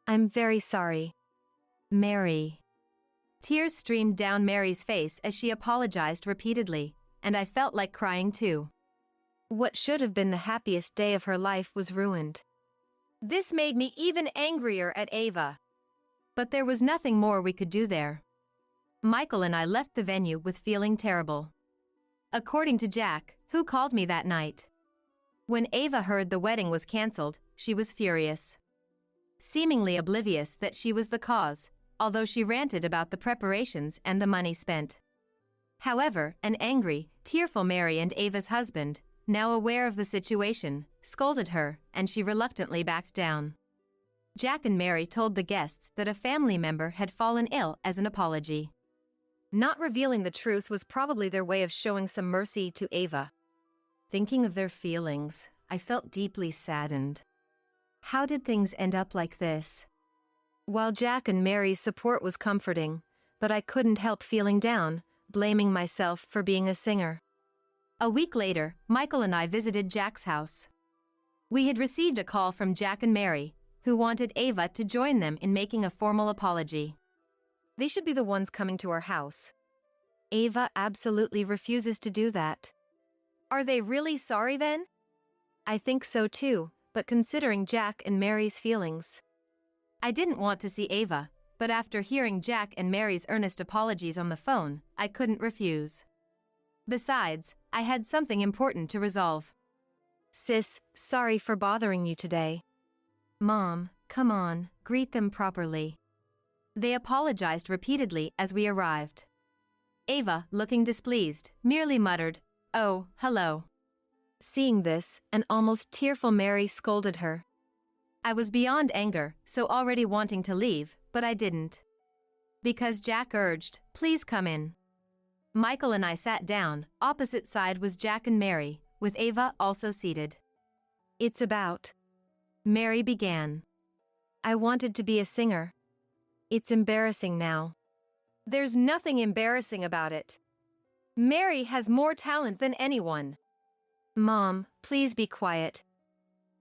I'm very sorry. Mary. Tears streamed down Mary's face as she apologized repeatedly, and I felt like crying too. What should have been the happiest day of her life was ruined. This made me even angrier at Ava. But there was nothing more we could do there. Michael and I left the venue with feeling terrible. according to Jack, who called me that night. When Ava heard the wedding was cancelled, she was furious. Seemingly oblivious that she was the cause, although she ranted about the preparations and the money spent. However, an angry, tearful Mary and Ava's husband, now aware of the situation, scolded her, and she reluctantly backed down. Jack and Mary told the guests that a family member had fallen ill as an apology. Not revealing the truth was probably their way of showing some mercy to Ava. Thinking of their feelings, I felt deeply saddened. How did things end up like this? While Jack and Mary's support was comforting, but I couldn't help feeling down, blaming myself for being a singer. A week later, Michael and I visited Jack's house. We had received a call from Jack and Mary, who wanted Ava to join them in making a formal apology. They should be the ones coming to our house. Ava absolutely refuses to do that. Are they really sorry then? I think so too, but considering Jack and Mary's feelings. I didn't want to see Ava, but after hearing Jack and Mary's earnest apologies on the phone, I couldn't refuse. Besides, I had something important to resolve. Sis, sorry for bothering you today. Mom, come on, greet them properly. They apologized repeatedly as we arrived. Ava, looking displeased, merely muttered, "Oh, hello." Seeing this, an almost tearful Mary scolded her. I was beyond anger, so already wanting to leave, but I didn't. Because Jack urged, "Please come in." Michael and I sat down, opposite side was Jack and Mary, with Ava also seated. It's about. Mary began. I wanted to be a singer. It's embarrassing now. There's nothing embarrassing about it. Mary has more talent than anyone. Mom, please be quiet.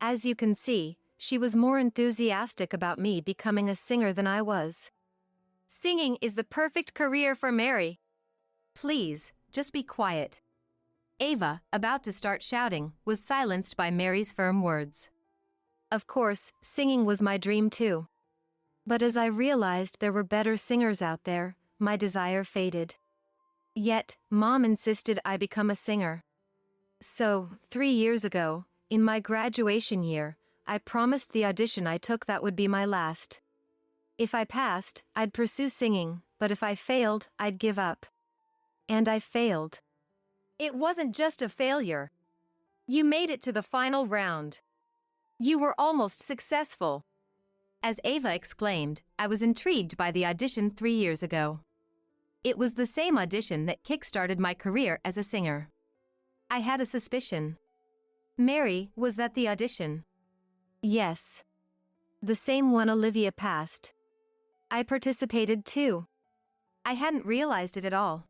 As you can see, she was more enthusiastic about me becoming a singer than I was. Singing is the perfect career for Mary. Please, just be quiet. Ava, about to start shouting, was silenced by Mary's firm words. Of course, singing was my dream too. But as I realized there were better singers out there, my desire faded. Yet, Mom insisted I become a singer. So, 3 years ago, in my graduation year, I promised the audition I took that would be my last. If I passed, I'd pursue singing, but if I failed, I'd give up. And I failed. It wasn't just a failure. You made it to the final round. You were almost successful. As Ava exclaimed, I was intrigued by the audition 3 years ago. It was the same audition that kick-started my career as a singer. I had a suspicion. Mary, was that the audition? Yes. The same one Olivia passed. I participated too. I hadn't realized it at all.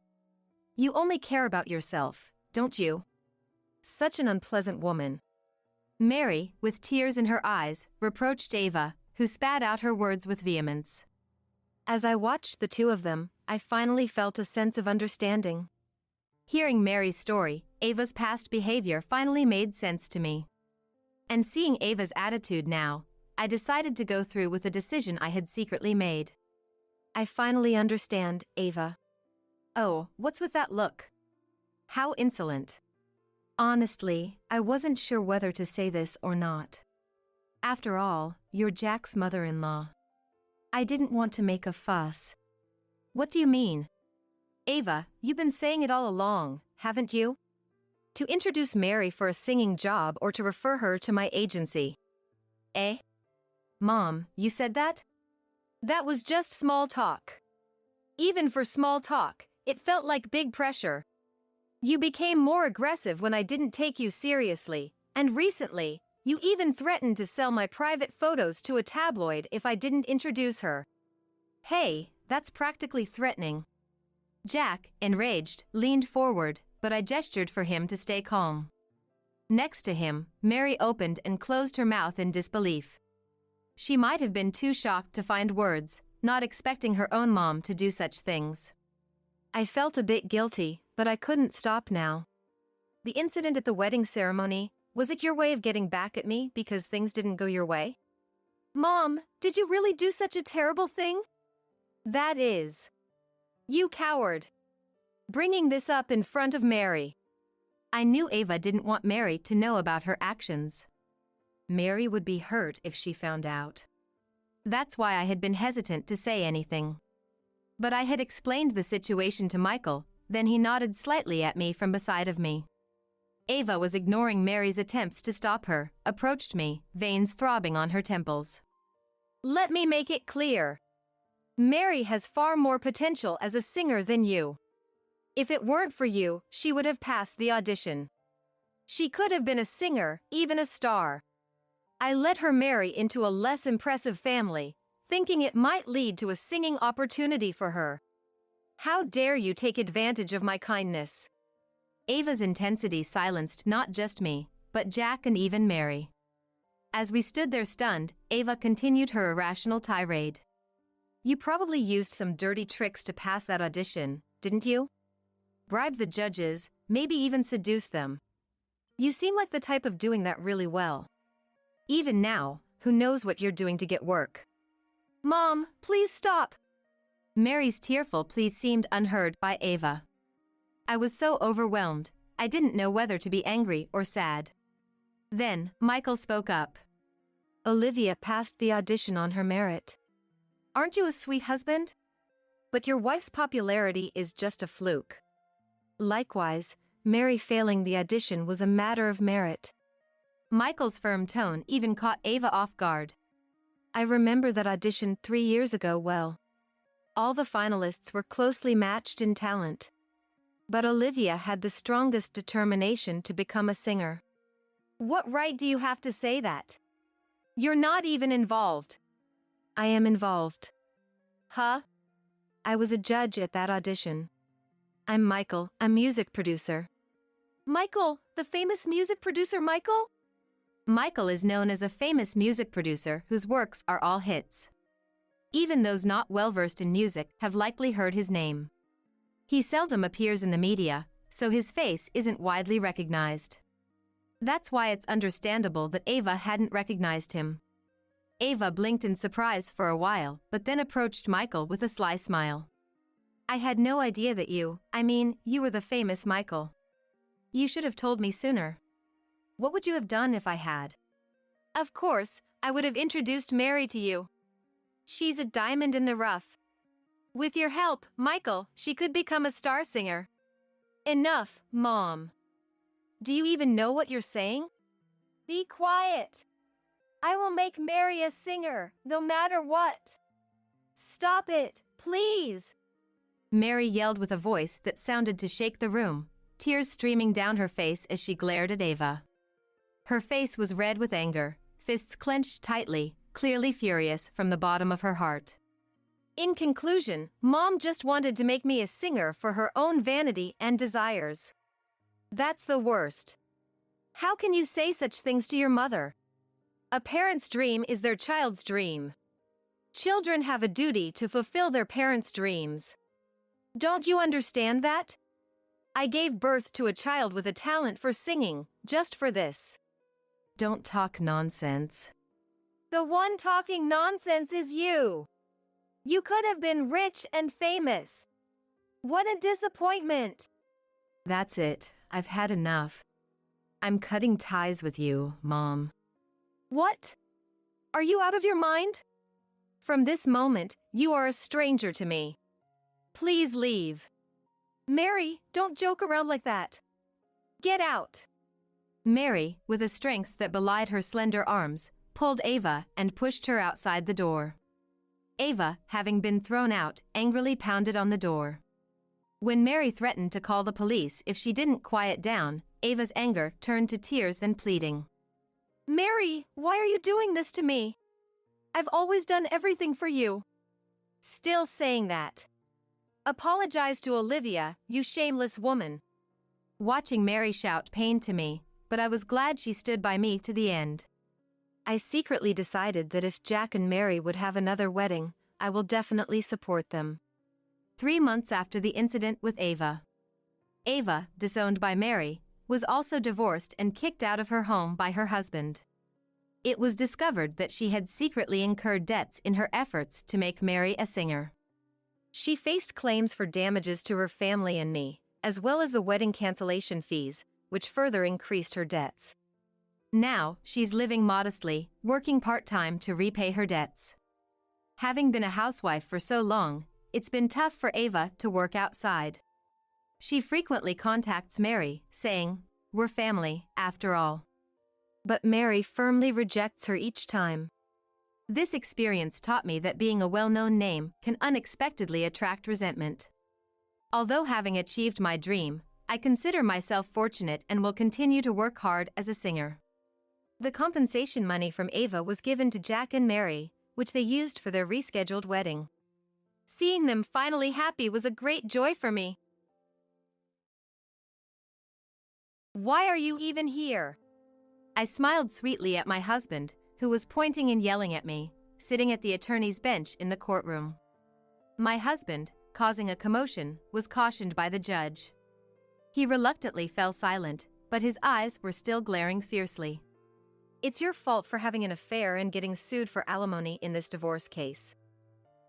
You only care about yourself, don't you? Such an unpleasant woman. Mary, with tears in her eyes, reproached Ava, who spat out her words with vehemence. As I watched the two of them, I finally felt a sense of understanding. Hearing Mary's story, Ava's past behavior finally made sense to me. And seeing Ava's attitude now, I decided to go through with the decision I had secretly made. I finally understand, Ava. Oh, what's with that look? How insolent. Honestly, I wasn't sure whether to say this or not. After all, you're Jack's mother-in-law. I didn't want to make a fuss. What do you mean? Ava, you've been saying it all along, haven't you? To introduce Mary for a singing job or to refer her to my agency. Eh? Mom, you said that? That was just small talk. Even for small talk, it felt like big pressure. You became more aggressive when I didn't take you seriously, and recently, you even threatened to sell my private photos to a tabloid if I didn't introduce her. Hey, that's practically threatening. Jack, enraged, leaned forward, but I gestured for him to stay calm. Next to him, Mary opened and closed her mouth in disbelief. She might have been too shocked to find words, not expecting her own mom to do such things. I felt a bit guilty, but I couldn't stop now. The incident at the wedding ceremony, was it your way of getting back at me because things didn't go your way? Mom, did you really do such a terrible thing? That is. You coward. Bringing this up in front of Mary. I knew Ava didn't want Mary to know about her actions. Mary would be hurt if she found out. That's why I had been hesitant to say anything. But I had explained the situation to Michael, then he nodded slightly at me from beside of me. Ava was ignoring Mary's attempts to stop her, approached me, veins throbbing on her temples. Let me make it clear. Mary has far more potential as a singer than you. If it weren't for you, she would have passed the audition. She could have been a singer, even a star. I let her marry into a less impressive family, thinking it might lead to a singing opportunity for her. How dare you take advantage of my kindness? Ava's intensity silenced not just me, but Jack and even Mary. As we stood there stunned, Ava continued her irrational tirade. You probably used some dirty tricks to pass that audition, didn't you? Bribed the judges, maybe even seduced them. You seem like the type of doing that really well. Even now, who knows what you're doing to get work? Mom, please stop. Mary's tearful plea seemed unheard by Ava. I was so overwhelmed, I didn't know whether to be angry or sad. Then, Michael spoke up. Olivia passed the audition on her merit. Aren't you a sweet husband? But your wife's popularity is just a fluke. Likewise, Mary failing the audition was a matter of merit. Michael's firm tone even caught Ava off guard. I remember that audition 3 years ago well. All the finalists were closely matched in talent. But Olivia had the strongest determination to become a singer. What right do you have to say that? You're not even involved. I am involved. Huh? I was a judge at that audition. I'm Michael, a music producer. Michael, the famous music producer Michael? Michael is known as a famous music producer whose works are all hits. Even those not well-versed in music have likely heard his name. He seldom appears in the media, so his face isn't widely recognized. That's why it's understandable that Ava hadn't recognized him. Ava blinked in surprise for a while, but then approached Michael with a sly smile. I had no idea that you were the famous Michael. You should have told me sooner. What would you have done if I had? Of course, I would have introduced Mary to you. She's a diamond in the rough. With your help, Michael, she could become a star singer. Enough, Mom. Do you even know what you're saying? Be quiet. I will make Mary a singer, no matter what. Stop it, please. Mary yelled with a voice that sounded to shake the room, tears streaming down her face as she glared at Ava. Her face was red with anger, fists clenched tightly, clearly furious from the bottom of her heart. In conclusion, Mom just wanted to make me a singer for her own vanity and desires. That's the worst. How can you say such things to your mother? A parent's dream is their child's dream. Children have a duty to fulfill their parents' dreams. Don't you understand that? I gave birth to a child with a talent for singing, just for this. Don't talk nonsense. The one talking nonsense is you. You could have been rich and famous. What a disappointment. That's it. I've had enough. I'm cutting ties with you, Mom. What? Are you out of your mind? From this moment, you are a stranger to me. Please leave. Mary, don't joke around like that. Get out. Mary, with a strength that belied her slender arms, pulled Ava and pushed her outside the door. Ava, having been thrown out, angrily pounded on the door. When Mary threatened to call the police if she didn't quiet down, Ava's anger turned to tears and pleading. Mary, why are you doing this to me? I've always done everything for you. Still saying that. Apologize to Olivia, you shameless woman. Watching Mary shout pained to me, but I was glad she stood by me to the end. I secretly decided that if Jack and Mary would have another wedding, I will definitely support them. 3 months after the incident with Ava. Ava, disowned by Mary, was also divorced and kicked out of her home by her husband. It was discovered that she had secretly incurred debts in her efforts to make Mary a singer. She faced claims for damages to her family and me, as well as the wedding cancellation fees, which further increased her debts. Now, she's living modestly, working part-time to repay her debts. Having been a housewife for so long, it's been tough for Ava to work outside. She frequently contacts Mary, saying, "We're family, after all." But Mary firmly rejects her each time. This experience taught me that being a well-known name can unexpectedly attract resentment. Although having achieved my dream, I consider myself fortunate and will continue to work hard as a singer. The compensation money from Ava was given to Jack and Mary, which they used for their rescheduled wedding. Seeing them finally happy was a great joy for me. Why are you even here? I smiled sweetly at my husband, who was pointing and yelling at me, sitting at the attorney's bench in the courtroom. My husband, causing a commotion, was cautioned by the judge. He reluctantly fell silent, but his eyes were still glaring fiercely. It's your fault for having an affair and getting sued for alimony in this divorce case.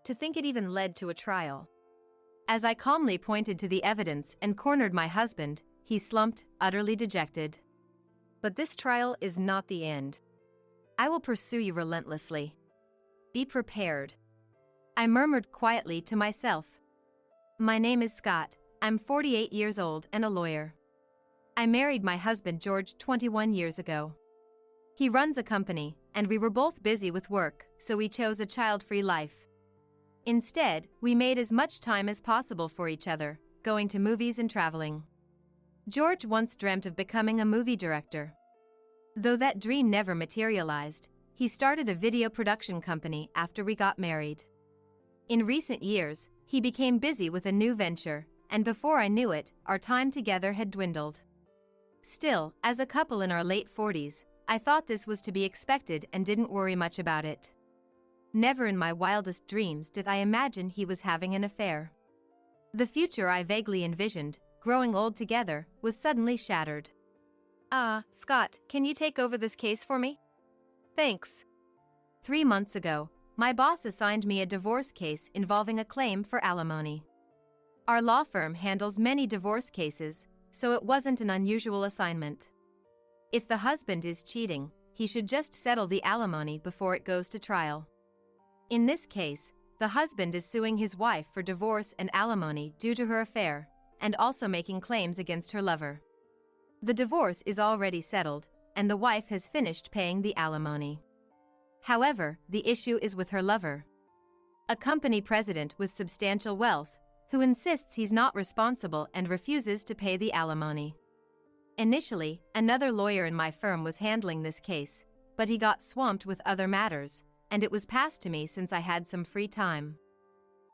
To think it even led to a trial. As I calmly pointed to the evidence and cornered my husband, he slumped, utterly dejected. But this trial is not the end. I will pursue you relentlessly. Be prepared. I murmured quietly to myself. My name is Scott, I'm 48 years old and a lawyer. I married my husband George 21 years ago. He runs a company, and we were both busy with work, so we chose a child-free life. Instead, we made as much time as possible for each other, going to movies and traveling. George once dreamt of becoming a movie director. Though that dream never materialized, he started a video production company after we got married. In recent years, he became busy with a new venture, and before I knew it, our time together had dwindled. Still, as a couple in our late 40s, I thought this was to be expected and didn't worry much about it. Never in my wildest dreams did I imagine he was having an affair. The future I vaguely envisioned, growing old together, was suddenly shattered. Scott, can you take over this case for me? Thanks. 3 months ago, my boss assigned me a divorce case involving a claim for alimony. Our law firm handles many divorce cases, so it wasn't an unusual assignment. If the husband is cheating, he should just settle the alimony before it goes to trial. In this case, the husband is suing his wife for divorce and alimony due to her affair, and also making claims against her lover. The divorce is already settled, and the wife has finished paying the alimony. However, the issue is with her lover, a company president with substantial wealth, who insists he's not responsible and refuses to pay the alimony. Initially, another lawyer in my firm was handling this case, but he got swamped with other matters, and it was passed to me since I had some free time.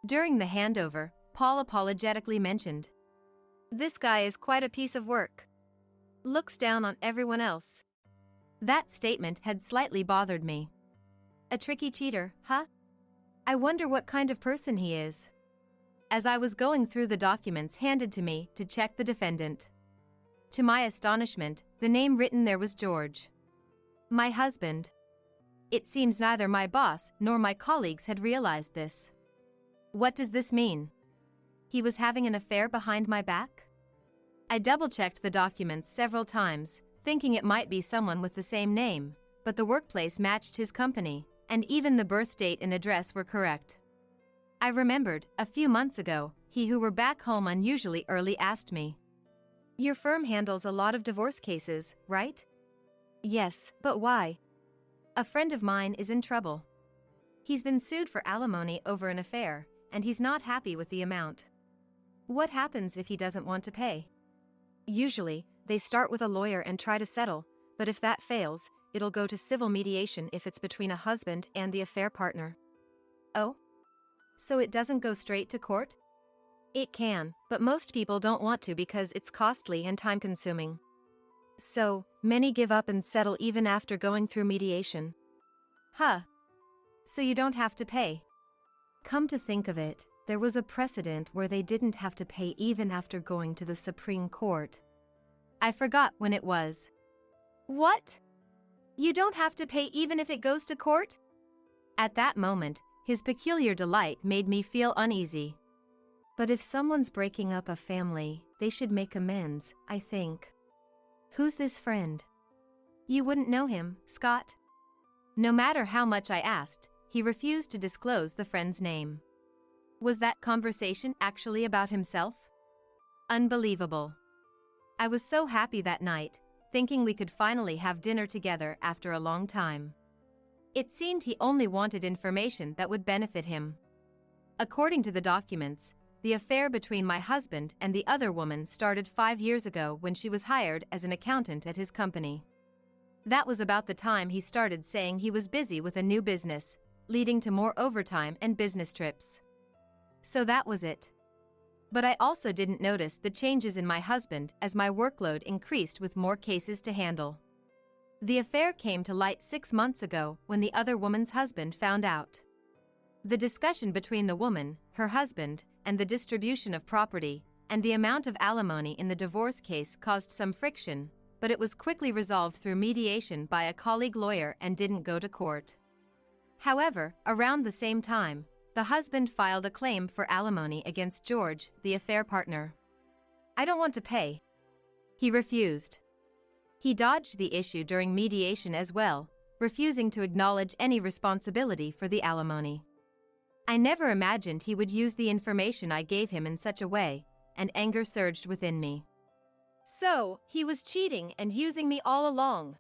During the handover, Paul apologetically mentioned, "This guy is quite a piece of work. Looks down on everyone else." That statement had slightly bothered me. A tricky cheater, huh? I wonder what kind of person he is. As I was going through the documents handed to me to check the defendant, to my astonishment, the name written there was George. My husband. It seems neither my boss nor my colleagues had realized this. What does this mean? He was having an affair behind my back? I double-checked the documents several times, thinking it might be someone with the same name, but the workplace matched his company, and even the birth date and address were correct. I remembered, a few months ago, he who were back home unusually early asked me, "Your firm handles a lot of divorce cases, right?" "Yes, but why?" "A friend of mine is in trouble. He's been sued for alimony over an affair, and he's not happy with the amount." "What happens if he doesn't want to pay?" "Usually, they start with a lawyer and try to settle, but if that fails, it'll go to civil mediation if it's between a husband and the affair partner." "Oh? So it doesn't go straight to court?" "It can, but most people don't want to because it's costly and time-consuming. So, many give up and settle even after going through mediation." "Huh. So you don't have to pay?" "Come to think of it, there was a precedent where they didn't have to pay even after going to the Supreme Court." "I forgot when it was." "What? You don't have to pay even if it goes to court?" At that moment, his peculiar delight made me feel uneasy. "But if someone's breaking up a family, they should make amends, I think." Who's this friend? You wouldn't know him, Scott? No matter how much I asked, he refused to disclose the friend's name. Was that conversation actually about himself? Unbelievable. I was so happy that night, thinking we could finally have dinner together after a long time. It seemed he only wanted information that would benefit him. According to the documents, the affair between my husband and the other woman started 5 years ago when she was hired as an accountant at his company. That was about the time he started saying he was busy with a new business, leading to more overtime and business trips. So that was it. But I also didn't notice the changes in my husband as my workload increased with more cases to handle. The affair came to light 6 months ago when the other woman's husband found out. The discussion between the woman, her husband, and the distribution of property, and the amount of alimony in the divorce case caused some friction, but it was quickly resolved through mediation by a colleague lawyer and didn't go to court. However, around the same time, the husband filed a claim for alimony against George, the affair partner. I don't want to pay. He refused. He dodged the issue during mediation as well, refusing to acknowledge any responsibility for the alimony. I never imagined he would use the information I gave him in such a way, and anger surged within me. So, he was cheating and using me all along.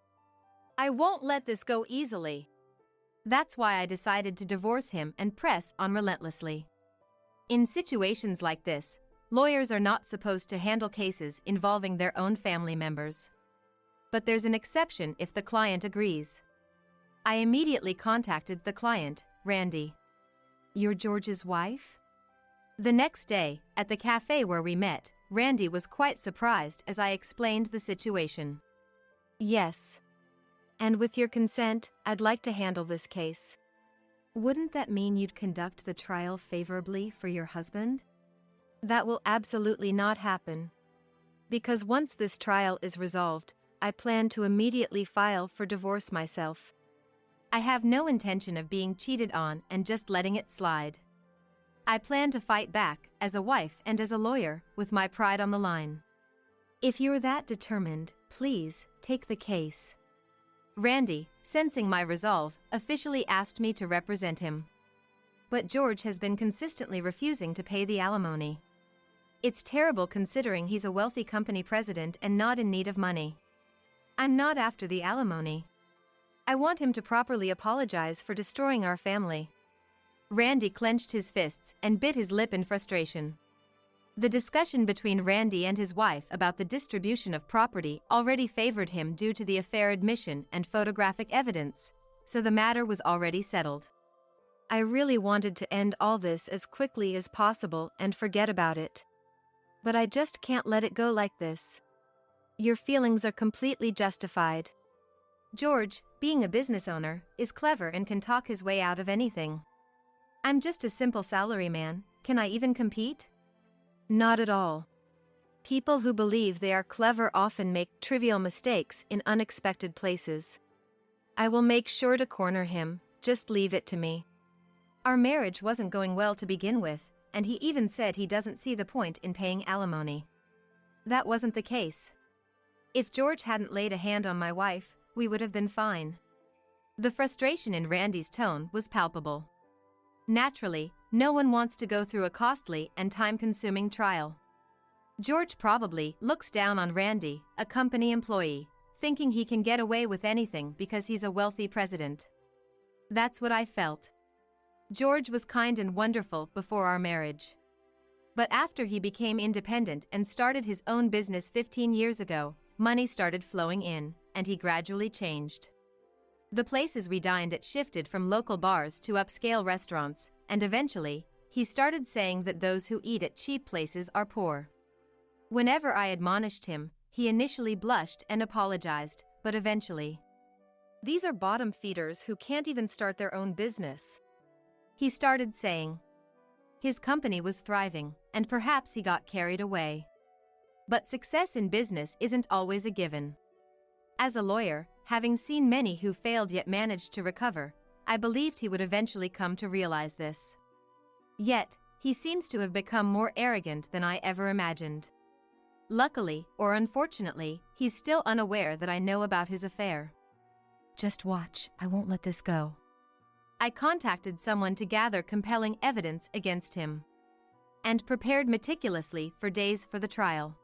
I won't let this go easily. That's why I decided to divorce him and press on relentlessly. In situations like this, lawyers are not supposed to handle cases involving their own family members. But there's an exception if the client agrees. I immediately contacted the client, Randy. You're George's wife? The next day, at the cafe where we met, Randy was quite surprised as I explained the situation. Yes. And with your consent, I'd like to handle this case. Wouldn't that mean you'd conduct the trial favorably for your husband? That will absolutely not happen. Because once this trial is resolved, I plan to immediately file for divorce myself. I have no intention of being cheated on and just letting it slide. I plan to fight back, as a wife and as a lawyer, with my pride on the line. If you're that determined, please, take the case. Randy, sensing my resolve, officially asked me to represent him. But George has been consistently refusing to pay the alimony. It's terrible considering he's a wealthy company president and not in need of money. I'm not after the alimony. I want him to properly apologize for destroying our family. Randy clenched his fists and bit his lip in frustration. The discussion between Randy and his wife about the distribution of property already favored him due to the affair admission and photographic evidence, so the matter was already settled. I really wanted to end all this as quickly as possible and forget about it. But I just can't let it go like this. Your feelings are completely justified. George, being a business owner, is clever and can talk his way out of anything. I'm just a simple salaryman. Can I even compete? Not at all. People who believe they are clever often make trivial mistakes in unexpected places. I will make sure to corner him, just leave it to me. Our marriage wasn't going well to begin with, and he even said he doesn't see the point in paying alimony. That wasn't the case. If George hadn't laid a hand on my wife, we would have been fine. The frustration in Randy's tone was palpable. Naturally, no one wants to go through a costly and time-consuming trial. George probably looks down on Randy, a company employee, thinking he can get away with anything because he's a wealthy president. That's what I felt. George was kind and wonderful before our marriage. But after he became independent and started his own business 15 years ago, money started flowing in, and he gradually changed. The places we dined at shifted from local bars to upscale restaurants, and eventually, he started saying that those who eat at cheap places are poor. Whenever I admonished him, he initially blushed and apologized, but eventually, "These are bottom feeders who can't even start their own business," he started saying. His company was thriving, and perhaps he got carried away. But success in business isn't always a given. As a lawyer, having seen many who failed yet managed to recover, I believed he would eventually come to realize this. Yet, he seems to have become more arrogant than I ever imagined. Luckily, or unfortunately, he's still unaware that I know about his affair. Just watch, I won't let this go. I contacted someone to gather compelling evidence against him and prepared meticulously for days for the trial.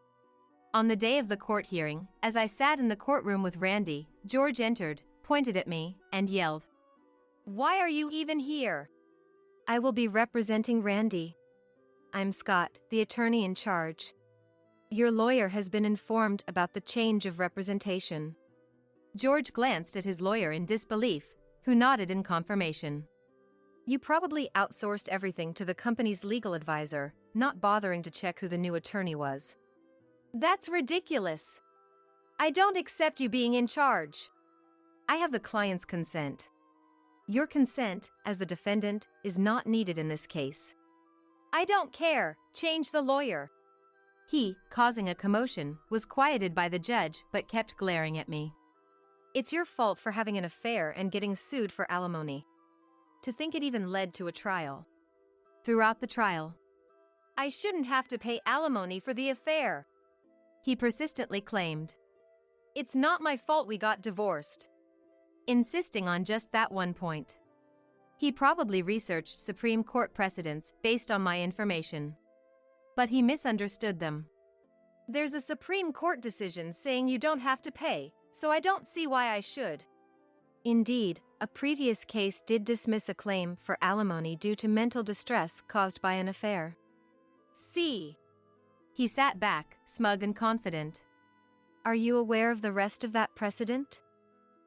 On the day of the court hearing, as I sat in the courtroom with Randy, George entered, pointed at me, and yelled, "Why are you even here?" "I will be representing Randy. I'm Scott, the attorney in charge. Your lawyer has been informed about the change of representation." George glanced at his lawyer in disbelief, who nodded in confirmation. "You probably outsourced everything to the company's legal advisor, not bothering to check who the new attorney was." "That's ridiculous. I don't accept you being in charge." "I have the client's consent. Your consent, as the defendant, is not needed in this case." "I don't care. Change the lawyer." He, causing a commotion, was quieted by the judge but kept glaring at me. "It's your fault for having an affair and getting sued for alimony. To think it even led to a trial." Throughout the trial, "I shouldn't have to pay alimony for the affair," he persistently claimed, "It's not my fault we got divorced." insisting on just that one point. He probably researched Supreme Court precedents based on my information, but he misunderstood them. "There's a Supreme Court decision saying you don't have to pay, so I don't see why I should." Indeed, a previous case did dismiss a claim for alimony due to mental distress caused by an affair. See. He sat back, smug and confident. "Are you aware of the rest of that precedent?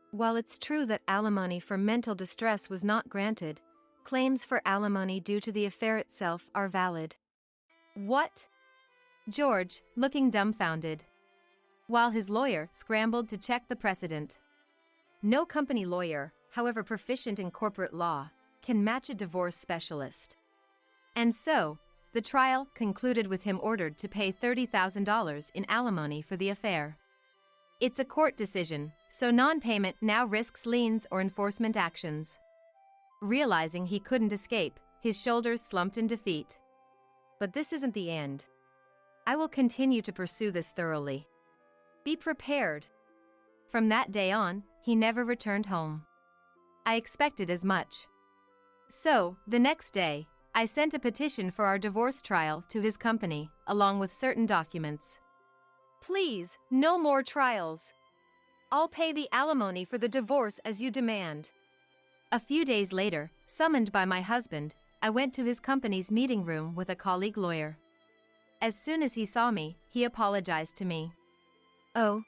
While it's true that alimony for mental distress was not granted, claims for alimony due to the affair itself are valid." "What?" George, looking dumbfounded, while his lawyer scrambled to check the precedent. No company lawyer, however proficient in corporate law, can match a divorce specialist. And so, the trial concluded with him ordered to pay $30,000 in alimony for the affair. It's a court decision, so non-payment now risks liens or enforcement actions. Realizing he couldn't escape, his shoulders slumped in defeat. "But this isn't the end. I will continue to pursue this thoroughly. Be prepared." From that day on, he never returned home. I expected as much. So, the next day, I sent a petition for our divorce trial to his company, along with certain documents. "Please, no more trials. I'll pay the alimony for the divorce as you demand." A few days later, summoned by my husband, I went to his company's meeting room with a colleague lawyer. As soon as he saw me, he apologized to me. "Oh,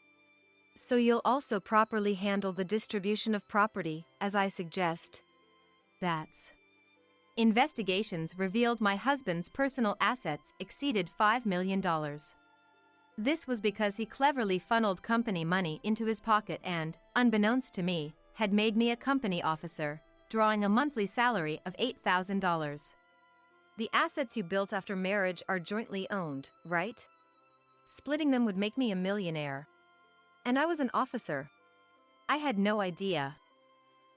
so you'll also properly handle the distribution of property, as I suggest." That's. Investigations revealed my husband's personal assets exceeded $5 million. This was because he cleverly funneled company money into his pocket and, unbeknownst to me, had made me a company officer, drawing a monthly salary of $8,000. "The assets you built after marriage are jointly owned, right? Splitting them would make me a millionaire. And I was an officer. I had no idea."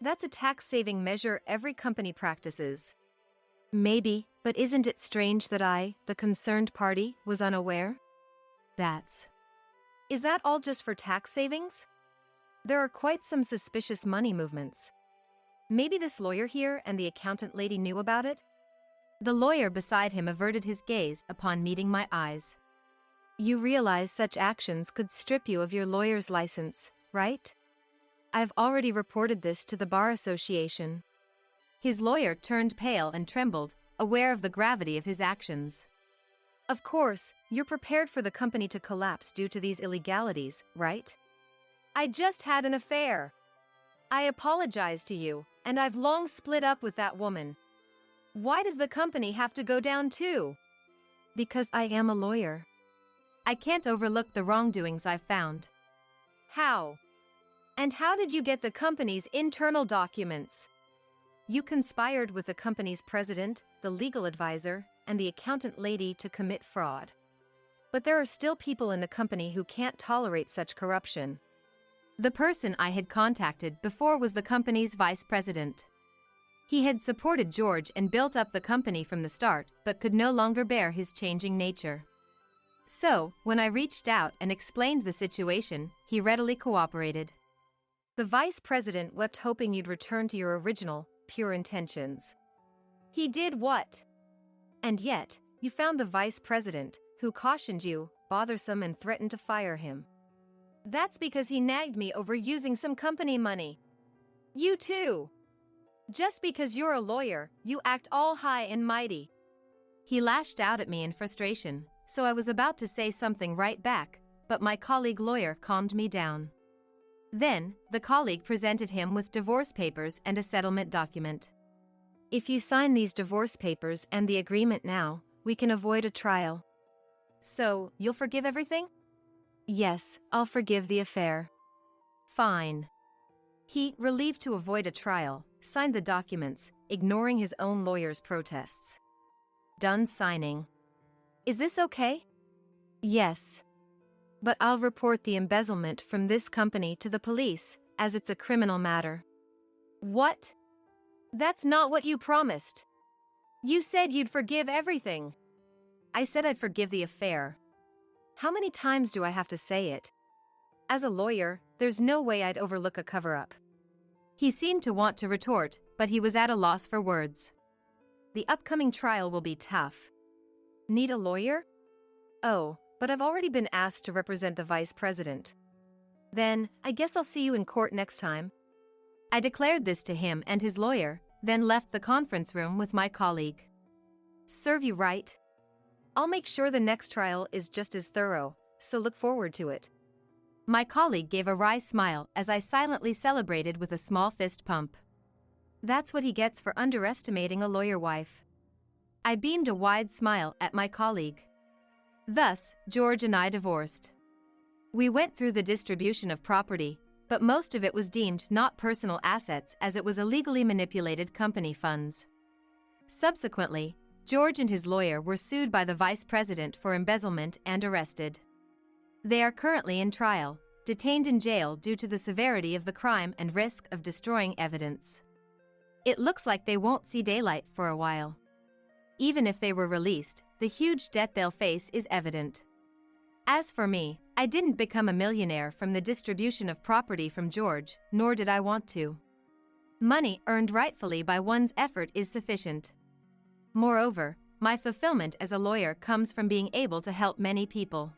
"That's a tax-saving measure every company practices." "Maybe, but isn't it strange that I, the concerned party, was unaware?" "Is that all just for tax savings? There are quite some suspicious money movements. Maybe this lawyer here and the accountant lady knew about it?" The lawyer beside him averted his gaze upon meeting my eyes. "You realize such actions could strip you of your lawyer's license, right?" "I've already reported this to the Bar Association." His lawyer turned pale and trembled, aware of the gravity of his actions. "Of course, you're prepared for the company to collapse due to these illegalities, right?" "I just had an affair. I apologize to you, and I've long split up with that woman. Why does the company have to go down too?" "Because I am a lawyer. I can't overlook the wrongdoings I've found." "How? And how did you get the company's internal documents?" "You conspired with the company's president, the legal advisor, and the accountant lady to commit fraud. But there are still people in the company who can't tolerate such corruption." The person I had contacted before was the company's vice president. He had supported George and built up the company from the start, but could no longer bear his changing nature. So, when I reached out and explained the situation, he readily cooperated. The vice president wept, hoping you'd return to your original, pure intentions. He did what? And yet, you found the vice president, who cautioned you, bothersome, and threatened to fire him. That's because he nagged me over using some company money. You too. Just because you're a lawyer, you act all high and mighty. He lashed out at me in frustration, so I was about to say something right back, but my colleague lawyer calmed me down. Then, the colleague presented him with divorce papers and a settlement document. If you sign these divorce papers and the agreement now, we can avoid a trial. So, you'll forgive everything? Yes, I'll forgive the affair. Fine. He, relieved to avoid a trial, signed the documents, ignoring his own lawyer's protests. Done signing. Is this okay? Yes. But I'll report the embezzlement from this company to the police, as it's a criminal matter. What? That's not what you promised. You said you'd forgive everything. I said I'd forgive the affair. How many times do I have to say it? As a lawyer, there's no way I'd overlook a cover-up. He seemed to want to retort, but he was at a loss for words. The upcoming trial will be tough. Need a lawyer? Oh, but I've already been asked to represent the vice president. Then, I guess I'll see you in court next time. I declared this to him and his lawyer, then left the conference room with my colleague. Serve you right. I'll make sure the next trial is just as thorough, so look forward to it. My colleague gave a wry smile as I silently celebrated with a small fist pump. That's what he gets for underestimating a lawyer wife. I beamed a wide smile at my colleague. Thus, George and I divorced. We went through the distribution of property, but most of it was deemed not personal assets as it was illegally manipulated company funds. Subsequently, George and his lawyer were sued by the vice president for embezzlement and arrested. They are currently in trial, detained in jail due to the severity of the crime and risk of destroying evidence. It looks like they won't see daylight for a while. Even if they were released, the huge debt they'll face is evident. As for me, I didn't become a millionaire from the distribution of property from George, nor did I want to. Money earned rightfully by one's effort is sufficient. Moreover, my fulfillment as a lawyer comes from being able to help many people.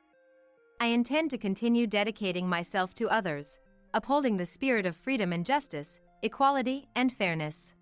I intend to continue dedicating myself to others, upholding the spirit of freedom and justice, equality and fairness.